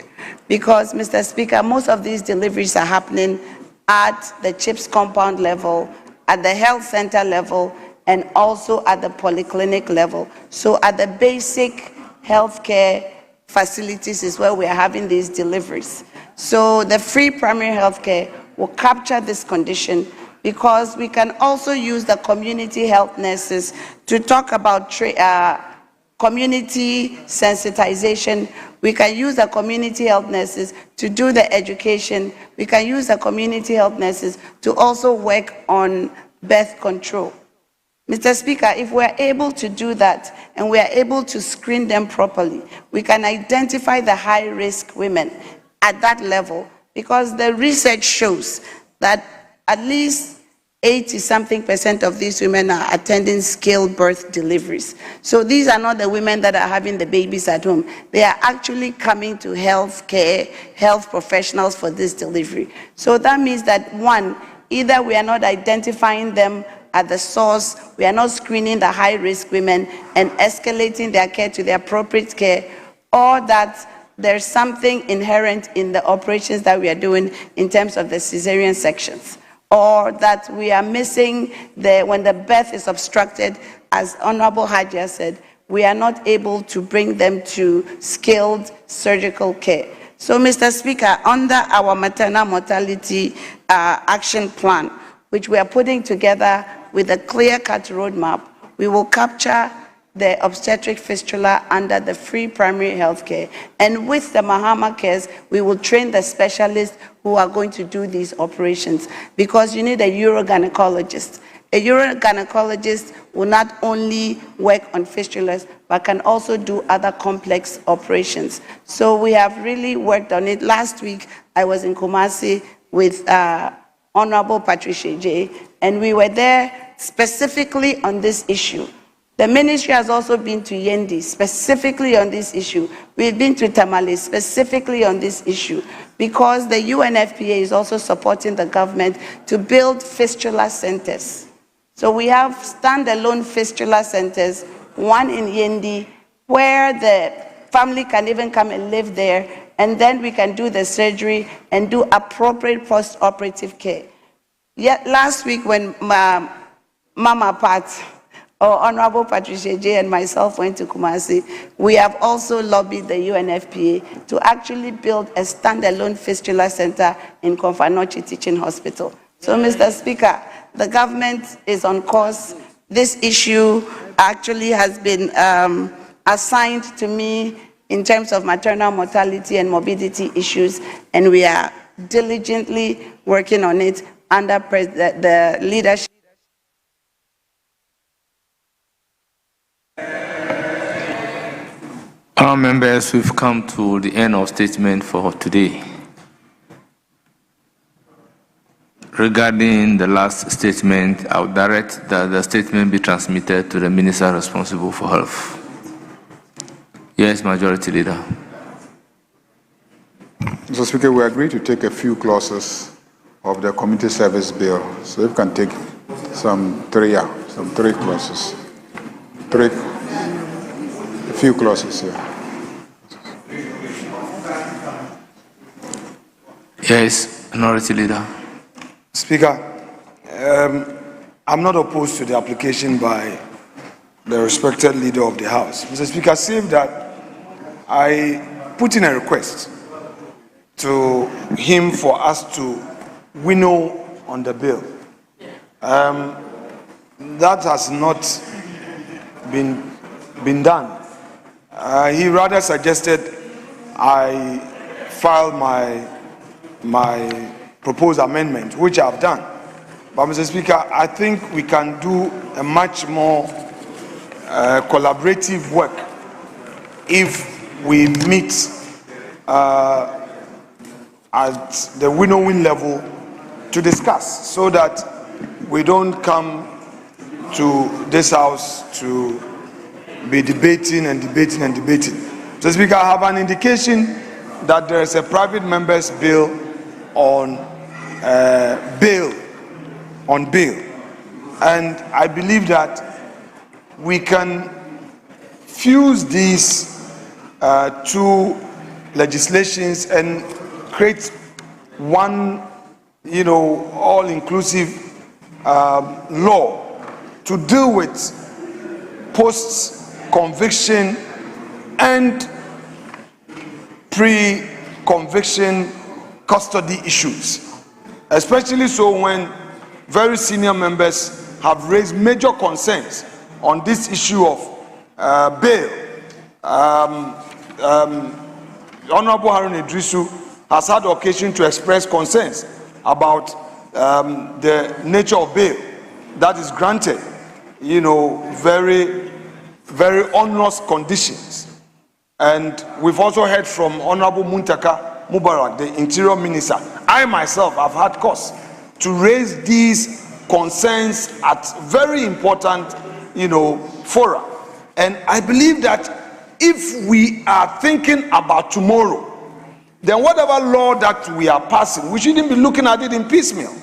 Because, Mr. Speaker, most of these deliveries are happening at the CHIPS compound level, at the health center level, and also at the polyclinic level. So at the basic healthcare facilities is where we are having these deliveries. So the free primary health care will capture this condition, because we can also use the community health nurses to talk about community sensitization. We can use the community health nurses to do the education. We can use the community health nurses to also work on birth control. Mr. Speaker, if we're able to do that and we are able to screen them properly, we can identify the high-risk women at that level, because the research shows that at least 80-something% of these women are attending scale birth deliveries. So these are not the women that are having the babies at home. They are actually coming to health professionals for this delivery. So that means that, one, either we are not identifying them at the source, we are not screening the high-risk women and escalating their care to the appropriate care, or that there's something inherent in the operations that we are doing in terms of the cesarean sections, or that we are missing when the birth is obstructed, as Honorable Hadia said, we are not able to bring them to skilled surgical care. So, Mr. Speaker, under our maternal mortality action plan, which we are putting together with a clear-cut roadmap, we will capture the obstetric fistula under the free primary health care. And with the Mahama Cares, we will train the specialists who are going to do these operations, because you need a urogynecologist. A urogynecologist will not only work on fistulas, but can also do other complex operations. So we have really worked on it. Last week, I was in Kumasi with Honorable Patricia J, and we were there specifically on this issue. The ministry has also been to Yendi specifically on this issue. We've been to Tamale specifically on this issue, because the UNFPA is also supporting the government to build fistula centers. So we have standalone fistula centers, one in Yendi, where the family can even come and live there, and then we can do the surgery and do appropriate post-operative care. Yet last week when Mama Pat, or Honorable Patricia J, and myself went to Kumasi, we have also lobbied the UNFPA to actually build a standalone fistula center in Konfanochi Teaching Hospital. So, Mr. Speaker, the government is on course. This issue actually has been assigned to me in terms of maternal mortality and morbidity issues, and we are diligently working on it under the leadership. Our members, we've come to the end of statement for today. Regarding the last statement, I would direct that the statement be transmitted to the Minister responsible for health. Yes, Majority Leader. Mr. Speaker, we agree to take a few clauses of the Community Service Bill. So if you can take some three clauses. A few clauses here. Yes, Minority Leader. Speaker, I'm not opposed to the application by the respected leader of the House. Mr. Speaker, save that I put in a request to him for us to winnow on the bill. That has not been done. He rather suggested I file my proposed amendment, which I've done. But Mr. Speaker, I think we can do a much more collaborative work if we meet at the winnowing level to discuss, so that we don't come to this House to be debating. Mr. Speaker, I have an indication that there is a private member's bill on bail, and I believe that we can fuse these two legislations and create one, all-inclusive law to deal with post-conviction and pre-conviction custody issues, especially so when very senior members have raised major concerns on this issue of bail. Honorable Harun Idrisu has had occasion to express concerns about the nature of bail that is granted, very, very onerous conditions. And we've also heard from Honorable Muntaka Mubarak, the Interior Minister. I myself have had cause to raise these concerns at very important, fora. And I believe that if we are thinking about tomorrow, then whatever law that we are passing, we shouldn't be looking at it in piecemeal.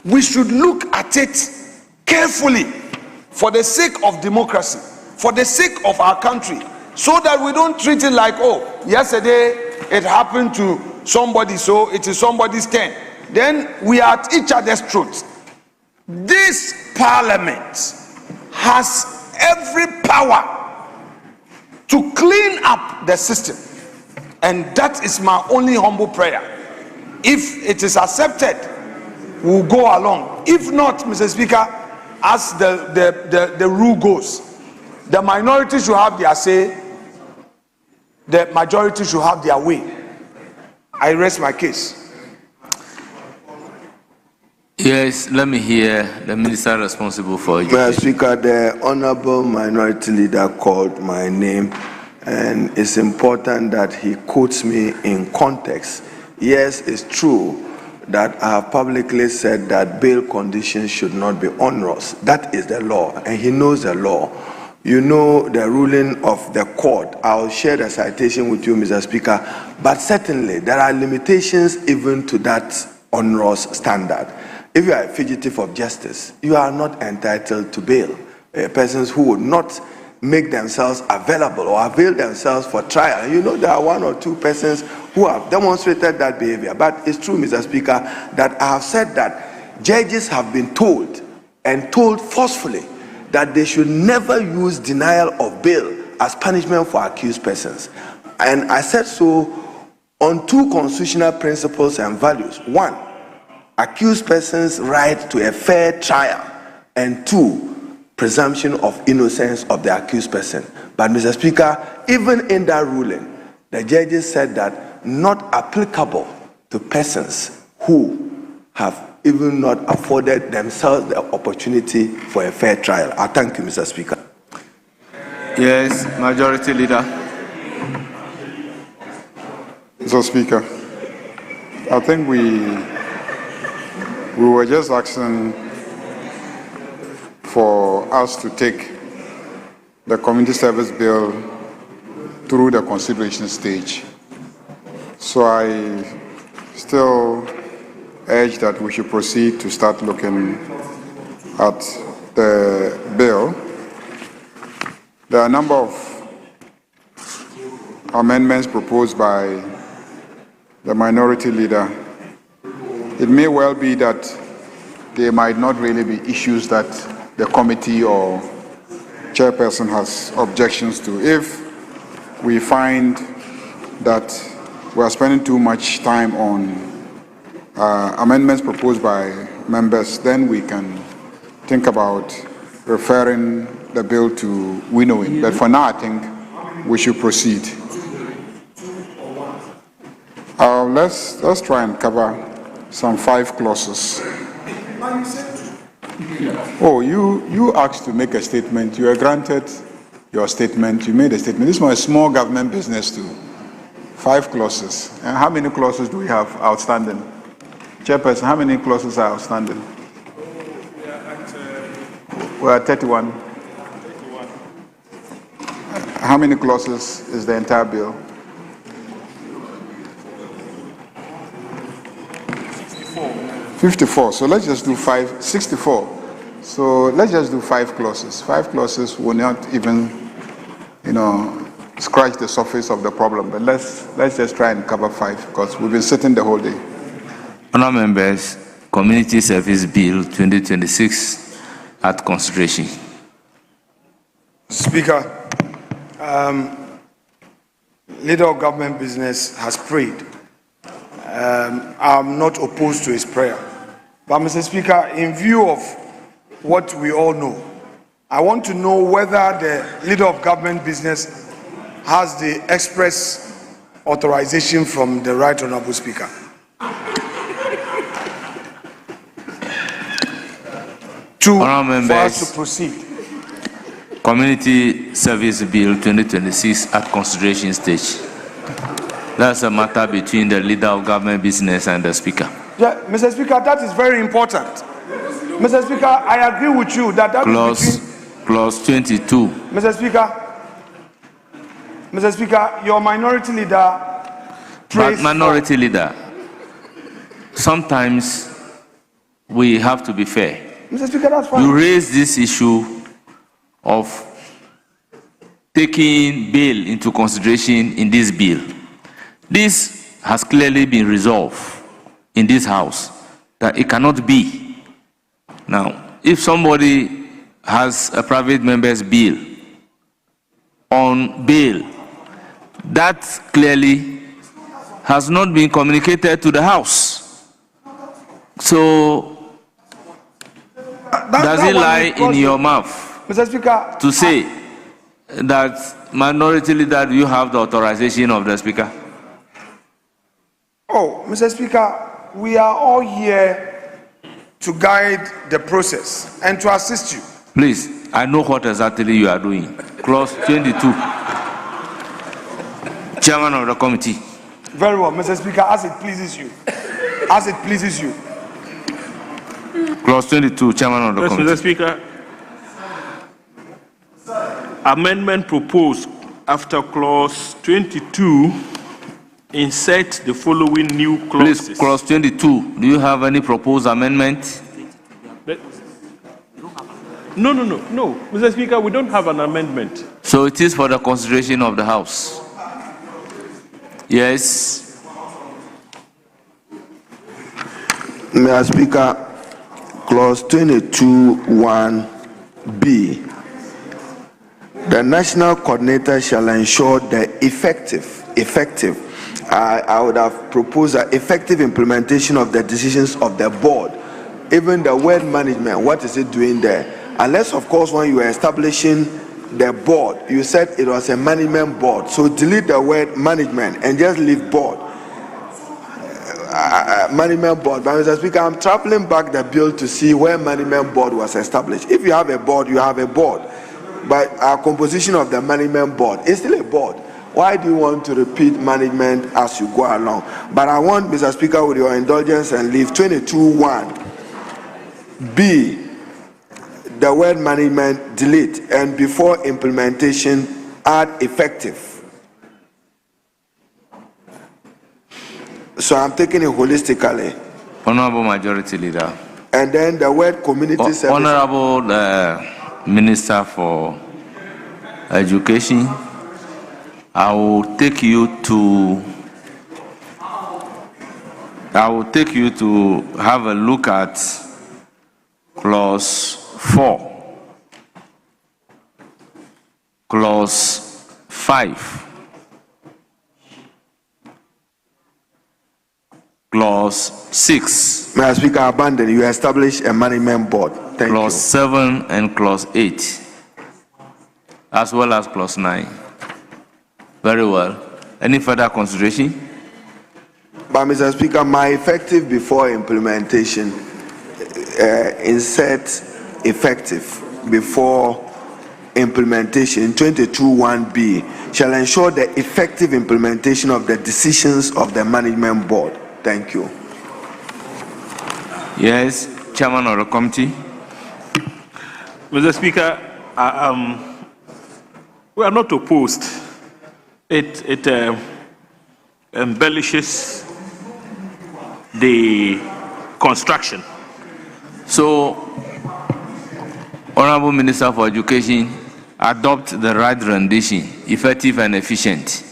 We should look at it carefully for the sake of democracy, for the sake of our country, so that we don't treat it like, oh, yesterday it happened to somebody, so it is somebody's turn. Then we are at each other's throats. This parliament has every power to clean up the system, and that is my only humble prayer. If it is accepted, we'll go along. If not, Mr. Speaker, as the rule goes, the minority should have their say, the majority should have their way. I rest my case. Yes, let me hear the minister responsible for education. Mr. Speaker, the Honorable Minority Leader called my name, and it's important that he quotes me in context. Yes, it's true that I have publicly said that bail conditions should not be onerous. That is the law, and he knows the law. You know the ruling of the court. I'll share the citation with you, Mr. Speaker, but certainly there are limitations even to that onerous standard. If you are a fugitive of justice, you are not entitled to bail. Persons who would not make themselves available or avail themselves for trial. You know there are one or two persons who have demonstrated that behavior. But it's true, Mr. Speaker, that I have said that judges have been told, and told forcefully, that they should never use denial of bail as punishment for accused persons. And I said so on two constitutional principles and values. One, accused persons' right to a fair trial, and two, presumption of innocence of the accused person. But Mr. Speaker, even in that ruling, the judges said that not applicable to persons who have even not afforded themselves the opportunity for a fair trial. I thank you, Mr. Speaker. Yes, Majority Leader. Mr. Speaker, I think we were just asking for us to take the community service bill through the consideration stage. So I still urge that we should proceed to start looking at the bill. There are a number of amendments proposed by the minority leader. It may well be that they might not really be issues that the committee or chairperson has objections to. If we find that we are spending too much time on amendments proposed by members, then we can think about referring the bill to winnowing. But for now, I think we should proceed. Let's try and cover some 5 clauses. Oh, you asked to make a statement. You were granted your statement. You made a statement. This was a small government business too. 5 clauses. And how many clauses do we have outstanding? Chairperson, how many clauses are outstanding? We're at 31. How many clauses is the entire bill? 54. So let's just do 64. So let's just do 5 clauses. 5 clauses will not even, scratch the surface of the problem. But let's just try and cover 5 because we've been sitting the whole day. Honourable members, Community Service Bill 2026 at consideration. Speaker, leader of government business has prayed. I'm not opposed to his prayer. But Mr. Speaker, in view of what we all know, I want to know whether the leader of government business has the express authorization from the Right Honourable Speaker. For us to proceed. Community Service Bill 2026 at consideration stage. That's a matter between the leader of government business and the speaker. Yeah, Mr. Speaker, that is very important. Mr. Speaker, I agree with you that is between... Clause 22. Mr. Speaker, your minority leader But minority leader, sometimes we have to be fair. Mr. Speaker, that's fine. You raised this issue of taking bail into consideration in this bill. This has clearly been resolved in this House, that it cannot be. Now, if somebody has a private member's bill on bail, that clearly has not been communicated to the House. So, does it lie in your mouth, Mr. Speaker, to say that minority leader, you have the authorization of the Speaker? Oh, Mr. Speaker, we are all here to guide the process and to assist you. Please, I know what exactly you are doing. Clause 22. Chairman of the committee. Very well, Mr. Speaker, as it pleases you. As it pleases you. Clause 22, Chairman of the Yes, committee. Mr. Speaker. Amendment proposed after clause 22, insert the following new clauses. Please, clause 22. Do you have any proposed amendment? No. Mr. Speaker, we don't have an amendment. So it is for the consideration of the House. Yes. Mr. Speaker, clause 22(1)(b). The national coordinator shall ensure the effective. I would have proposed an effective implementation of the decisions of the board. Even the word management, what is it doing there? Unless, of course, when you are establishing the board, you said it was a management board. So delete the word management and just leave board. Management board. But Mr. Speaker, I'm traveling back the bill to see where management board was established. If you have a board, you have a board. But our composition of the management board is still a board. Why do you want to repeat management as you go along? But I want, Mr. Speaker, with your indulgence, and leave 22(1)(b), the word management, delete, and before implementation, add effective. So I'm taking it holistically. Honorable Majority Leader. And then the word community service. Honorable Minister for Education, I will take you to have a look at clause 4, clause 5, clause 6. Mr. Speaker, abandon. You establish a management board. Thank clause you. 7 and clause 8, as well as clause 9. Very well. Any further consideration? But Mr. Speaker, my effective before implementation, insert effective before implementation, 22(1)(b), shall ensure the effective implementation of the decisions of the management board. Thank you. Yes, Chairman of the committee. Mr. Speaker, we are not opposed. It embellishes the construction. So, Honorable Minister for Education, adopt the right rendition, effective and efficient.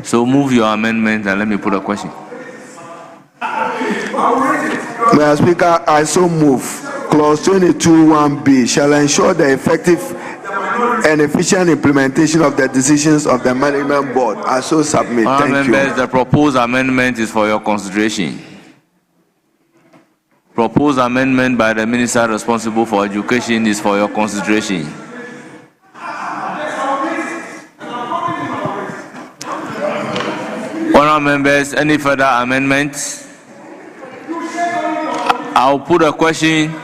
So move your amendment and let me put a question. Mr. Speaker, I so move. Clause 22(1)(b) shall ensure the effective and efficient implementation of the decisions of the management board. I so submit. Thank Members, you. the proposed amendment is for your consideration. Proposed amendment by the Minister responsible for Education is for your consideration. Honourable members, any further amendments? I'll put a question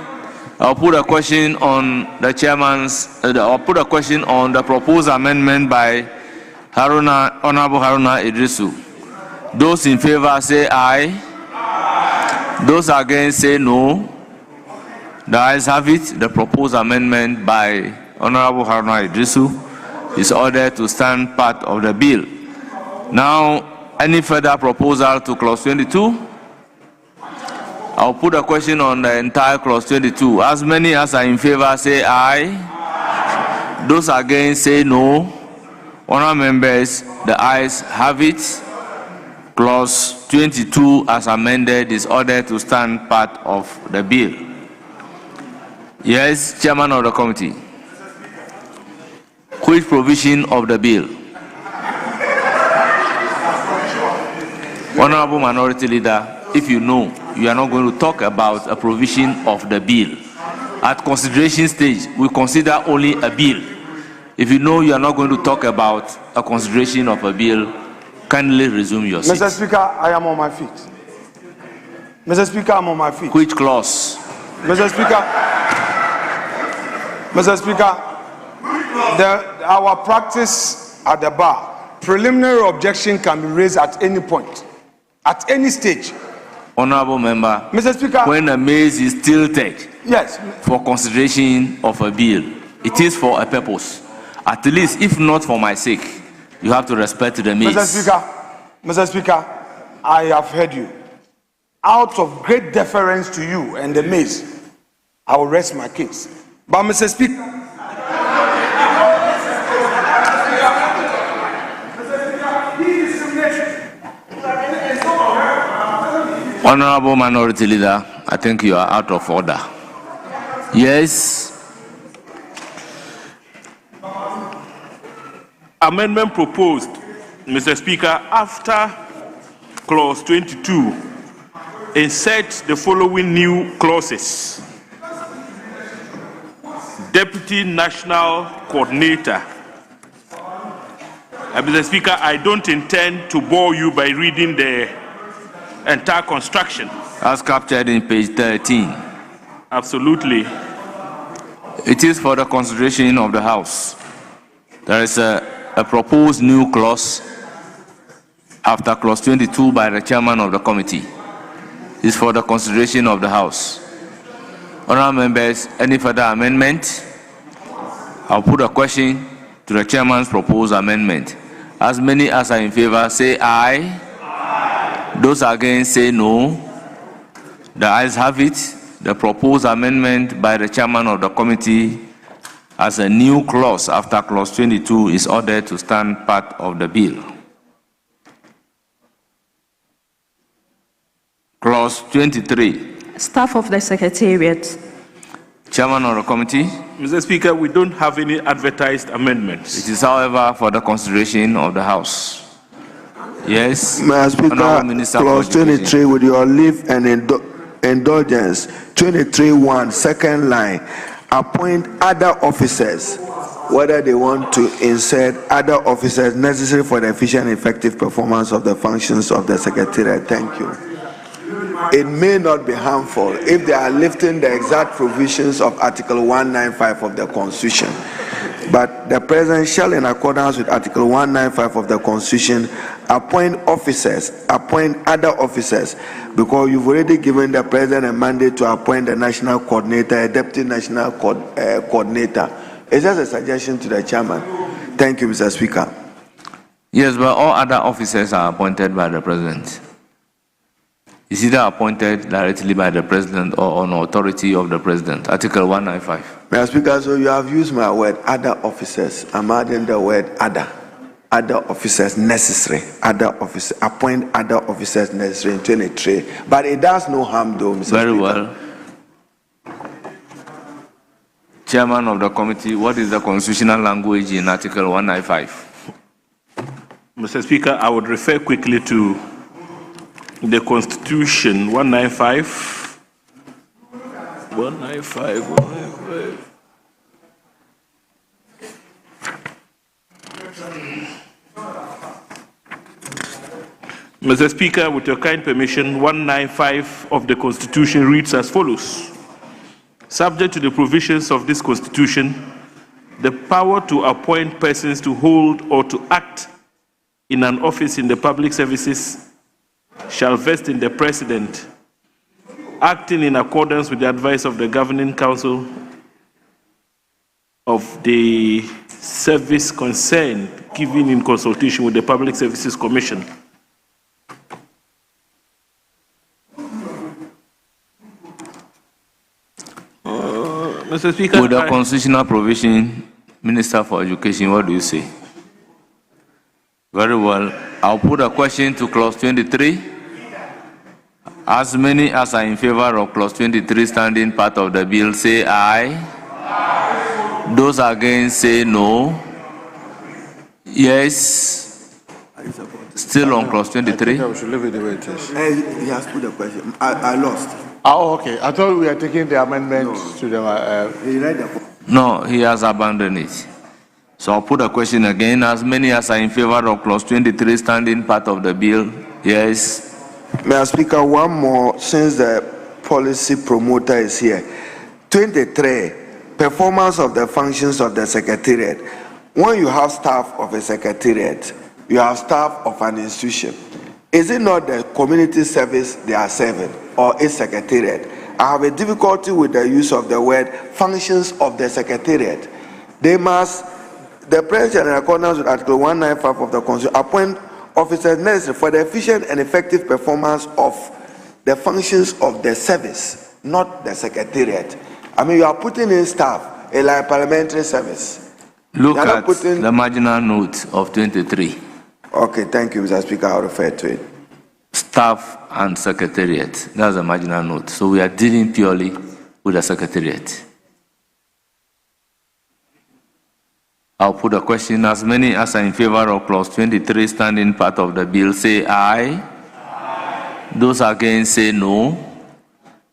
on the chairman's. I'll put a question on the proposed amendment by Honorable Haruna Idrisu. Those in favor say aye. Those against say no. The ayes have it. The proposed amendment by Honorable Haruna Idrisu is ordered to stand part of the bill. Now, any further proposal to clause 22? I'll put a question on the entire clause 22. As many as are in favor say aye. Those against say no. Honourable members, the ayes have it. Clause 22 as amended is ordered to stand part of the bill. Yes, Chairman of the committee. Which provision of the bill? Honourable Minority Leader, if you know, you are not going to talk about a provision of the bill. At consideration stage, we consider only a bill. If you know you are not going to talk about a consideration of a bill, kindly resume your seat. Mr. Speaker, I am on my feet. Mr. Speaker, I'm on my feet. Which clause? Mr. Speaker, our practice at the bar, preliminary objection can be raised at any point, at any stage. Honourable member, Mr. Speaker, when a maize is tilted, yes, for consideration of a bill, it is for a purpose. At least, if not for my sake, you have to respect the maize. Mr. Speaker, I have heard you. Out of great deference to you and the maize, I will rest my case. But Mr. Speaker, Honourable Minority Leader, I think you are out of order. Yes. Amendment proposed, Mr. Speaker, after clause 22, insert the following new clauses. Deputy National Coordinator. Mr. Speaker, I don't intend to bore you by reading the entire construction. As captured in page 13. Absolutely. It is for the consideration of the House. There is a proposed new clause after clause 22 by the chairman of the committee. It's for the consideration of the House. Honourable members, any further amendment? I'll put a question to the chairman's proposed amendment. As many as are in favor say aye. Aye. Those against say no. The ayes have it. The proposed amendment by the chairman of the committee as a new clause after clause 22 is ordered to stand part of the bill. Clause 23. Staff of the Secretariat. Chairman of the committee. Mr. Speaker, we don't have any advertised amendments. It is, however, for the consideration of the House. Yes. Mr. Speaker, clause 23, with your leave and indulgence, 23(1), second line, appoint other officers, whether they want to insert other officers necessary for the efficient and effective performance of the functions of the Secretariat. Thank you. It may not be harmful if they are lifting the exact provisions of Article 195 of the Constitution. But the President shall, in accordance with Article 195 of the Constitution, appoint officers, appoint other officers, because you've already given the President a mandate to appoint a national coordinator, a deputy national coordinator. It's just a suggestion to the chairman. Thank you, Mr. Speaker. Yes, but all other officers are appointed by the President. Is either appointed directly by the President or on authority of the President. Article 195. Mr. Speaker, so you have used my word, other officers. I'm adding the word other. Other officers necessary. Other officers, appoint other officers necessary in 23. But it does no harm though, Mr. Very Speaker. well. Chairman of the committee, what is the constitutional language in Article 195? Mr. Speaker, I would refer quickly to the Constitution 195. 195. Mr. Speaker, with your kind permission, 195 of the Constitution reads as follows. Subject to the provisions of this Constitution, the power to appoint persons to hold or to act in an office in the public services shall vest in the President, acting in accordance with the advice of the Governing Council of the service concerned, given in consultation with the Public Services Commission. Mr. Speaker, with the constitutional provision, Minister for Education, what do you say? Very well. I'll put a question to clause 23. As many as are in favor of clause 23 standing part of the bill, say aye. Aye. Those against, say no. Yes. Still on clause 23. I think we should leave it the way it is. He has put a question. I lost. Oh, okay. I thought we were taking the amendments to the. He read the. No, he has abandoned it. So I'll put a question again. As many as are in favor of clause 23 standing part of the bill, yes. Mr. Speaker, one more, since the policy promoter is here. 23, performance of the functions of the secretariat. When you have staff of a secretariat, you have staff of an institution. Is it not the community service they are serving, or a secretariat? I have a difficulty with the use of the word functions of the secretariat. They must, the President, in accordance with Article 195 of the Constitution, appoint officers necessary for the efficient and effective performance of the functions of the service, not the secretariat. I mean, you are putting in staff, like parliamentary service. Look at the marginal note of 23. Okay, thank you, Mr. Speaker. I'll refer to it. Staff and secretariat. That's a marginal note. So we are dealing purely with the secretariat. I'll put a question. As many as are in favor of clause 23 standing part of the bill, say aye. Aye. Those against, say no.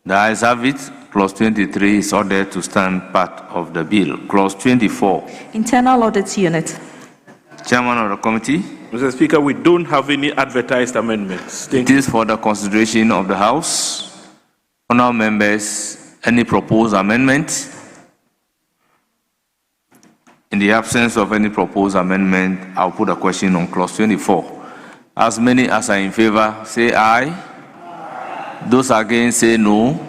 The ayes have it. Clause 23 is ordered to stand part of the bill. Clause 24. Internal Audit Unit. Chairman of the committee. Mr. Speaker, we don't have any advertised amendments. It is for the consideration of the House. Honourable members, any proposed amendment? In the absence of any proposed amendment, I'll put a question on clause 24. As many as are in favor, say aye. Aye. Those against, say no.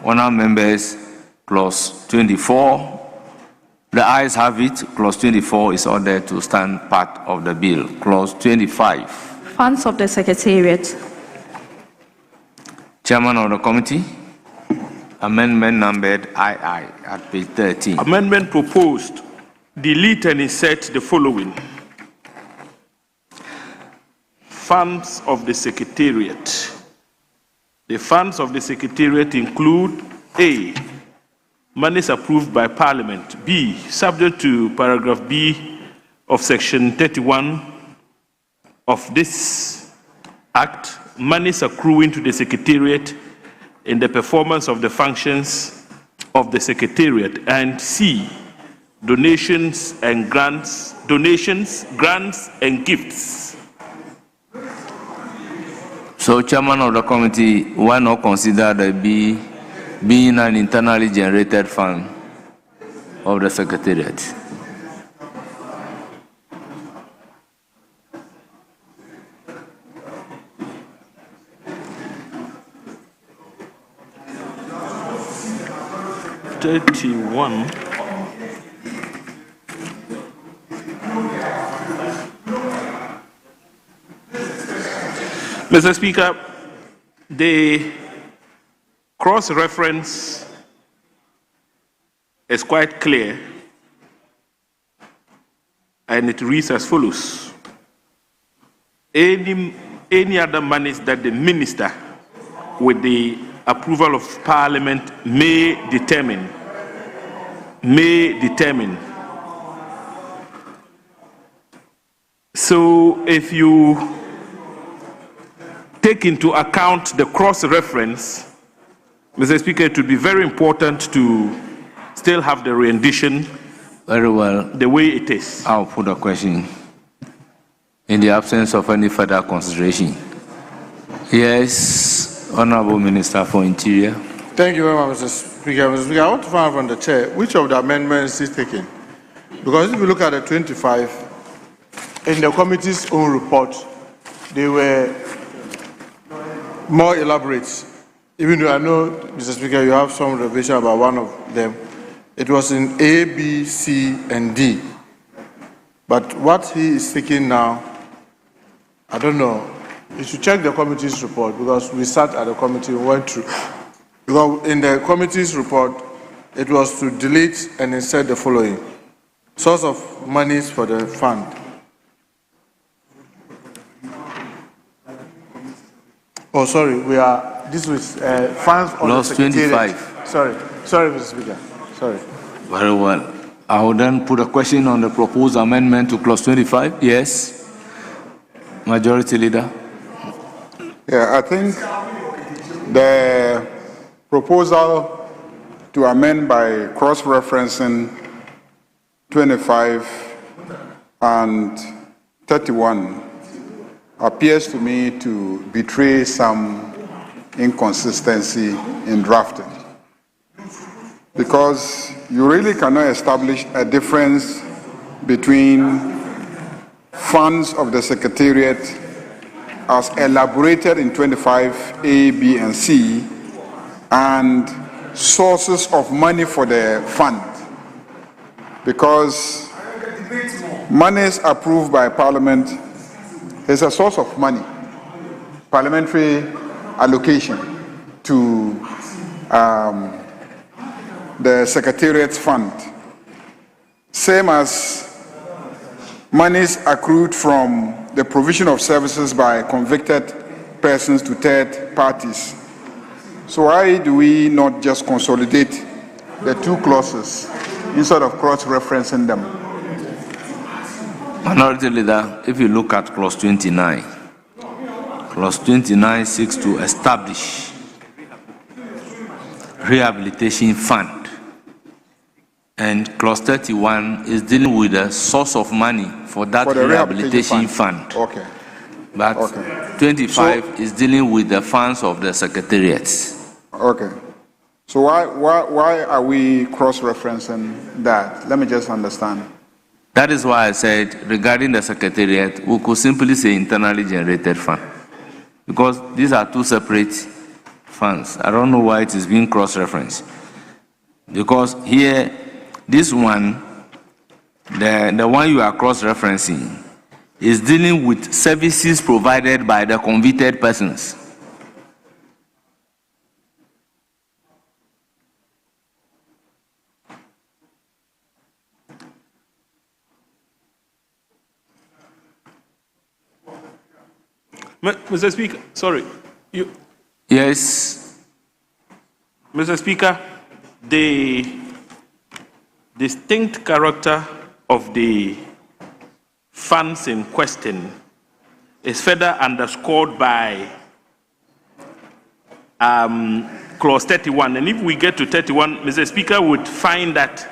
Honourable members, clause 24. The ayes have it. Clause 24 is ordered to stand part of the bill. Clause 25. Funds of the Secretariat. Chairman of the committee. Amendment numbered II at page 13. Amendment proposed. Delete and insert the following. Funds of the Secretariat. The funds of the Secretariat include A, monies approved by Parliament. B, subject to paragraph B of section 31 of this Act, monies accruing to the Secretariat in the performance of the functions of the Secretariat. And C, donations, grants, and gifts. So, Chairman of the committee, why not consider the B being an internally generated fund of the Secretariat? Mr. Speaker, the cross-reference is quite clear, and it reads as follows. Any other monies that the minister, with the approval of Parliament, may determine. So if you take into account the cross-reference, Mr. Speaker, it would be very important to still have the rendition very well the way it is. I'll put a question. In the absence of any further consideration. Yes, Honourable Minister for Interior. Thank you very much, Mr. Speaker. Mr. Speaker, I want to find out from the chair which of the amendments is taken. Because if you look at the 25, in the committee's own report, they were more elaborate. Even though I know, Mr. Speaker, you have some reservation about one of them. It was in A, B, C, and D. But what he is taking now, I don't know. You should check the committee's report because we sat at the committee and went through. Because in the committee's report, it was to delete and insert the following: source of monies for the fund. Oh, sorry, this was funds on Clause the Secretariat. 25. Sorry, Mr. Speaker. Sorry. Very well. I will then put a question on the proposed amendment to clause 25. Yes. Majority Leader. Yeah, I think the proposal to amend by cross-referencing 25 and 31 appears to me to betray some inconsistency in drafting, because you really cannot establish a difference between funds of the Secretariat as elaborated in 25A, B, and C, and sources of money for the fund, because monies approved by Parliament is a source of money, parliamentary allocation to the Secretariat's fund, same as monies accrued from the provision of services by convicted persons to third parties. So why do we not just consolidate the two clauses instead of cross-referencing them? Minority Leader, if you look at clause 29 seeks to establish rehabilitation fund, and clause 31 is dealing with the source of money for that rehabilitation fund. Okay. But 25 is dealing with the funds of the Secretariats. Okay. So why are we cross-referencing that? Let me just understand. That is why I said, regarding the Secretariat, we could simply say internally generated fund, because these are two separate funds. I don't know why it is being cross-referenced, because here, this one, the one you are cross-referencing, is dealing with services provided by the convicted persons. Mr. Speaker, sorry. Yes. Mr. Speaker, the distinct character of the funds in question is further underscored by clause 31. And if we get to 31, Mr. Speaker would find that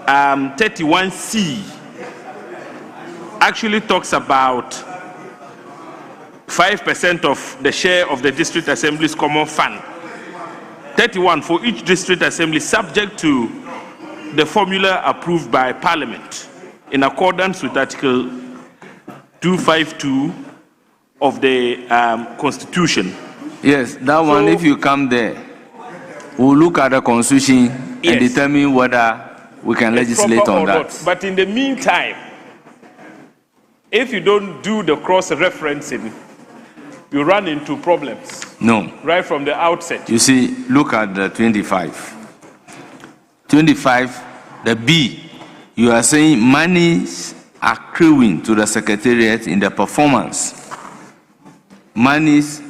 31C actually talks about 5% of the share of the District Assembly's common fund. 31 for each District Assembly, subject to the formula approved by Parliament in accordance with Article 252 of the Constitution. Yes, that one, if you come there, we'll look at the Constitution and determine whether we can legislate on that. Not. But in the meantime, if you don't do the cross-referencing, you run into problems. No. Right from the outset. You see, look at the 25. 25, the B, you are saying monies accruing to the Secretariat in the performance. Monies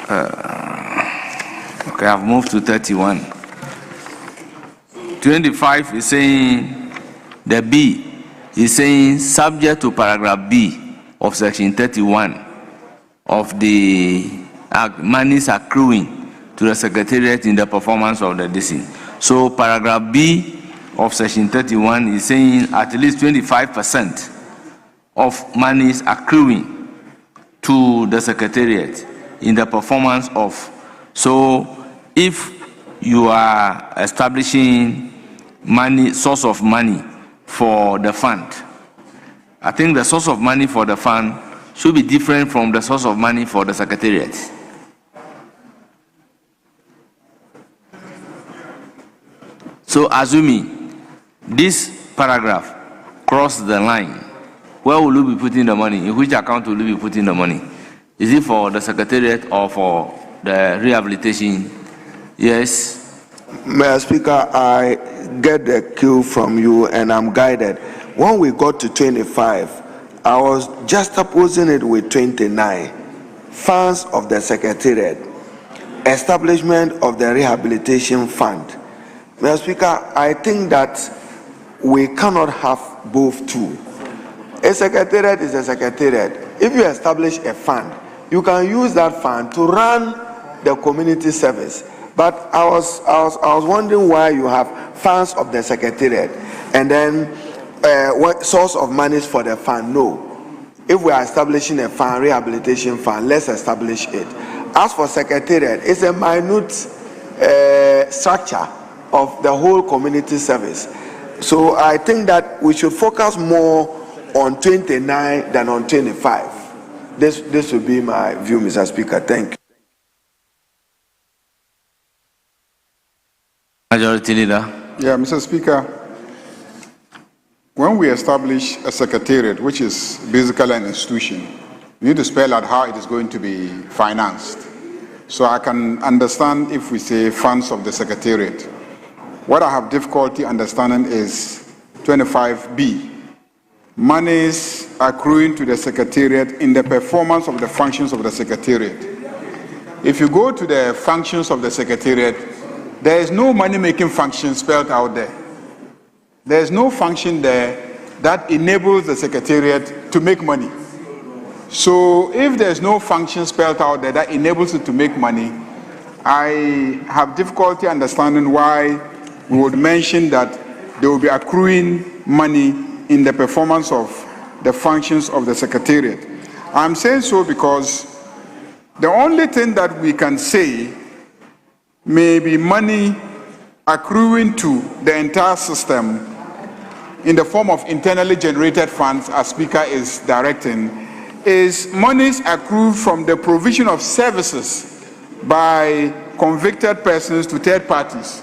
okay, I've moved to 31. 25 is saying the B is saying subject to paragraph B of section 31 of the monies accruing to the Secretariat in the performance of the DC. So paragraph B of section 31 is saying at least 25% of monies accruing to the Secretariat in the performance of. So if you are establishing money, source of money for the fund, I think the source of money for the fund should be different from the source of money for the Secretariat. So assuming this paragraph crossed the line, where will you be putting the money? In which account will you be putting the money? Is it for the Secretariat or for the rehabilitation? Yes. Mr. Speaker, I get the cue from you and I'm guided. When we got to 25, I was just opposing it with 29. Funds of the Secretariat, establishment of the rehabilitation fund. Mr. Speaker, I think that we cannot have both two. A secretariat is a secretariat. If you establish a fund, you can use that fund to run the community service. But I was wondering why you have funds of the secretariat and then what source of monies for the fund. No. If we are establishing a fund, rehabilitation fund, let's establish it. As for secretariat, it's a minute structure of the whole community service. So I think that we should focus more on 29 than on 25. This would be my view, Mr. Speaker. Thank you. Majority Leader. Yeah, Mr. Speaker, when we establish a secretariat, which is basically an institution, we need to spell out how it is going to be financed. So I can understand if we say funds of the secretariat. What I have difficulty understanding is 25B. Monies accruing to the secretariat in the performance of the functions of the secretariat. If you go to the functions of the secretariat, there is no money-making function spelled out there. There is no function there that enables the secretariat to make money. So if there's no function spelled out there that enables it to make money, I have difficulty understanding why we would mention that they will be accruing money in the performance of the functions of the secretariat. I'm saying so because the only thing that we can say may be money accruing to the entire system in the form of internally generated funds, as Speaker is directing, is monies accrued from the provision of services by convicted persons to third parties.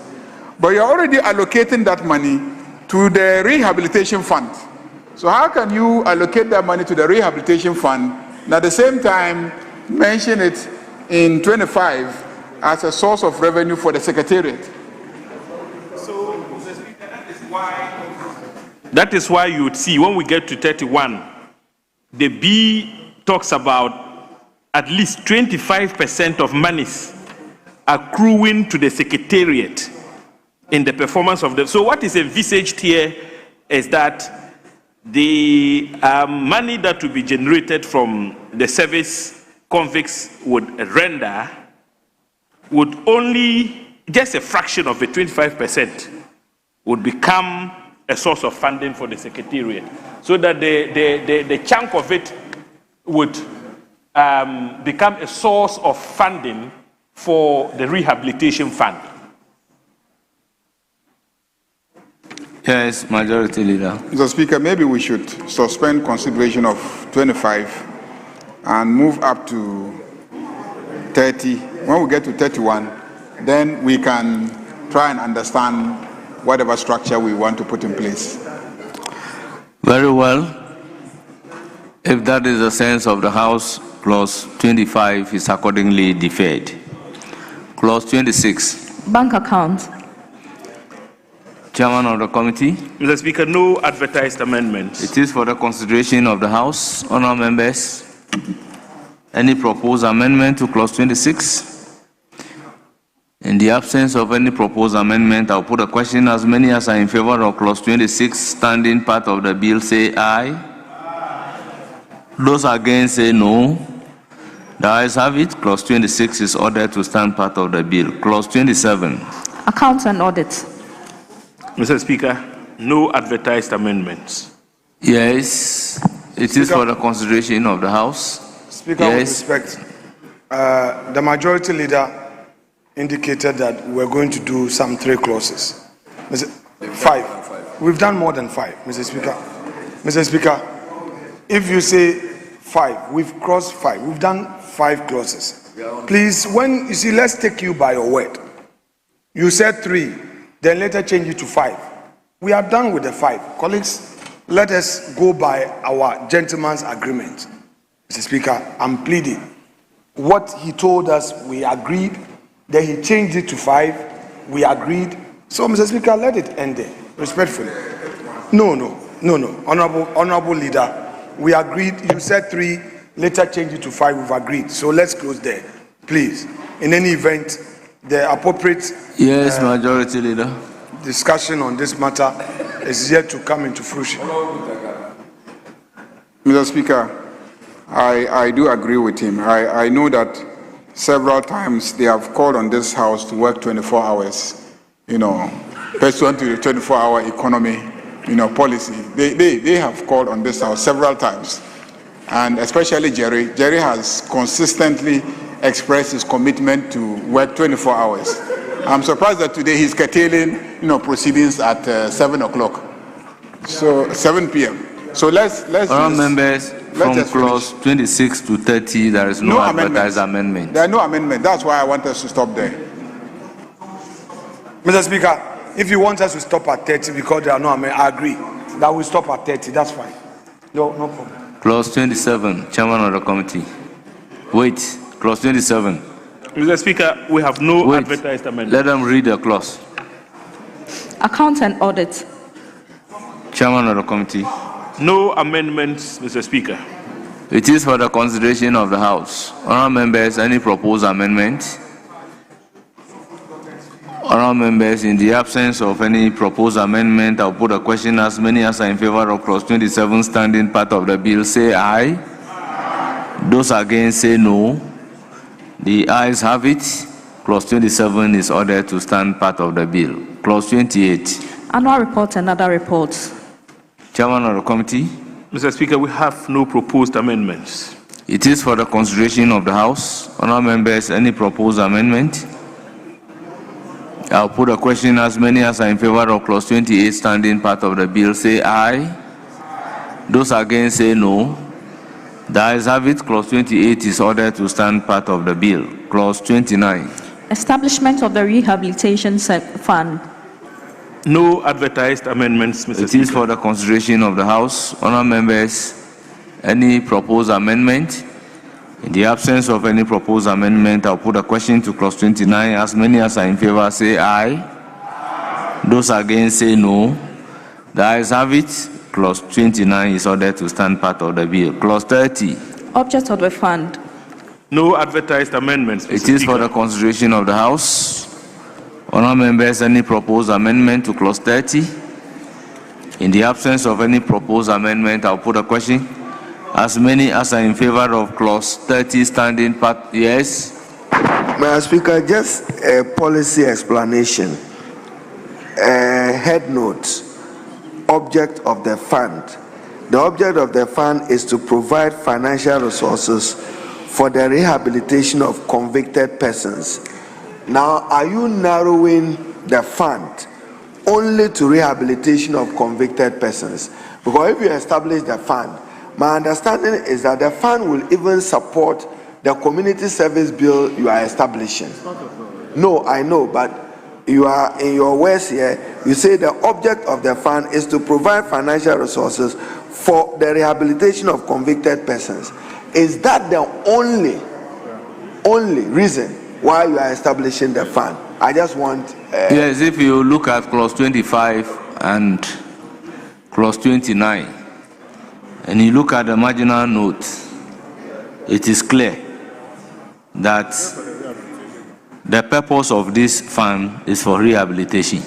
But you're already allocating that money to the rehabilitation fund. So how can you allocate that money to the rehabilitation fund and at the same time mention it in 25 as a source of revenue for the secretariat? So, Mr. Speaker, that is why you would see when we get to 31, the B talks about at least 25% of monies accruing to the secretariat in the performance of the. So what is envisaged here is that the money that will be generated from the service convicts would render would only, just a fraction of the 25% would become a source of funding for the secretariat. So that the chunk of it would become a source of funding for the rehabilitation fund. Yes, Majority Leader. Mr. Speaker, maybe we should suspend consideration of 25 and move up to 30. When we get to 31, then we can try and understand whatever structure we want to put in place. Very well. If that is the sense of the House, clause 25 is accordingly deferred. Clause 26. Bank account. Chairman of the committee. Mr. Speaker, no advertised amendments. It is for the consideration of the House. Honourable members, any proposed amendment to clause 26? In the absence of any proposed amendment, I'll put a question. As many as are in favor of clause 26, standing part of the bill, say aye. Those against say no. The ayes have it. Clause 26 is ordered to stand part of the bill. Clause 27. Accounts and audit. Mr. Speaker, no advertised amendments. Yes, it is for the consideration of the House. Speaker, yes. With respect, the Majority Leader indicated that we're going to do some 3 clauses. 5. We've done more than 5, Mr. Speaker. Mr. Speaker, if you say 5, we've crossed 5. We've done 5 clauses. Please, when you see, let's take you by your word. You said 3, then later change it to 5. We are done with the 5. Colleagues, let us go by our gentleman's agreement. Mr. Speaker, I'm pleading. what he told us, we agreed. Then he changed it to 5. We agreed. So, Mr. Speaker, let it end there, respectfully. No. Honorable leader, we agreed. You said 3, later changed it to 5. We've agreed. So let's close there, please. In any event, the appropriate Majority Leader, discussion on this matter is yet to come into fruition. Mr. Speaker, I do agree with him. I know that several times they have called on this House to work 24 hours, pursuant to the 24-hour economy, policy. They have called on this House several times. And especially Jerry. Jerry has consistently expressed his commitment to work 24 hours. I'm surprised that today he's curtailing, proceedings at 7 o'clock. So 7 p.m. So let's members, from clause 26 to 30, there is no advertised amendment. There are no amendments. That's why I want us to stop there. Mr. Speaker, if you want us to stop at 30 because there are no amendments, I agree that we stop at 30. That's fine. No problem. Clause 27, Chairman of the Committee. Wait, clause 27. Mr. Speaker, we have no advertised amendment. Let them read the clause. Accounts and audit. Chairman of the Committee. No amendments, Mr. Speaker. It is for the consideration of the House. Honourable members, any proposed amendment? Honourable members, in the absence of any proposed amendment, I'll put a question. As many as are in favour of clause 27 standing part of the bill, say aye. Those against, say no. The ayes have it. Clause 27 is ordered to stand part of the bill. Clause 28. Annual report and other reports. Chairman of the Committee. Mr. Speaker, we have no proposed amendments. It is for the consideration of the House. Honourable members, any proposed amendment? I'll put a question. As many as are in favour of clause 28 standing part of the bill, say aye. Those against, say no. The ayes have it. Clause 28 is ordered to stand part of the bill. Clause 29. Establishment of the Rehabilitation Fund. No advertised amendments, Mr. Speaker. It is for the consideration of the House. Honourable members, any proposed amendment? In the absence of any proposed amendment, I'll put a question to clause 29. As many as are in favour, say aye. Those against, say no. The ayes have it. Clause 29 is ordered to stand part of the bill. Clause 30. Object of the fund. No advertised amendments, Mr. It is Speaker. for the consideration of the House. Honourable members, any proposed amendment to clause 30? In the absence of any proposed amendment, I'll put a question. As many as are in favour of clause 30 standing part, yes? Mr. Speaker, just a policy explanation. Head note, object of the fund. The object of the fund is to provide financial resources for the rehabilitation of convicted persons. Now, are you narrowing the fund only to rehabilitation of convicted persons? Because if you establish the fund, my understanding is that the fund will even support the community service bill you are establishing. No, I know, but you are in your words here, you say the object of the fund is to provide financial resources for the rehabilitation of convicted persons. Is that the only reason why you are establishing the fund? I just want... Yes, if you look at clause 25 and clause 29, and you look at the marginal note, it is clear that the purpose of this fund is for rehabilitation.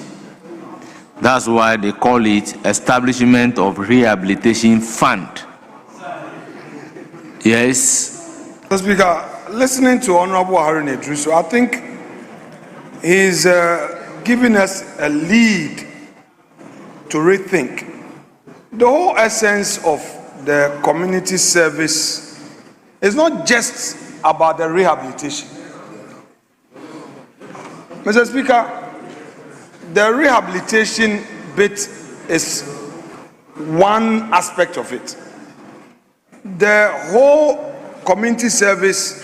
That's why they call it Establishment of Rehabilitation Fund. Yes? Mr. Speaker, listening to Honorable Harun Idrisu, I think he's giving us a lead to rethink. The whole essence of the community service is not just about the rehabilitation. Mr. Speaker, the rehabilitation bit is one aspect of it. The whole community service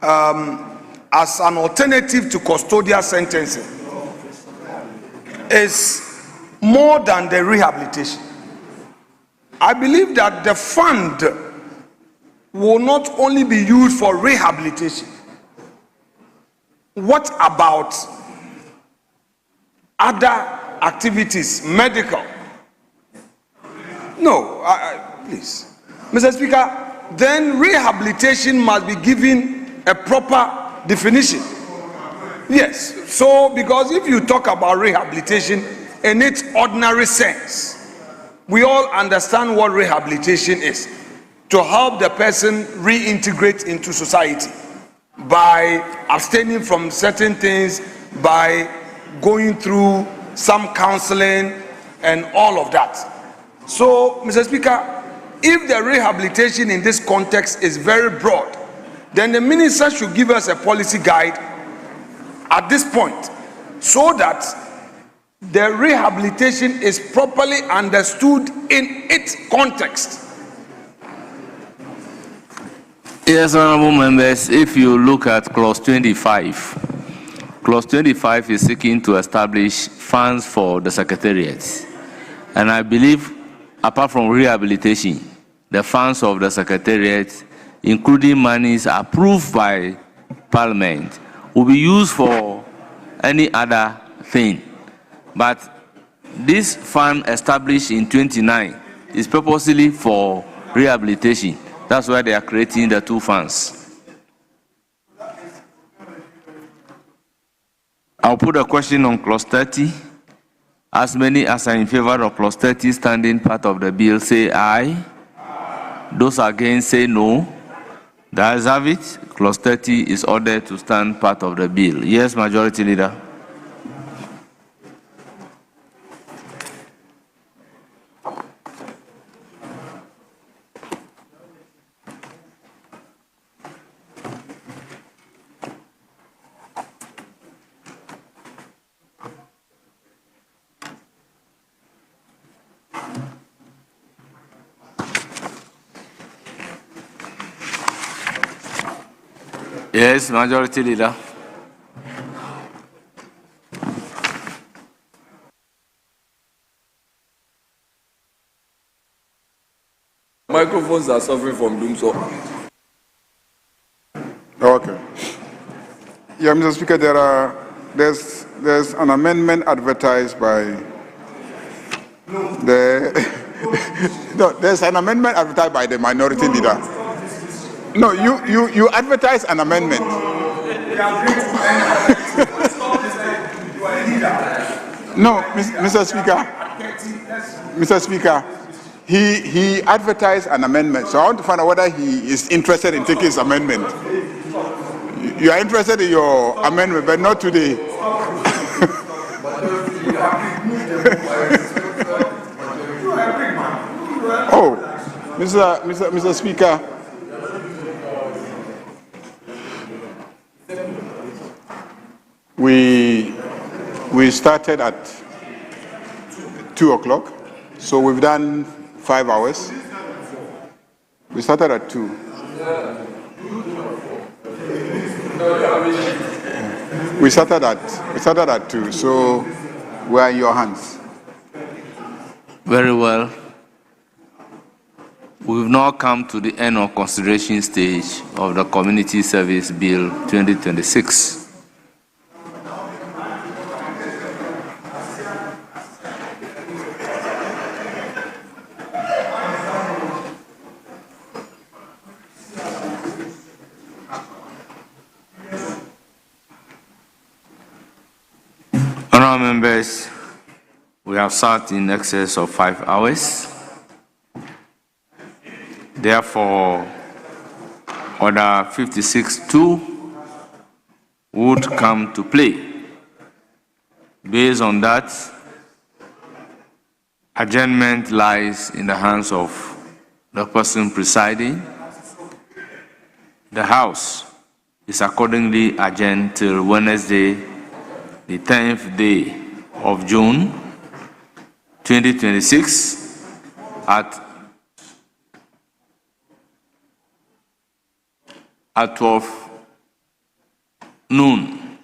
as an alternative to custodial sentencing is more than the rehabilitation. I believe that the fund will not only be used for rehabilitation. What about other activities, medical? No, please. Mr. Speaker, then rehabilitation must be given a proper definition. Yes, so because if you talk about rehabilitation in its ordinary sense, we all understand what rehabilitation is. To help the person reintegrate into society by abstaining from certain things, by going through some counseling and all of that. So, Mr. Speaker, if the rehabilitation in this context is very broad, then the minister should give us a policy guide at this point so that the rehabilitation is properly understood in its context. Yes, honorable members, if you look at clause 25, clause 25 is seeking to establish funds for the secretariat. And I believe, apart from rehabilitation, the funds of the secretariat, including monies approved by Parliament, will be used for any other thing. But this fund established in 29 is purposely for rehabilitation. That's why they are creating the two funds. I'll put a question on clause 30. As many as are in favor of clause 30 standing part of the bill, say aye. Those against, say no. The ayes have it. Clause 30 is ordered to stand part of the bill. Yes, Majority Leader. Yes, Majority Leader. Microphones are suffering from doom, so. Okay. Yeah, Mr. Speaker, there's an amendment advertised by no, there's an amendment advertised by the minority leader. No, you advertise an amendment. No, Mr. Speaker, he advertised an amendment. So I want to find out whether he is interested in taking his amendment. You are interested in your amendment, but not today. Oh, Mr. Speaker. We started at 2 o'clock, so we've done 5 hours. We started at 2. We started at 2, so we're in your hands. Very well. We've now come to the end of consideration stage of the Community Service Bill 2026. Honourable members, we have sat in excess of 5 hours. Therefore, Order 56-2 would come to play. Based on that, adjournment lies in the hands of the person presiding. The House is accordingly adjourned till Wednesday, the 10th day of June 2026 at 12 noon.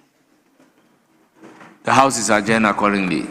The House is adjourned accordingly.